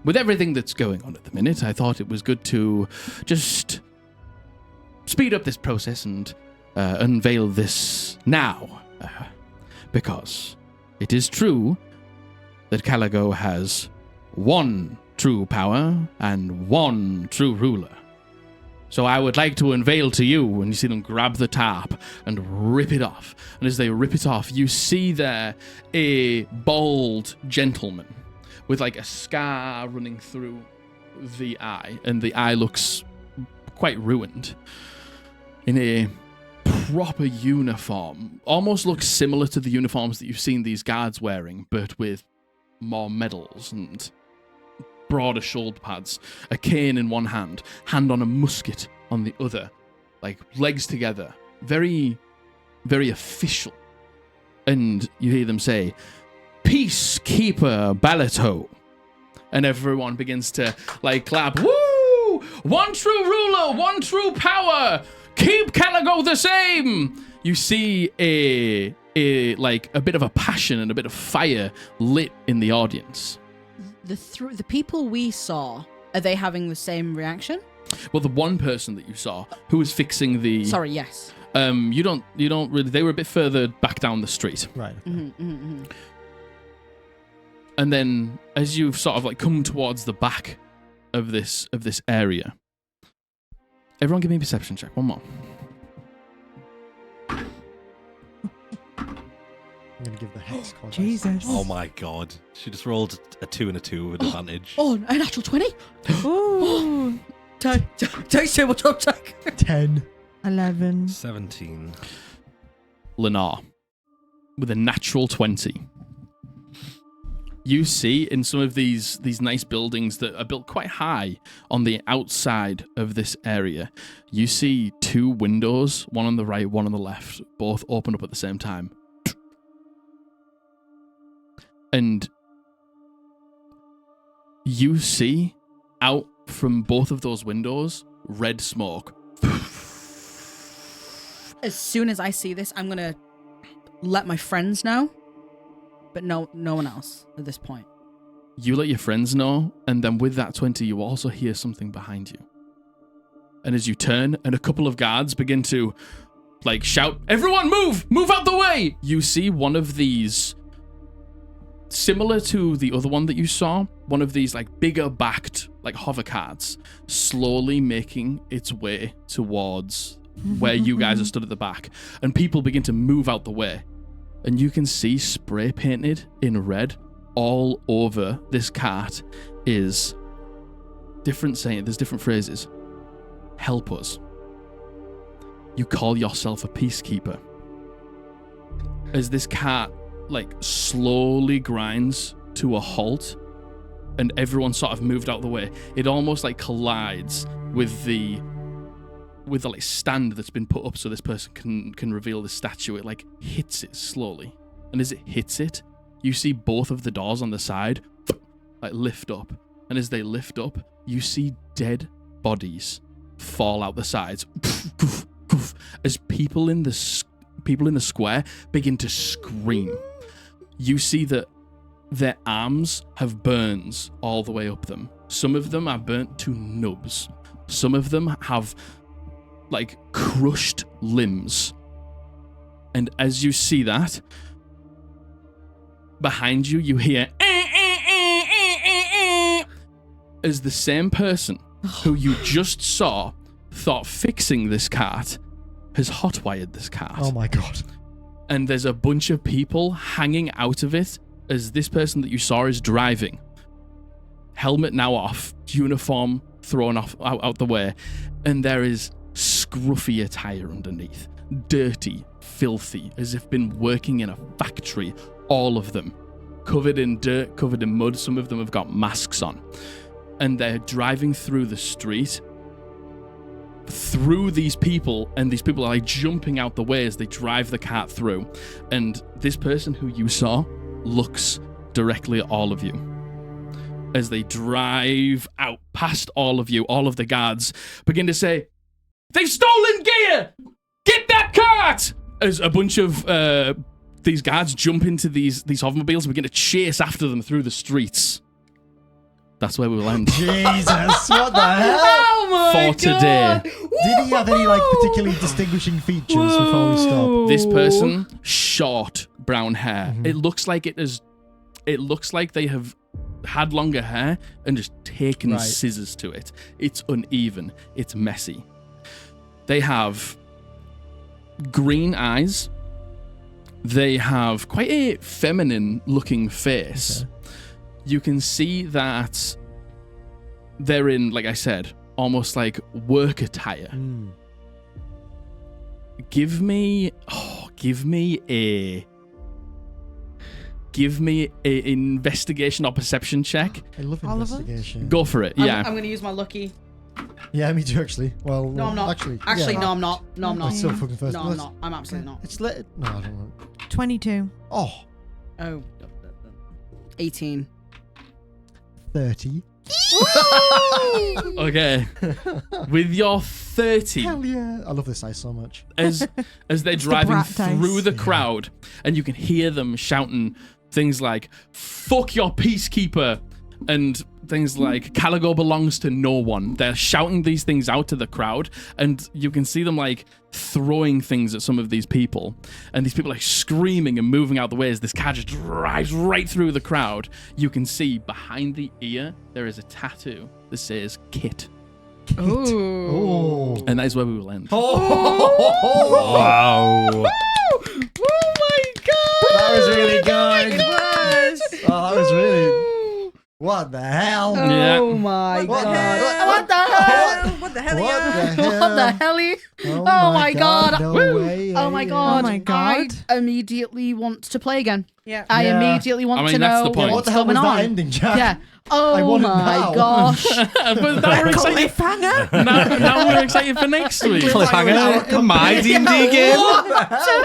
With everything that's going on at the minute, I thought it was good to just speed up this process and unveil this now. Because it is true that Caligo has one true power and one true ruler. So I would like to unveil to you, and you see them grab the tarp and rip it off. And as they rip it off, you see there a bald gentleman with like a scar running through the eye, and the eye looks quite ruined, in a proper uniform. Almost looks similar to the uniforms that you've seen these guards wearing, but with more medals and broader shoulder pads, a cane in one hand on a musket on the other, like legs together, very, very official. And you hear them say, "Peacekeeper Balato." And everyone begins to like clap. Woo! One true ruler, one true power. Keep Caligo the same. You see a bit of a passion and a bit of fire lit in the audience. The people we saw, are they having the same reaction? Well, the one person that you saw who was fixing the Sorry, yes. you don't really. They were a bit further back down the street. Right. Mm-hmm. And then as you've sort of like come towards the back of this area, everyone give me a perception check. One more. I'm going to give the hex code. Jesus. Oh my god. She just rolled a 2 and a 2 with advantage. Oh, a natural 20? Ooh. Don't say what's up, Jack. 10. 11. 17. Lenore, with a natural 20. You see in some of these nice buildings that are built quite high on the outside of this area, you see 2 windows, one on the right, one on the left, both open up at the same time. And you see out from both of those windows red smoke. As soon as I see this, I'm going to let my friends know, but no one else at this point. You let your friends know, and then with that 20, you also hear something behind you. And as you turn, and a couple of guards begin to, like, shout, "Everyone move! Move out the way!" You see one of these, similar to the other one that you saw, one of these, like, bigger backed, like, hover carts, slowly making its way towards where you guys are stood at the back. And people begin to move out the way. And you can see spray painted in red all over this cart is different saying. There's different phrases. Help us. You call yourself a peacekeeper. As this cart like slowly grinds to a halt and everyone sort of moved out the way, it almost like collides with the like stand that's been put up so this person can reveal the statue. It like hits it slowly, and as it hits it, you see both of the doors on the side like lift up, and as they lift up, you see dead bodies fall out the sides as people in the square begin to scream. You see that their arms have burns all the way up them. Some of them are burnt to nubs. Some of them have like crushed limbs. And as you see that, behind you, you hear as the same person who you just saw thought fixing this cart has hotwired this cart. Oh my god. And there's a bunch of people hanging out of it as this person that you saw is driving. Helmet now off, uniform thrown off out the way, and there is scruffy attire underneath. Dirty, filthy, as if been working in a factory, all of them. Covered in dirt, covered in mud, some of them have got masks on. And they're driving through the street, through these people, and these people are like jumping out the way as they drive the cart through. And this person who you saw looks directly at all of you. As they drive out past all of you, all of the guards begin to say, "They've stolen gear! Get that cart!" As a bunch of these guards jump into these hovermobiles and begin to chase after them through the streets. That's where we will end. Jesus, what the hell? Oh my For today. Did he have any like particularly distinguishing features before we stop? This person, short brown hair. Mhm. It looks like they have had longer hair and just taken Right. scissors to it. It's uneven. It's messy. They have green eyes. They have quite a feminine looking face. Okay. You can see that they're in, like I said, almost like work attire. Mm. Give me a investigation or perception check. I love All of us? investigation. Go for it. Yeah. I'm going to use my lucky. Yeah, me too, actually. Well, No, I'm not. Actually, Actually, yeah. no, I'm not. No, I'm I'm not. still fucking first. No, I'm not. I'm absolutely not. It's lit. No, I don't know. 22. Oh, Oh. 18. 30. Okay. With your 30, Hell yeah. I love this dice so much. as they're the driving brat dice. through the Yeah. crowd, and you can hear them shouting things like, "Fuck your peacekeeper," and things like Caligo belongs to no one. They're shouting these things out to the crowd, and you can see them like throwing things at some of these people, and these people like screaming and moving out the way as this car just drives right through the crowd. You can see behind the ear there is a tattoo that says Kit, Ooh. and that is where we will end. Wow. Oh my god! That was really good. That was really. What the hell? Yeah. Oh my What the god! hell? What the hell? What the hell? What the hell? What the hell? Oh my god! No Woo. way. Oh my god! Oh my god. I immediately want to play again. Yeah. I Yeah. immediately want I mean, to that's know the point. What the hell was what's going that on. ending, Jack? Yeah. I Oh want it my now. gosh! But now we're excited. Cliffhanger. Now we're excited for next week. Cliffhanger in my D&D game.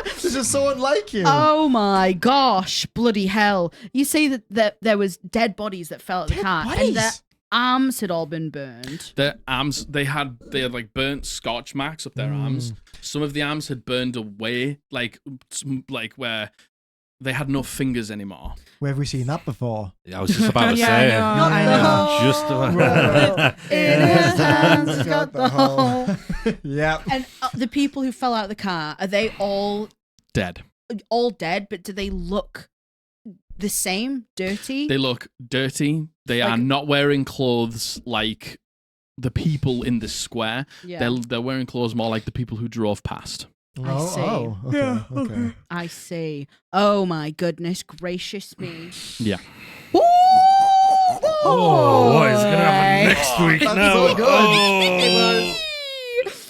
This is so unlike you. Oh my gosh! Bloody hell! You say that there was dead bodies that fell at the car, and bodies? their arms had all been burned. Their arms, they had like burnt scorch marks up their arms. Some of the arms had burned away, like where they had no fingers anymore. Where have we seen that before? I was just about to Yeah, say. I know. Not I the know. whole Just about. in his hands, he's got the whole. Yeah. And the people who fell out of the car, are they all Dead. dead? But do they look the same? Dirty? They look dirty. They are Like- not wearing clothes like the people in the square. yeah. They're wearing clothes more like the people who drove past. Oh, see. okay. Yeah, Okay. I see. Oh my goodness gracious me. Yeah. Oh, what is going to happen next week That's now? so good. Oh.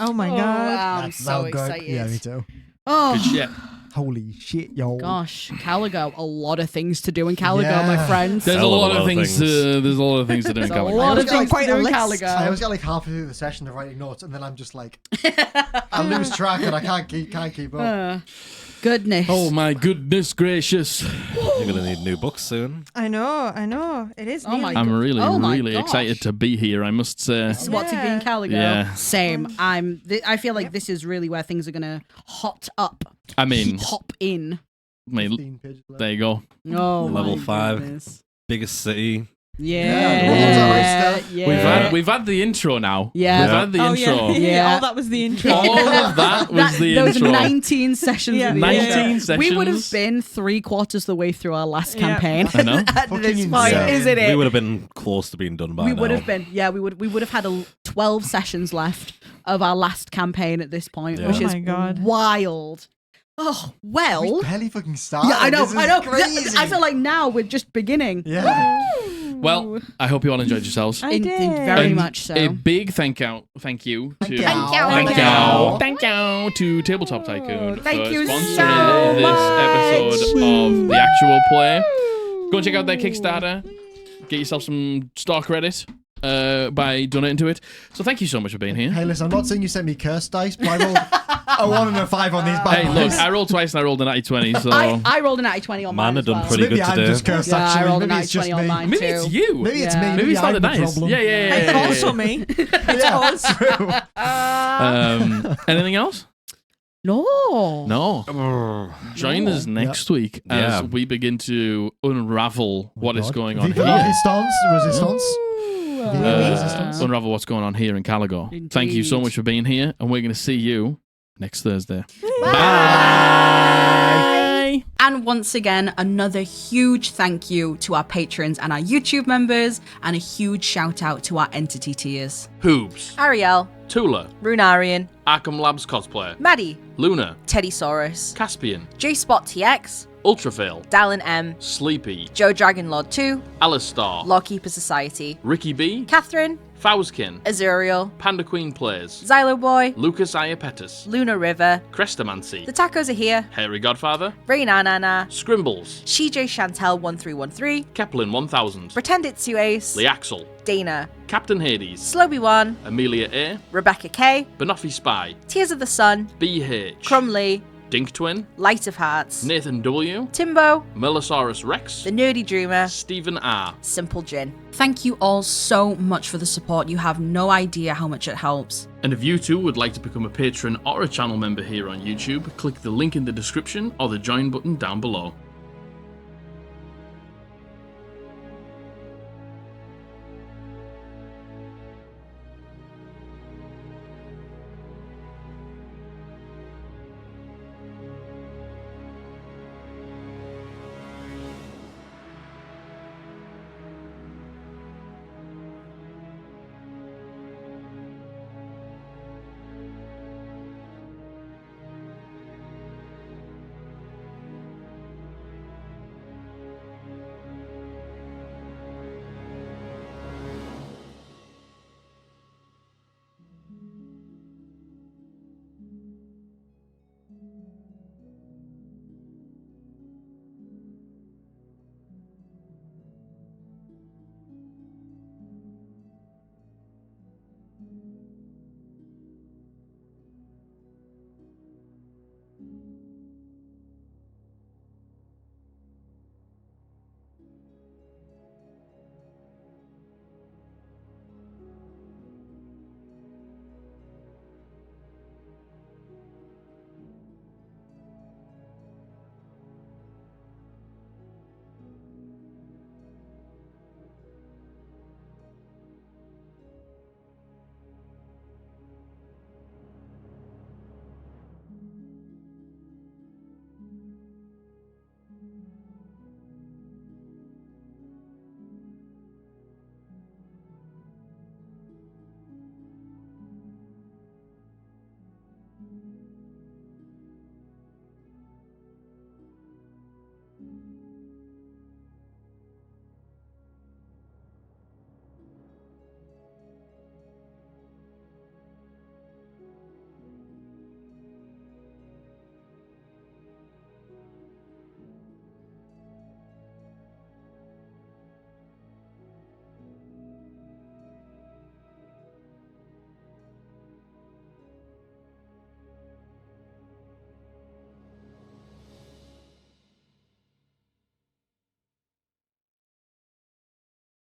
Oh my god. I'm That's so good. excited. Yeah, me too. Oh Good shit. Holy shit, yo. gosh, Caligo. A lot of things to do in Caligo, Yeah. my friends. There's a Hell of lot a of lot of things. things. There's a lot of things to do in There's a Caligo. lot of always got, things like, to do in quite a list. Caligo. I always get like halfway through the session of writing notes, and then I'm just like, I lose track and I can't keep up. Goodness. Oh my goodness gracious. You're going to need new books soon. I know. It is. Oh my nearly- I'm really, Oh my really gosh. excited to be here, I must say. This is what to be in Caligo. Yeah. Same. I feel like this is really where things are gonna hot up. I mean, Hop in. 15 pages left. there you go. Oh, Level my 5. goodness. Biggest city. Yeah. Yeah. We've had the intro now. Yeah. We've had the Oh intro. yeah. Yeah. All that was the intro. All of that was the Those intro. 19 sessions. Yeah. of the 19 intro. sessions. We would have been 3/4 the way through our last Yeah. campaign. I know. At Fucking this point, insane. isn't it? We would have been close to being done by We now. would have been. Yeah, we would have had 12 sessions left of our last campaign at this point, Yeah. which Oh is my God. wild. Oh well. We barely fucking started. Yeah, I know. This is I know. Crazy. I feel like now we're just beginning. Yeah. Well, I hope you all enjoyed yourselves. I In did. very And much so. A big thank you to Thank you. Thank Thank you. you. Thank you to Tabletop Tycoon Thank for you sponsoring so this episode much. of the actual play. Go and check out their Kickstarter. Get yourself some store credit by donating to it. So thank you so much for being here. Hey, listen, I'm not saying you sent me cursed dice, but I rolled a 1 and a 5 on these bad Hey, look, boys. I rolled twice and I rolled a natty 20, so I rolled a natty 20 on mine Man, as I've done well. pretty Maybe good I'm today. just cursed, Yeah, I actually. rolled a Maybe natty it's just 20 me. on mine maybe too. it's you. Maybe it's Yeah. me. Maybe it's not I'm the the dice. problem. Yeah. It's also me. Yeah, that's true. Anything else? No. No. Join us next week as Yeah. we begin to unravel what is God. going on Viva la here. Resistance. Viva Resistance. Unravel what's going on here in Caligo. Thank you so Indeed. much for being here, and we're going to see you next Thursday. Bye. And once again, another huge thank you to our patrons and our YouTube members, and a huge shout out to our entity tiers. Hoobs, Ariel, Tula, Runarian, Arkham Labs Cosplay, Maddie, Luna, Teddysaurus, Caspian, J-Spot TX, Ultrafail, Dallin M, Sleepy, Joe Dragonlord 2, Alistar, Lawkeeper Society, Ricky B, Catherine, Fowskin, Azuriel, Panda Queen Plays, Xylo Boy, Lucas Iapetus, Luna River, Crestomancy, The Tacos Are Here, Hairy Godfather, Rain Anana, Scrimbles, CJ Chantel 1313, Keplin 1000, Pretend It's You Ace, Leaxel, Dana, Captain Hades, Slowby One, Amelia A, Rebecca K, Banoffee Spy, Tears of the Sun, BH, Crumley, Dink Twin, Light of Hearts, Nathan W, Timbo, Melosaurus Rex, The Nerdy Dreamer, Stephen R. Simple Gin. Thank you all so much for the support. You have no idea how much it helps. And if you too would like to become a patron or a channel member here on YouTube, click the link in the description or the join button down below.